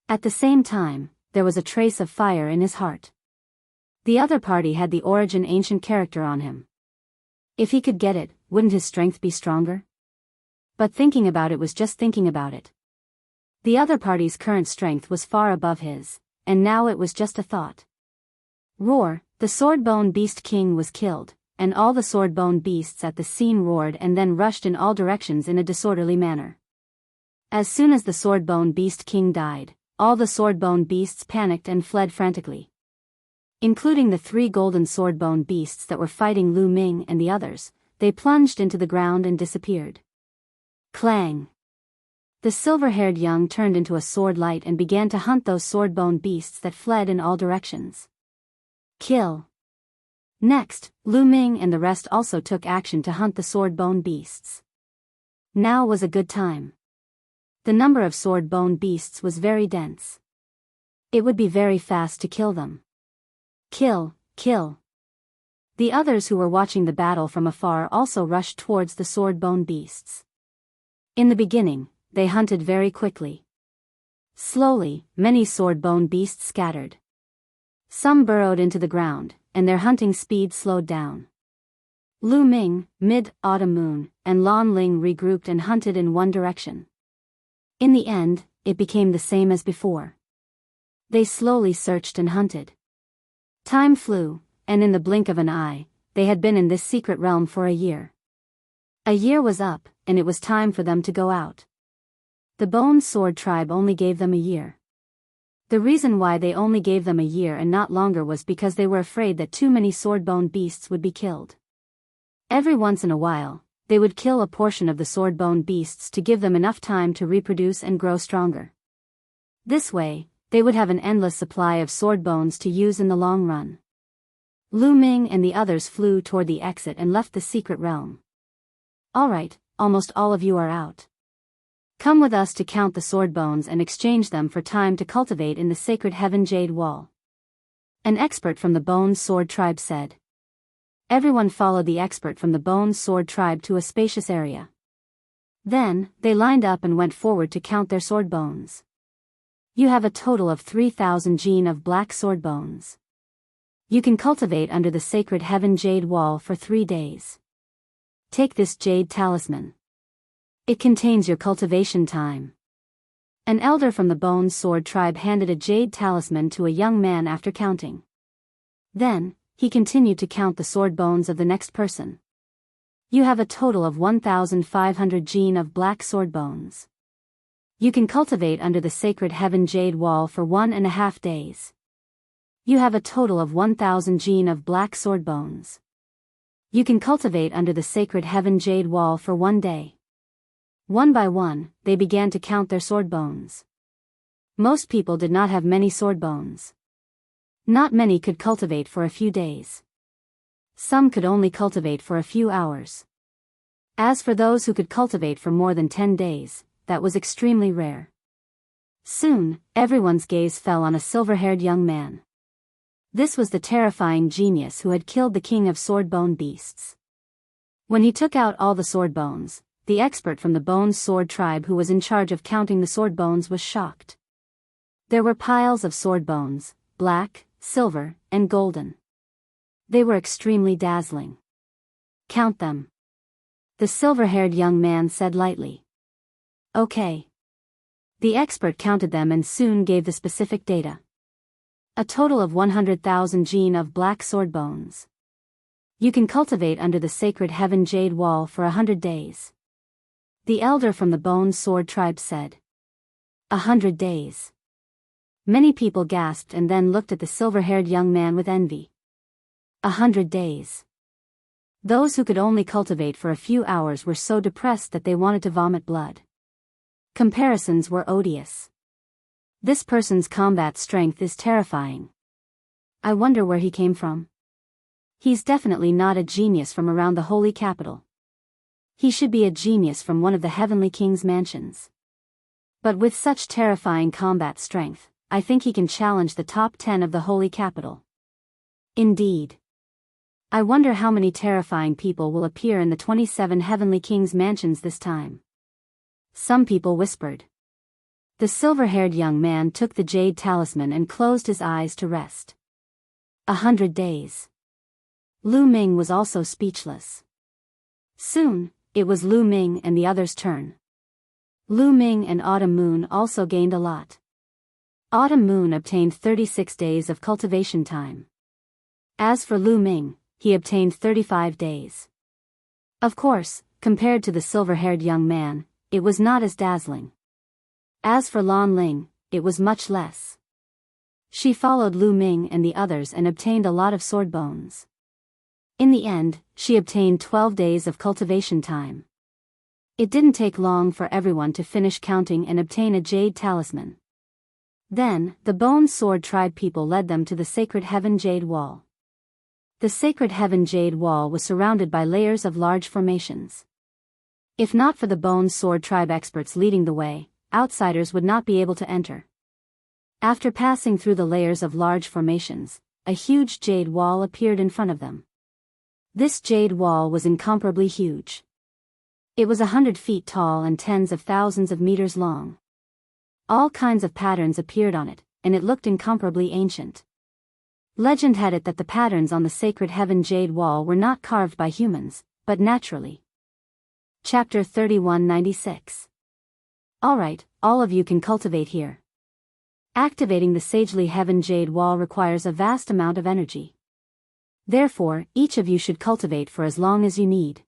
At the same time, there was a trace of fire in his heart. The other party had the origin ancient character on him. If he could get it, wouldn't his strength be stronger? But thinking about it was just thinking about it. The other party's current strength was far above his, and now it was just a thought. Roar, the sword-bone beast king was killed, and all the sword-bone beasts at the scene roared and then rushed in all directions in a disorderly manner. As soon as the sword-bone beast king died, all the sword-bone beasts panicked and fled frantically. Including the 3 golden sword-bone beasts that were fighting Lu Ming and the others, they plunged into the ground and disappeared. Clang! The silver-haired young turned into a sword light and began to hunt those sword-bone beasts that fled in all directions. Kill! Next, Lu Ming and the rest also took action to hunt the sword-bone beasts. Now was a good time. The number of sword-bone beasts was very dense. It would be very fast to kill them. Kill, kill. The others who were watching the battle from afar also rushed towards the sword-bone beasts. In the beginning, they hunted very quickly. Slowly, many sword-bone beasts scattered. Some burrowed into the ground, and their hunting speed slowed down. Lu Ming, Mid-Autumn Moon, and Lan Ling regrouped and hunted in one direction. In the end, it became the same as before. They slowly searched and hunted. Time flew, and in the blink of an eye, they had been in this secret realm for a year. A year was up, and it was time for them to go out. The Bone Sword tribe only gave them a year. The reason why they only gave them a year and not longer was because they were afraid that too many sword-bone beasts would be killed. Every once in a while, they would kill a portion of the sword-bone beasts to give them enough time to reproduce and grow stronger. This way, they would have an endless supply of sword bones to use in the long run. Lu Ming and the others flew toward the exit and left the secret realm. Alright, almost all of you are out. Come with us to count the sword bones and exchange them for time to cultivate in the sacred heaven jade wall. An expert from the Bone Sword tribe said. Everyone followed the expert from the Bone Sword tribe to a spacious area. Then, they lined up and went forward to count their sword bones. You have a total of 3,000 gene of black sword bones. You can cultivate under the sacred heaven jade wall for 3 days. Take this jade talisman. It contains your cultivation time. An elder from the Bone Sword tribe handed a jade talisman to a young man after counting. Then, he continued to count the sword bones of the next person. You have a total of 1,500 gene of black sword bones. You can cultivate under the sacred heaven jade wall for 1.5 days. You have a total of 1,000 gene of black sword bones. You can cultivate under the sacred heaven jade wall for 1 day. One by one, they began to count their sword bones. Most people did not have many sword bones. Not many could cultivate for a few days. Some could only cultivate for a few hours. As for those who could cultivate for more than 10 days, that was extremely rare. Soon, everyone's gaze fell on a silver-haired young man. This was the terrifying genius who had killed the king of sword-bone beasts. When he took out all the sword bones, the expert from the Bone Sword tribe who was in charge of counting the sword bones was shocked. There were piles of sword bones, black, silver, and golden. They were extremely dazzling. Count them. The silver-haired young man said lightly. Okay. The expert counted them and soon gave the specific data. A total of 100,000 gene of black sword bones. You can cultivate under the sacred heaven jade wall for 100 days. The elder from the Bone Sword tribe said. 100 days. Many people gasped and then looked at the silver-haired young man with envy. 100 days. Those who could only cultivate for a few hours were so depressed that they wanted to vomit blood. Comparisons were odious. This person's combat strength is terrifying. I wonder where he came from. He's definitely not a genius from around the holy capital. He should be a genius from one of the heavenly king's mansions. But with such terrifying combat strength, I think he can challenge the top 10 of the holy capital. Indeed. I wonder how many terrifying people will appear in the 27 heavenly kings' mansions this time. Some people whispered. The silver-haired young man took the jade talisman and closed his eyes to rest. 100 days. Lu Ming was also speechless. Soon, it was Lu Ming and the others' turn. Lu Ming and Autumn Moon also gained a lot. Autumn Moon obtained 36 days of cultivation time. As for Lu Ming, he obtained 35 days. Of course, compared to the silver-haired young man, it was not as dazzling. As for Lan Ling, it was much less. She followed Lu Ming and the others and obtained a lot of sword bones. In the end, she obtained 12 days of cultivation time. It didn't take long for everyone to finish counting and obtain a jade talisman. Then, the Bone Sword tribe people led them to the sacred heaven jade wall. The sacred heaven jade wall was surrounded by layers of large formations. If not for the Bone Sword tribe experts leading the way, outsiders would not be able to enter. After passing through the layers of large formations, a huge jade wall appeared in front of them. This jade wall was incomparably huge. It was 100 feet tall and tens of thousands of meters long. All kinds of patterns appeared on it, and it looked incomparably ancient. Legend had it that the patterns on the sacred heaven jade wall were not carved by humans, but naturally. Chapter 3196. Alright, all of you can cultivate here. Activating the sagely heaven jade wall requires a vast amount of energy. Therefore, each of you should cultivate for as long as you need.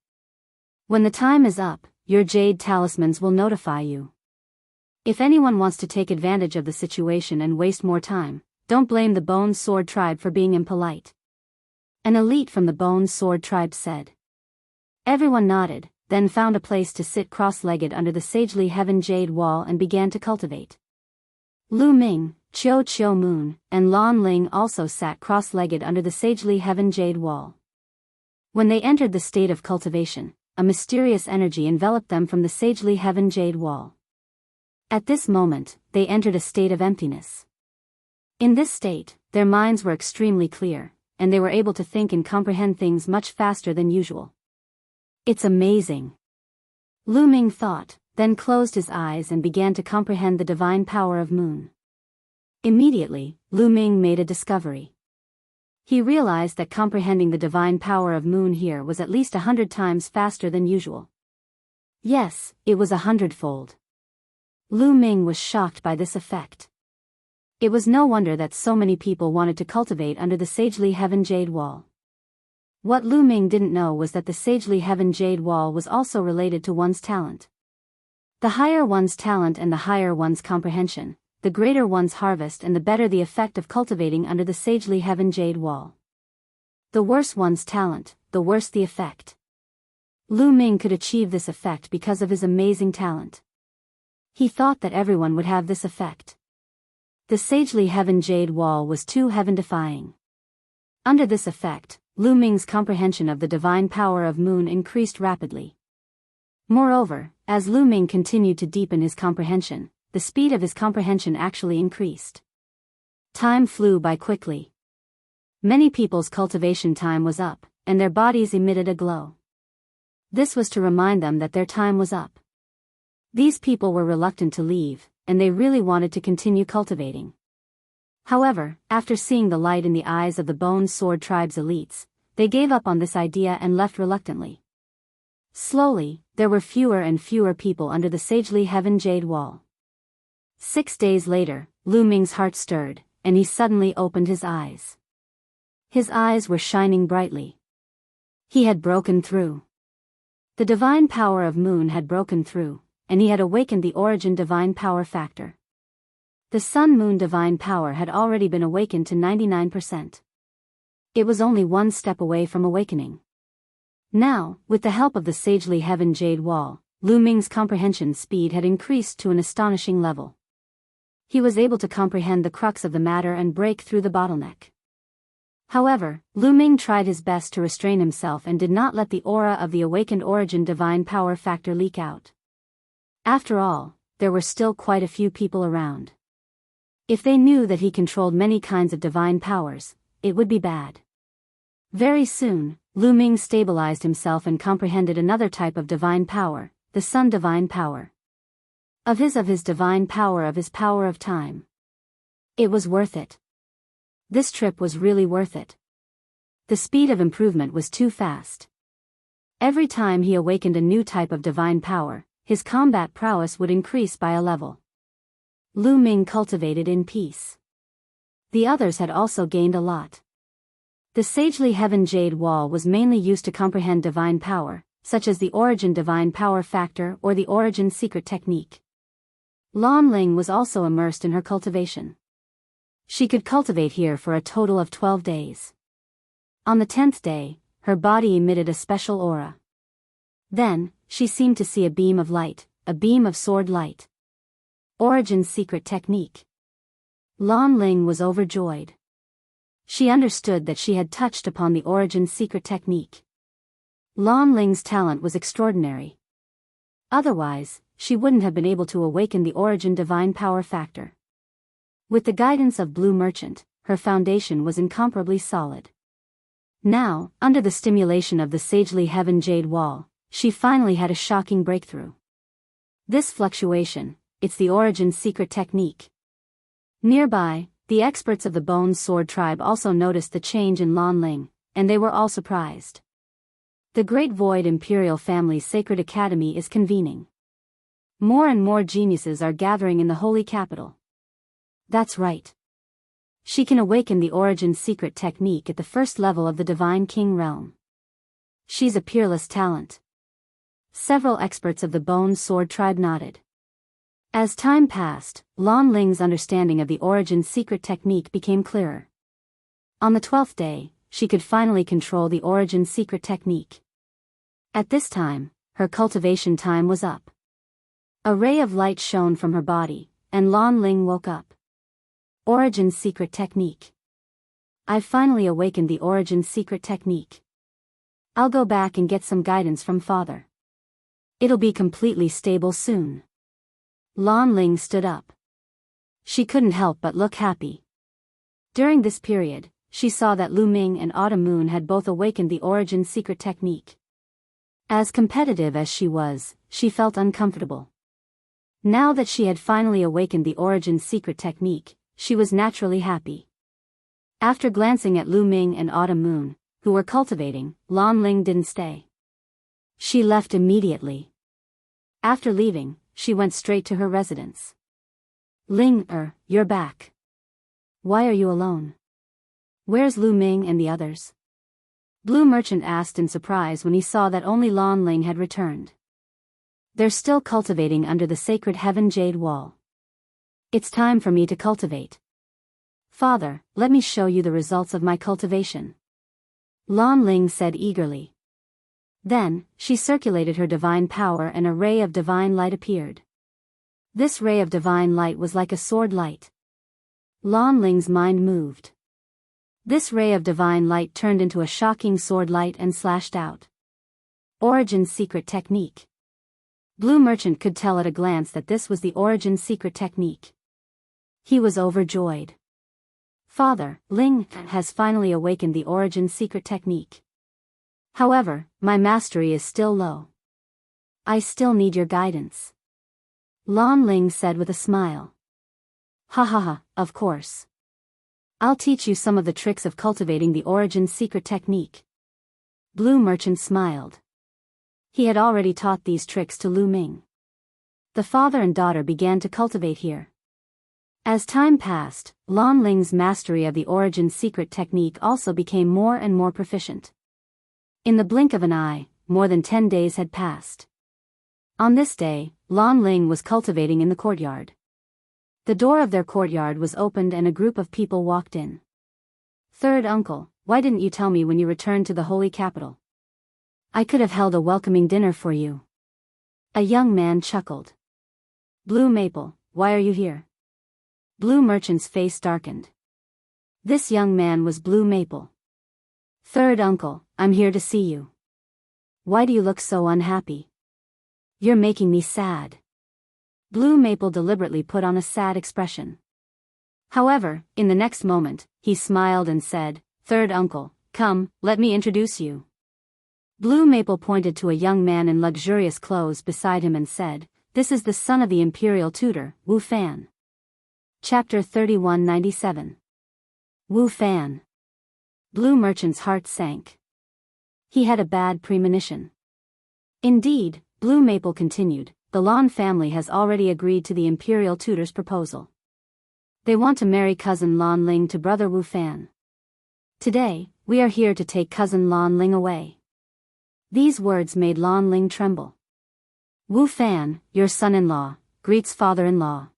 When the time is up, your jade talismans will notify you. If anyone wants to take advantage of the situation and waste more time, don't blame the Bone Sword tribe for being impolite. An elite from the Bone Sword tribe said. Everyone nodded, then found a place to sit cross-legged under the sagely heaven jade wall and began to cultivate. Lu Ming, Chiu Moon, and Lan Ling also sat cross-legged under the sagely heaven jade wall. When they entered the state of cultivation, a mysterious energy enveloped them from the sagely heaven jade wall. At this moment, they entered a state of emptiness. In this state, their minds were extremely clear, and they were able to think and comprehend things much faster than usual. It's amazing. Lu Ming thought, then closed his eyes and began to comprehend the divine power of Moon. Immediately, Lu Ming made a discovery. He realized that comprehending the divine power of Moon here was at least 100 times faster than usual. Yes, it was 100-fold. Lu Ming was shocked by this effect. It was no wonder that so many people wanted to cultivate under the sagely heaven jade wall. What Lu Ming didn't know was that the sagely heaven jade wall was also related to one's talent. The higher one's talent and the higher one's comprehension, the greater one's harvest and the better the effect of cultivating under the sagely heaven jade wall. The worse one's talent, the worse the effect. Lu Ming could achieve this effect because of his amazing talent. He thought that everyone would have this effect. The sagely heaven jade wall was too heaven-defying. Under this effect, Lu Ming's comprehension of the divine power of Moon increased rapidly. Moreover, as Lu Ming continued to deepen his comprehension, the speed of his comprehension actually increased. Time flew by quickly. Many people's cultivation time was up, and their bodies emitted a glow. This was to remind them that their time was up. These people were reluctant to leave, and they really wanted to continue cultivating. However, after seeing the light in the eyes of the Bone Sword tribe's elites, they gave up on this idea and left reluctantly. Slowly, there were fewer and fewer people under the sagely heaven jade wall. 6 days later, Lu Ming's heart stirred, and he suddenly opened his eyes. His eyes were shining brightly. He had broken through. The divine power of Moon had broken through, and he had awakened the origin divine power factor. The Sun-Moon divine power had already been awakened to 99%. It was only one step away from awakening. Now, with the help of the sagely heaven jade wall, Lu Ming's comprehension speed had increased to an astonishing level. He was able to comprehend the crux of the matter and break through the bottleneck. However, Lu Ming tried his best to restrain himself and did not let the aura of the awakened origin divine power factor leak out. After all, there were still quite a few people around. If they knew that he controlled many kinds of divine powers, it would be bad. Very soon, Lu Ming stabilized himself and comprehended another type of divine power, the Sun divine power. Of his divine power of his power of time. It was worth it. This trip was really worth it. The speed of improvement was too fast. Every time he awakened a new type of divine power, his combat prowess would increase by a level. Lu Ming cultivated in peace. The others had also gained a lot. The sagely heaven jade wall was mainly used to comprehend divine power, such as the origin divine power factor or the origin secret technique. Lan Ling was also immersed in her cultivation. She could cultivate here for a total of 12 days. On the 10th day, her body emitted a special aura. Then, she seemed to see a beam of light, a beam of sword light. Origin secret technique. Lan Ling was overjoyed. She understood that she had touched upon the origin secret technique. Lan Ling's talent was extraordinary. Otherwise, she wouldn't have been able to awaken the origin divine power factor. With the guidance of Blue Merchant, her foundation was incomparably solid. Now, under the stimulation of the sagely heaven jade wall, she finally had a shocking breakthrough. This fluctuation, it's the origin secret technique. Nearby, the experts of the Bone Sword tribe also noticed the change in Lan Ling, and they were all surprised. The Great Void Imperial Family's Sacred Academy is convening. More and more geniuses are gathering in the holy capital. That's right. She can awaken the origin secret technique at the first level of the Divine King realm. She's a peerless talent. Several experts of the Bone Sword tribe nodded. As time passed, Lan Ling's understanding of the origin secret technique became clearer. On the 12th day, she could finally control the origin secret technique. At this time, her cultivation time was up. A ray of light shone from her body, and Lan Ling woke up. Origin secret technique. I've finally awakened the origin secret technique. I'll go back and get some guidance from Father. It'll be completely stable soon. Lan Ling stood up. She couldn't help but look happy. During this period, she saw that Lu Ming and Autumn Moon had both awakened the origin secret technique. As competitive as she was, she felt uncomfortable. Now that she had finally awakened the origin secret technique, she was naturally happy. After glancing at Lu Ming and Autumn Moon, who were cultivating, Lan Ling didn't stay. She left immediately. After leaving, she went straight to her residence. Ling, you're back. Why are you alone? Where's Lu Ming and the others? Blue Merchant asked in surprise when he saw that only Lan Ling had returned. They're still cultivating under the sacred heaven jade wall. It's time for me to cultivate. Father, let me show you the results of my cultivation. Lan Ling said eagerly. Then, she circulated her divine power and a ray of divine light appeared. This ray of divine light was like a sword light. Lan Ling's mind moved. This ray of divine light turned into a shocking sword light and slashed out. Origin secret technique. Blue Merchant could tell at a glance that this was the origin secret technique. He was overjoyed. Father, Ling has finally awakened the origin secret technique. However, my mastery is still low. I still need your guidance. Lan Ling said with a smile. Ha ha ha, of course. I'll teach you some of the tricks of cultivating the origin secret technique. Blue Merchant smiled. He had already taught these tricks to Lu Ming. The father and daughter began to cultivate here. As time passed, Lan Ling's mastery of the origin secret technique also became more and more proficient. In the blink of an eye, more than 10 days had passed. On this day, Lan Ling was cultivating in the courtyard. The door of their courtyard was opened and a group of people walked in. Third uncle, why didn't you tell me when you returned to the holy capital? I could have held a welcoming dinner for you. A young man chuckled. Blue Maple, why are you here? Blue Merchant's face darkened. This young man was Blue Maple. Third uncle, I'm here to see you. Why do you look so unhappy? You're making me sad. Blue Maple deliberately put on a sad expression. However, in the next moment, he smiled and said, Third uncle, come, let me introduce you. Blue Maple pointed to a young man in luxurious clothes beside him and said, This is the son of the imperial tutor, Wu Fan. Chapter 3197. Wu Fan. Blue Merchant's heart sank. He had a bad premonition. Indeed, Blue Maple continued, the Lan family has already agreed to the imperial tutor's proposal. They want to marry cousin Lan Ling to brother Wu Fan. Today, we are here to take cousin Lan Ling away. These words made Lan Ling tremble. Wu Fan, your son-in-law, greets father-in-law.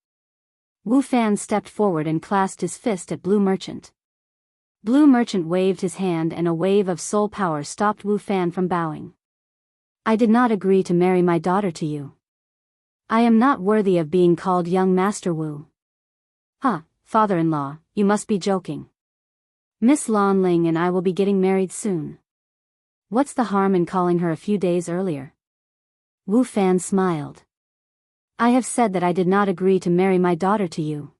Wu Fan stepped forward and clasped his fist at Blue Merchant. Blue Merchant waved his hand and a wave of soul power stopped Wu Fan from bowing. I did not agree to marry my daughter to you. I am not worthy of being called young Master Wu. Father-in-law, you must be joking. Miss Lan Ling and I will be getting married soon. What's the harm in calling her a few days earlier? Wu Fan smiled. I have said that I did not agree to marry my daughter to you.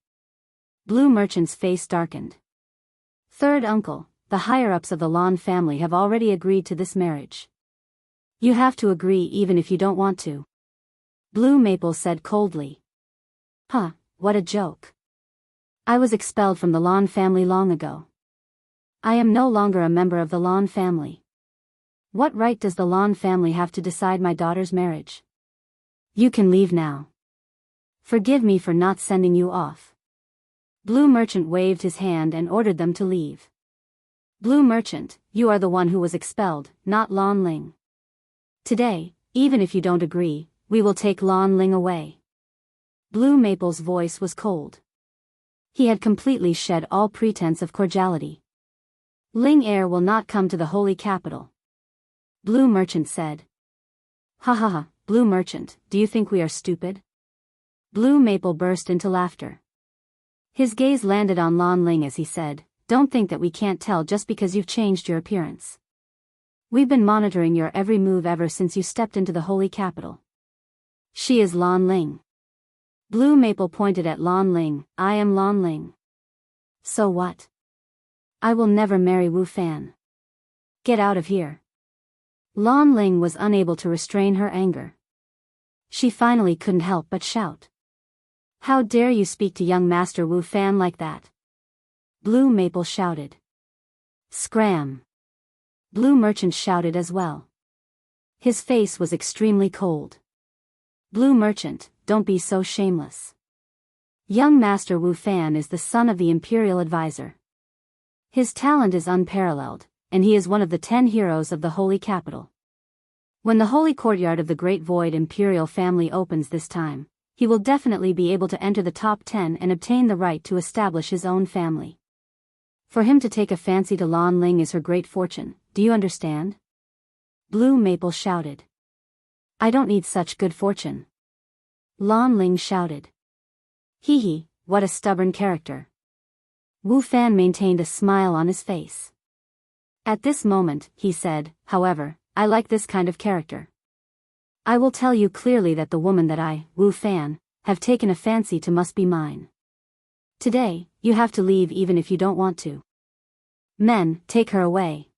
Blue Merchant's face darkened. Third uncle, the higher-ups of the Lawn family have already agreed to this marriage. You have to agree even if you don't want to. Blue Maple said coldly. Huh, what a joke. I was expelled from the Lawn family long ago. I am no longer a member of the Lawn family. What right does the Lawn family have to decide my daughter's marriage? You can leave now. Forgive me for not sending you off. Blue Merchant waved his hand and ordered them to leave. Blue Merchant, you are the one who was expelled, not Lan Ling. Today, even if you don't agree, we will take Lan Ling away. Blue Maple's voice was cold. He had completely shed all pretense of cordiality. Ling heir will not come to the holy capital. Blue Merchant said. Ha ha ha, Blue Merchant, do you think we are stupid? Blue Maple burst into laughter. His gaze landed on Lan Ling as he said, don't think that we can't tell just because you've changed your appearance. We've been monitoring your every move ever since you stepped into the holy capital. She is Lan Ling. Blue Maple pointed at Lan Ling. I am Lan Ling. So what? I will never marry Wu Fan. Get out of here. Lan Ling was unable to restrain her anger. She finally couldn't help but shout. How dare you speak to young Master Wu Fan like that? Blue Maple shouted. Scram. Blue Merchant shouted as well. His face was extremely cold. Blue Merchant, don't be so shameless. Young Master Wu Fan is the son of the Imperial Advisor. His talent is unparalleled, and he is one of the 10 heroes of the Holy Capital. When the Holy Courtyard of the Great Void Imperial family opens this time, he will definitely be able to enter the top 10 and obtain the right to establish his own family. For him to take a fancy to Lan Ling is her great fortune, do you understand? Blue Maple shouted. I don't need such good fortune. Lan Ling shouted. Hee hee, what a stubborn character. Wu Fan maintained a smile on his face. At this moment, he said, however, I like this kind of character. I will tell you clearly that the woman that I, Wu Fan, have taken a fancy to must be mine. Today, you have to leave even if you don't want to. Men, take her away.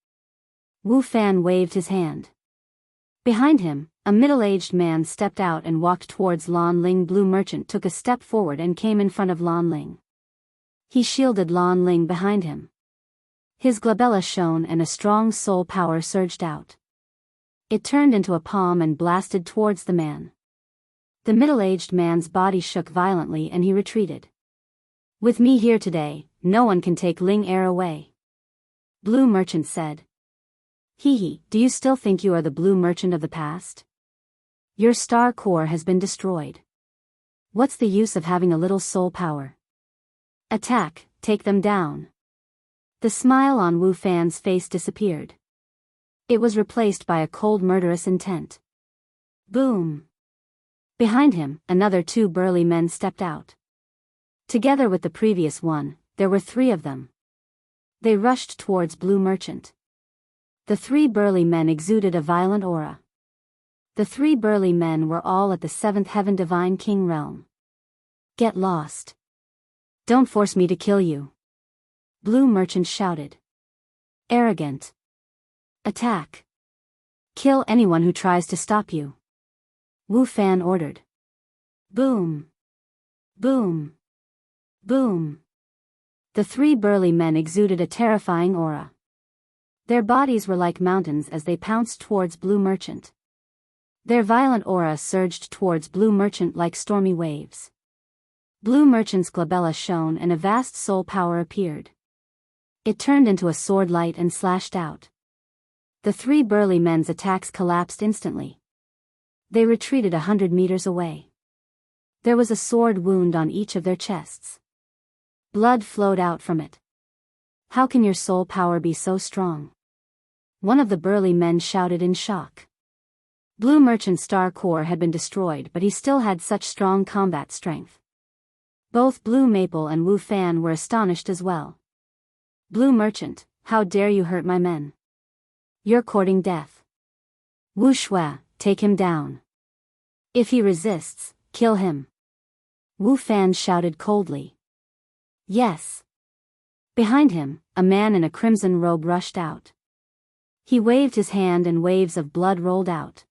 Wu Fan waved his hand. Behind him, a middle-aged man stepped out and walked towards Lan Ling. Blue Merchant took a step forward and came in front of Lan Ling. He shielded Lan Ling behind him. His glabella shone and a strong soul power surged out. It turned into a palm and blasted towards the man. The middle-aged man's body shook violently and he retreated. With me here today, no one can take Ling heir away. Blue Merchant said. Hee hee, do you still think you are the Blue Merchant of the past? Your star core has been destroyed. What's the use of having a little soul power? Attack, take them down. The smile on Wu Fan's face disappeared. It was replaced by a cold murderous intent. Boom. Behind him, another 2 burly men stepped out. Together with the previous one, there were 3 of them. They rushed towards Blue Merchant. The 3 burly men exuded a violent aura. The 3 burly men were all at the 7th Heaven Divine King realm. Get lost. Don't force me to kill you. Blue Merchant shouted. Arrogant. Attack. Kill anyone who tries to stop you. Wu Fan ordered. Boom. Boom. Boom. The 3 burly men exuded a terrifying aura. Their bodies were like mountains as they pounced towards Blue Merchant. Their violent aura surged towards Blue Merchant like stormy waves. Blue Merchant's glabella shone and a vast soul power appeared. It turned into a sword light and slashed out. The 3 burly men's attacks collapsed instantly. They retreated 100 meters away. There was a sword wound on each of their chests. Blood flowed out from it. How can your soul power be so strong? One of the burly men shouted in shock. Blue Merchant's star core had been destroyed, but he still had such strong combat strength. Both Blue Maple and Wu Fan were astonished as well. Blue Merchant, how dare you hurt my men? You're courting death. Wu Shua, take him down. If he resists, Kill him. Wu Fan shouted coldly. Yes. Behind him, a man in a crimson robe rushed out. He waved his hand and waves of blood rolled out.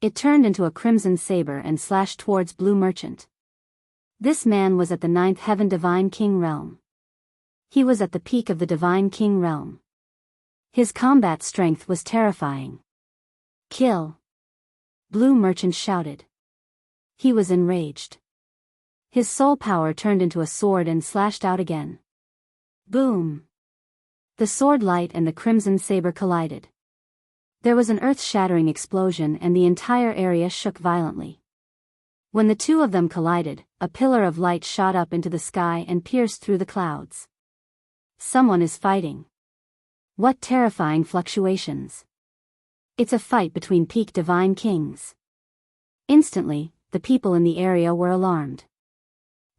It turned into a crimson saber and slashed towards Blue Merchant. This man was at the 9th Heaven Divine King realm. He was at the peak of the Divine King realm. His combat strength was terrifying. Kill! Blue Merchant shouted. He was enraged. His soul power turned into a sword and slashed out again. Boom! The sword light and the crimson saber collided. There was an earth-shattering explosion and the entire area shook violently. When the two of them collided, a pillar of light shot up into the sky and pierced through the clouds. Someone is fighting. What terrifying fluctuations! It's a fight between peak divine kings. Instantly, the people in the area were alarmed.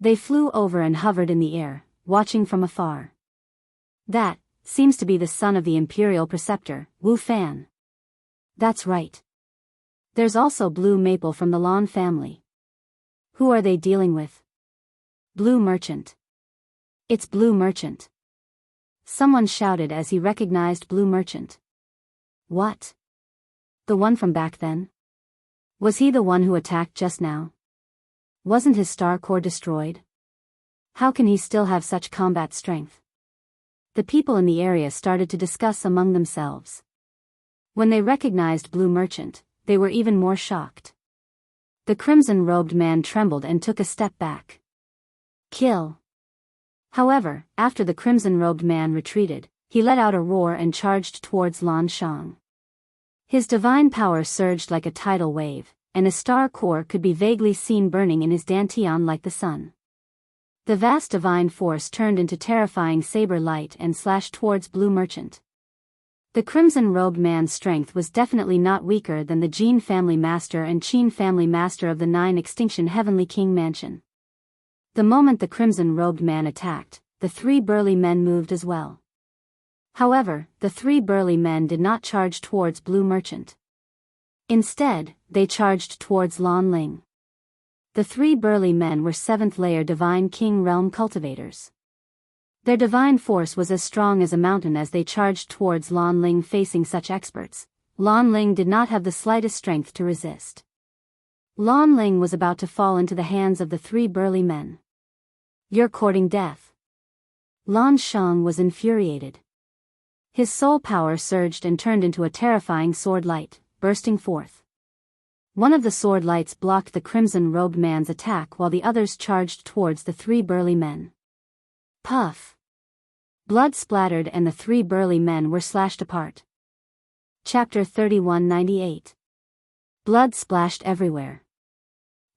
They flew over and hovered in the air, watching from afar. That seems to be the son of the Imperial Preceptor, Wu Fan. That's right. There's also Blue Maple from the Lawn family. Who are they dealing with? Blue Merchant. It's Blue Merchant. Someone shouted as he recognized Blue Merchant. What? The one from back then? Was he the one who attacked just now? Wasn't his star core destroyed? How can he still have such combat strength? The people in the area started to discuss among themselves. When they recognized Blue Merchant, they were even more shocked. The crimson-robed man trembled and took a step back. Kill! However, after the crimson-robed man retreated, he let out a roar and charged towards Lan Shang. His divine power surged like a tidal wave, and a star core could be vaguely seen burning in his dantian like the sun. The vast divine force turned into terrifying saber light and slashed towards Blue Merchant. The crimson-robed man's strength was definitely not weaker than the Jin family master and Qin family master of the 9 Extinction Heavenly King Mansion. The moment the crimson-robed man attacked, the 3 burly men moved as well. However, the 3 burly men did not charge towards Blue Merchant. Instead, they charged towards Lan Ling. The 3 burly men were 7th-layer Divine King Realm cultivators. Their divine force was as strong as a mountain as they charged towards Lan Ling. Facing such experts, Lan Ling did not have the slightest strength to resist. Lan Ling was about to fall into the hands of the 3 burly men. You're courting death. Lan Shang was infuriated. His soul power surged and turned into a terrifying sword light, bursting forth. One of the sword lights blocked the crimson-robed man's attack while the others charged towards the 3 burly men. Puff! Blood splattered and the 3 burly men were slashed apart. Chapter 3198. Blood splashed everywhere.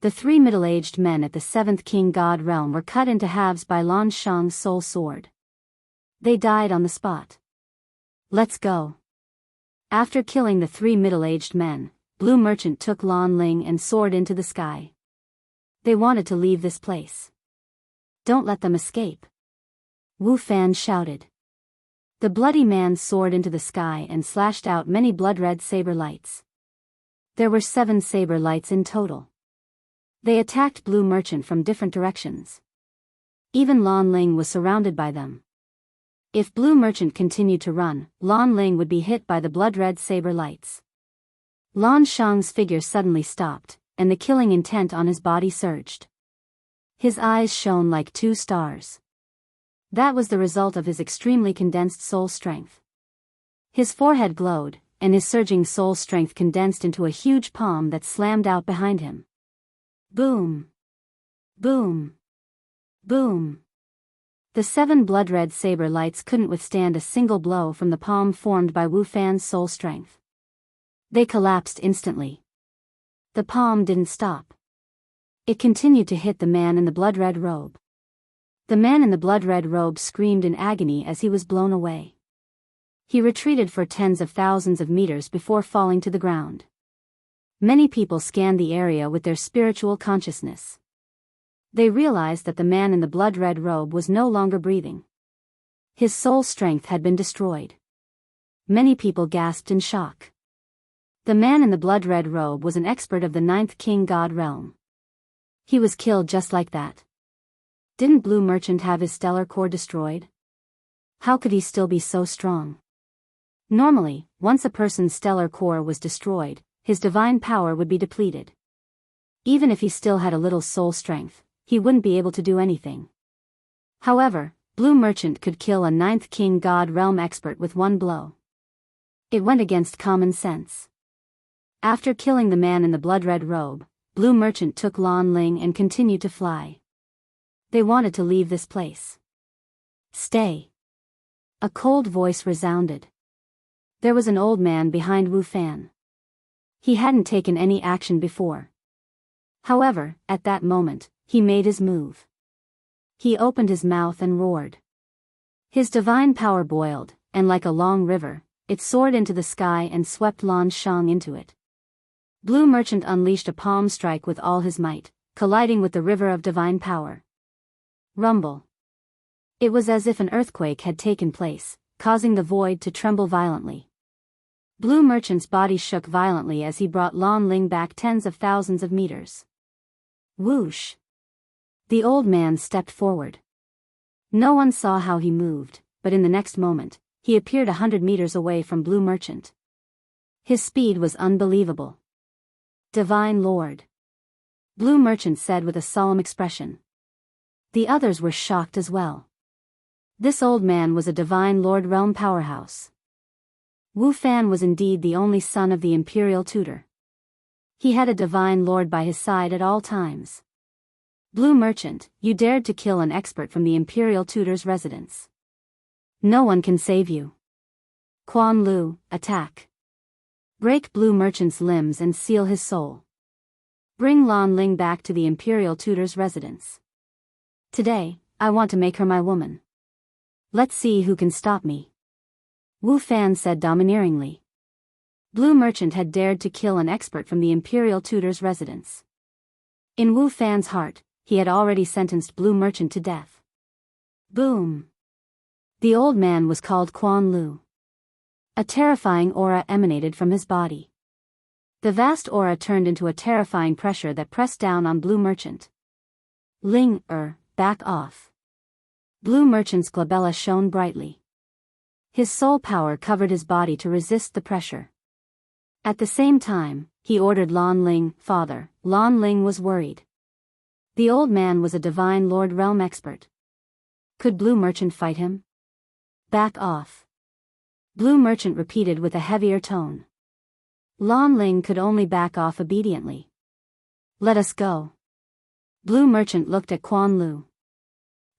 The 3 middle-aged men at the 7th King God realm were cut into halves by Lan Shang's soul sword. They died on the spot. Let's go. After killing the 3 middle-aged men, Blue Merchant took Lan Ling and soared into the sky. They wanted to leave this place. Don't let them escape. Wu Fan shouted. The bloody man soared into the sky and slashed out many blood-red saber lights. There were 7 saber lights in total. They attacked Blue Merchant from different directions. Even Lan Ling was surrounded by them. If Blue Merchant continued to run, Lan Ling would be hit by the blood-red saber lights. Lan Shang's figure suddenly stopped, and the killing intent on his body surged. His eyes shone like 2 stars. That was the result of his extremely condensed soul strength. His forehead glowed, and his surging soul strength condensed into a huge palm that slammed out behind him. Boom! Boom! Boom! The 7 blood-red saber lights couldn't withstand a single blow from the palm formed by Wu Fan's soul strength. They collapsed instantly. The palm didn't stop. It continued to hit the man in the blood-red robe. The man in the blood-red robe screamed in agony as he was blown away. He retreated for tens of thousands of meters before falling to the ground. Many people scanned the area with their spiritual consciousness. They realized that the man in the blood-red robe was no longer breathing. His soul strength had been destroyed. Many people gasped in shock. The man in the blood-red robe was an expert of the 9th King God realm. He was killed just like that. Didn't Blue Merchant have his stellar core destroyed? How could he still be so strong? Normally, once a person's stellar core was destroyed, his divine power would be depleted. Even if he still had a little soul strength, he wouldn't be able to do anything. However, Blue Merchant could kill a 9th King God Realm expert with one blow. It went against common sense. After killing the man in the blood-red robe, Blue Merchant took Lan Ling and continued to fly. They wanted to leave this place. Stay. A cold voice resounded. There was an old man behind Wu Fan. He hadn't taken any action before. However, at that moment, he made his move. He opened his mouth and roared. His divine power boiled, and like a long river, it soared into the sky and swept Lan Shang into it. Blue Merchant unleashed a palm strike with all his might, colliding with the river of divine power. Rumble. It was as if an earthquake had taken place, causing the void to tremble violently. Blue Merchant's body shook violently as he brought Lan Ling back tens of thousands of meters. Whoosh! The old man stepped forward. No one saw how he moved, but in the next moment, he appeared 100 meters away from Blue Merchant. His speed was unbelievable. Divine Lord. Blue Merchant said with a solemn expression. The others were shocked as well. This old man was a Divine Lord realm powerhouse. Wu Fan was indeed the only son of the Imperial Tutor. He had a Divine Lord by his side at all times. Blue Merchant, you dared to kill an expert from the Imperial Tutor's residence. No one can save you. Quan Lu, attack. Break Blue Merchant's limbs and seal his soul. Bring Lan Ling back to the Imperial Tutor's residence. Today, I want to make her my woman. Let's see who can stop me. Wu Fan said domineeringly. Blue Merchant had dared to kill an expert from the Imperial Tutor's residence. In Wu Fan's heart, he had already sentenced Blue Merchant to death. Boom! The old man was called Quan Lu. A terrifying aura emanated from his body. The vast aura turned into a terrifying pressure that pressed down on Blue Merchant. Ling, back off. Blue Merchant's glabella shone brightly. His soul power covered his body to resist the pressure. At the same time, he ordered Lan Ling, father. Lan Ling was worried. The old man was a Divine Lord realm expert. Could Blue Merchant fight him? Back off. Blue Merchant repeated with a heavier tone. Lan Ling could only back off obediently. Let us go. Blue Merchant looked at Quan Lu.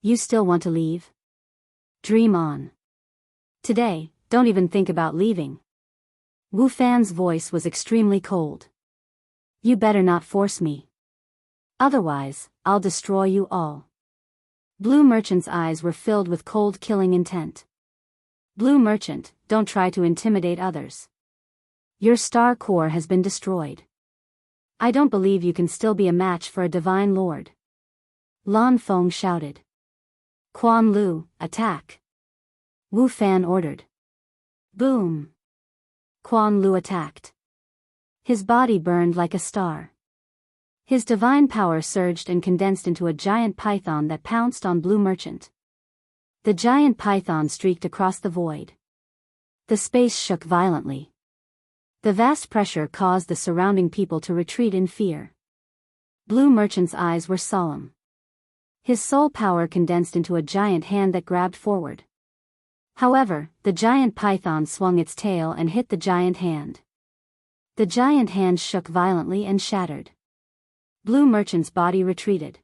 You still want to leave? Dream on. Today, don't even think about leaving. Wu Fan's voice was extremely cold. You better not force me. Otherwise, I'll destroy you all. Blue Merchant's eyes were filled with cold killing intent. Blue Merchant, don't try to intimidate others. Your star core has been destroyed. I don't believe you can still be a match for a Divine Lord. Lan Feng shouted. Quan Lu, attack. Wu Fan ordered. Boom. Quan Lu attacked. His body burned like a star. His divine power surged and condensed into a giant python that pounced on Blue Merchant. The giant python streaked across the void. The space shook violently. The vast pressure caused the surrounding people to retreat in fear. Blue Merchant's eyes were solemn. His soul power condensed into a giant hand that grabbed forward. However, the giant python swung its tail and hit the giant hand. The giant hand shook violently and shattered. Blue Merchant's body retreated.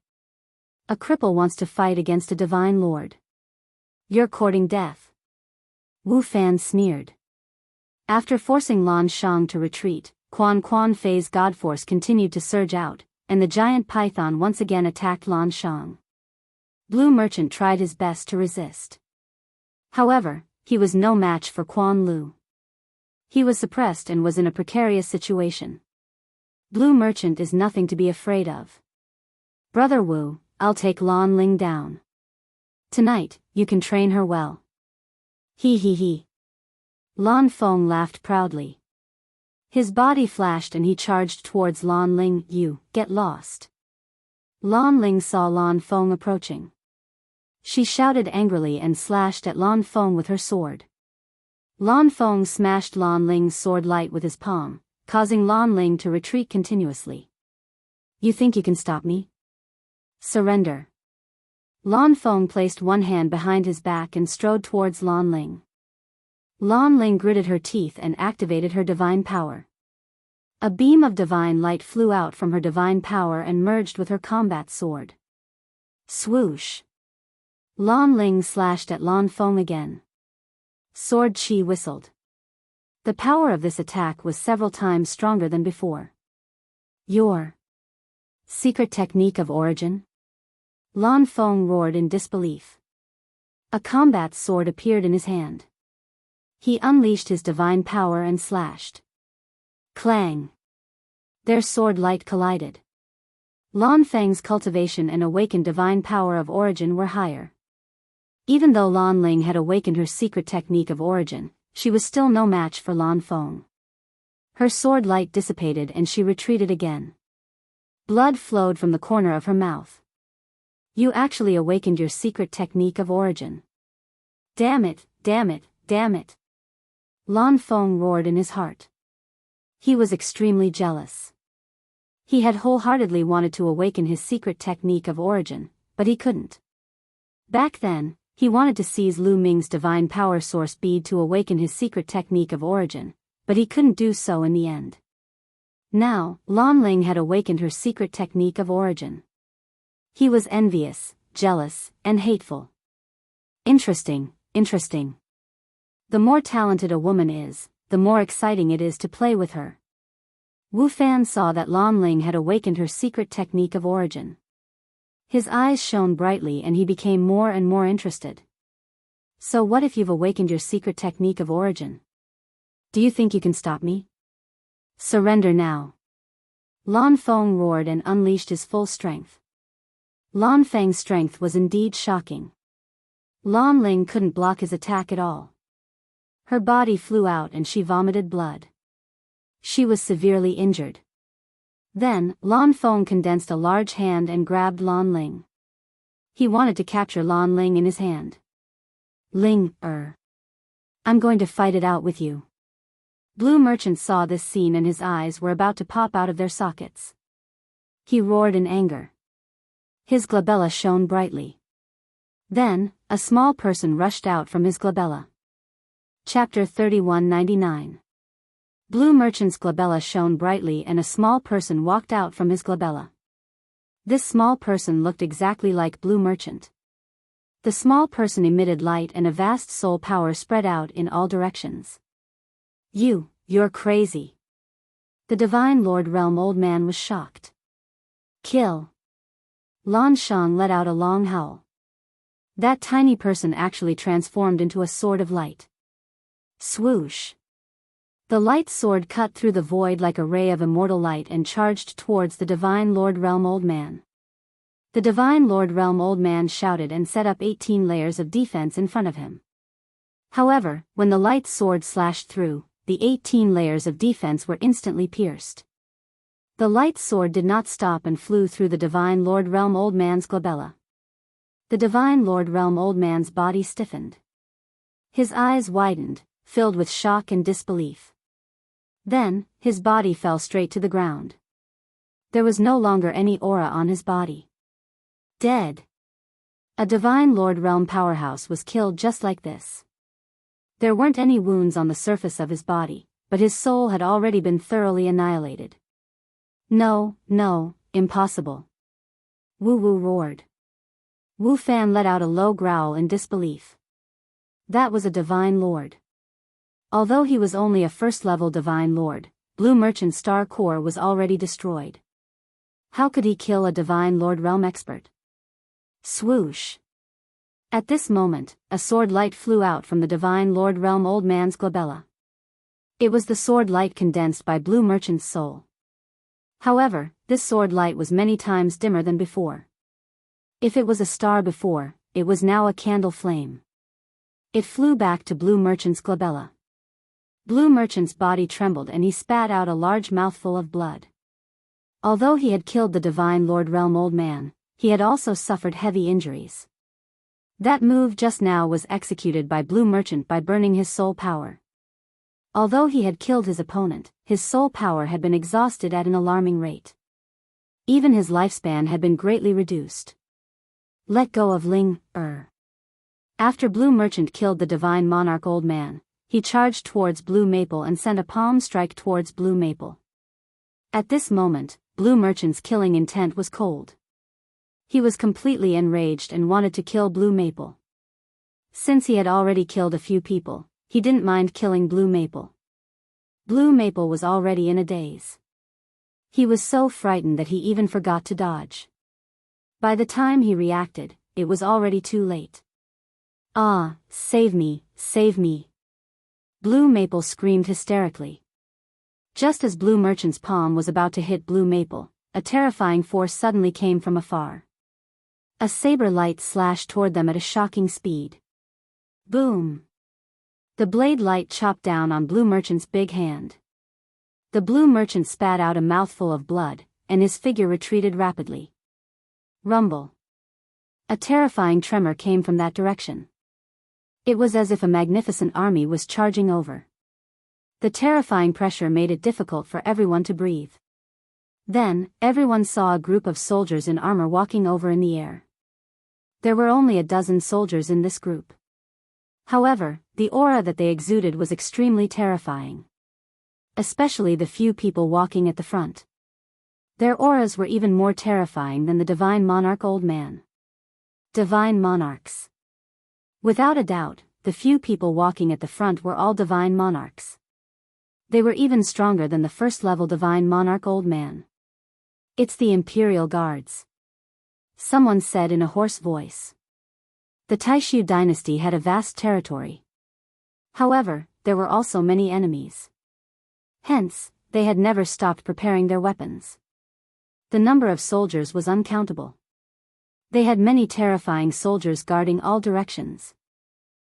A cripple wants to fight against a Divine Lord. You're courting death. Wu Fan sneered. After forcing Lan Shang to retreat, Quan Fei's God Force continued to surge out, and the giant python once again attacked Lan Shang. Blue Merchant tried his best to resist. However, he was no match for Quan Lu. He was suppressed and was in a precarious situation. Blue Merchant is nothing to be afraid of. Brother Wu, I'll take Lan Ling down. Tonight, you can train her well. He. Lan Feng laughed proudly. His body flashed and he charged towards Lan Ling. You, get lost. Lan Ling saw Lan Feng approaching. She shouted angrily and slashed at Lan Feng with her sword. Lan Feng smashed Lan Ling's sword light with his palm, causing Lan Ling to retreat continuously. You think you can stop me? Surrender. Lan Feng placed one hand behind his back and strode towards Lan Ling. Lan Ling gritted her teeth and activated her divine power. A beam of divine light flew out from her divine power and merged with her combat sword. Swoosh! Lan Ling slashed at Lan Feng again. Sword Chi whistled. The power of this attack was several times stronger than before. Your secret technique of origin? Lan Feng roared in disbelief. A combat sword appeared in his hand. He unleashed his divine power and slashed. Clang! Their sword light collided. Lan Feng's cultivation and awakened divine power of origin were higher. Even though Lan Ling had awakened her secret technique of origin, she was still no match for Lan Feng. Her sword light dissipated and she retreated again. Blood flowed from the corner of her mouth. You actually awakened your secret technique of origin. Damn it, damn it, damn it. Lan Feng roared in his heart. He was extremely jealous. He had wholeheartedly wanted to awaken his secret technique of origin, but he couldn't. Back then, he wanted to seize Lu Ming's divine power source bead to awaken his secret technique of origin, but he couldn't do so in the end. Now, Lan Ling had awakened her secret technique of origin. He was envious, jealous, and hateful. Interesting, interesting. The more talented a woman is, the more exciting it is to play with her. Wu Fan saw that Lan Ling had awakened her secret technique of origin. His eyes shone brightly and he became more and more interested. So what if you've awakened your secret technique of origin? Do you think you can stop me? Surrender now. Lan Feng roared and unleashed his full strength. Lan Feng's strength was indeed shocking. Lan Ling couldn't block his attack at all. Her body flew out and she vomited blood. She was severely injured. Then, Lan Feng condensed a large hand and grabbed Lan Ling. He wanted to capture Lan Ling in his hand. I'm going to fight it out with you. Blue Merchant saw this scene and his eyes were about to pop out of their sockets. He roared in anger. His glabella shone brightly. Then, a small person rushed out from his glabella. Chapter 3199. Blue Merchant's glabella shone brightly and a small person walked out from his glabella. This small person looked exactly like Blue Merchant. The small person emitted light and a vast soul power spread out in all directions. You're crazy. The Divine Lord Realm Old Man was shocked. Kill. Lan Shang let out a long howl. That tiny person actually transformed into a sword of light. Swoosh. The light sword cut through the void like a ray of immortal light and charged towards the Divine Lord Realm Old Man. The Divine Lord Realm Old Man shouted and set up 18 layers of defense in front of him. However, when the light sword slashed through, the 18 layers of defense were instantly pierced. The light sword did not stop and flew through the Divine Lord Realm Old Man's glabella. The Divine Lord Realm Old Man's body stiffened. His eyes widened, filled with shock and disbelief. Then, his body fell straight to the ground. There was no longer any aura on his body. Dead. A Divine Lord Realm powerhouse was killed just like this. There weren't any wounds on the surface of his body, but his soul had already been thoroughly annihilated. No, impossible. Wu Wu roared. Wu Fan let out a low growl in disbelief. That was a Divine Lord. Although he was only a first-level Divine Lord, Blue Merchant's star core was already destroyed. How could he kill a Divine Lord Realm expert? Swoosh. At this moment, a sword light flew out from the Divine Lord Realm Old Man's glabella. It was the sword light condensed by Blue Merchant's soul. However, this sword light was many times dimmer than before. If it was a star before, it was now a candle flame. It flew back to Blue Merchant's glabella. Blue Merchant's body trembled and he spat out a large mouthful of blood. Although he had killed the Divine Lord Realm Old Man, he had also suffered heavy injuries. That move just now was executed by Blue Merchant by burning his soul power. Although he had killed his opponent, his soul power had been exhausted at an alarming rate. Even his lifespan had been greatly reduced. Let go of Ling. After Blue Merchant killed the Divine Monarch Old Man, he charged towards Blue Maple and sent a palm strike towards Blue Maple. At this moment, Blue Merchant's killing intent was cold. He was completely enraged and wanted to kill Blue Maple. Since he had already killed a few people, he didn't mind killing Blue Maple. Blue Maple was already in a daze. He was so frightened that he even forgot to dodge. By the time he reacted, it was already too late. "Ah, save me, save me!" Blue Maple screamed hysterically. Just as Blue Merchant's palm was about to hit Blue Maple, a terrifying force suddenly came from afar. A saber light slashed toward them at a shocking speed. Boom! The blade light chopped down on Blue Merchant's big hand. The Blue Merchant spat out a mouthful of blood, and his figure retreated rapidly. Rumble! A terrifying tremor came from that direction. It was as if a magnificent army was charging over. The terrifying pressure made it difficult for everyone to breathe. Then, everyone saw a group of soldiers in armor walking over in the air. There were only a dozen soldiers in this group. However, the aura that they exuded was extremely terrifying. Especially the few people walking at the front. Their auras were even more terrifying than the Divine Monarch Old Man. Divine Monarchs. Without a doubt, the few people walking at the front were all Divine Monarchs. They were even stronger than the first-level Divine Monarch Old Man. "It's the Imperial Guards," someone said in a hoarse voice. The Taishu dynasty had a vast territory. However, there were also many enemies. Hence, they had never stopped preparing their weapons. The number of soldiers was uncountable. They had many terrifying soldiers guarding all directions.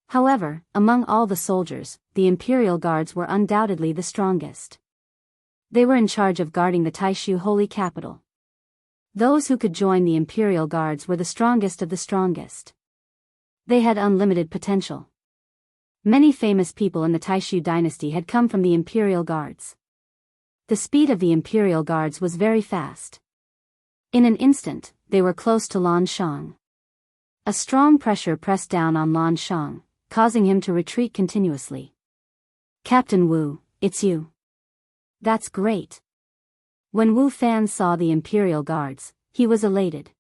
However, among all the soldiers, the Imperial Guards were undoubtedly the strongest. They were in charge of guarding the Taishu holy capital. Those who could join the Imperial Guards were the strongest of the strongest. They had unlimited potential. Many famous people in the Taishu dynasty had come from the Imperial Guards. The speed of the Imperial Guards was very fast. In an instant, they were close to Lan Shang. A strong pressure pressed down on Lan Shang, causing him to retreat continuously. "Captain Wu, it's you." "That's great." When Wu Fan saw the Imperial Guards, he was elated.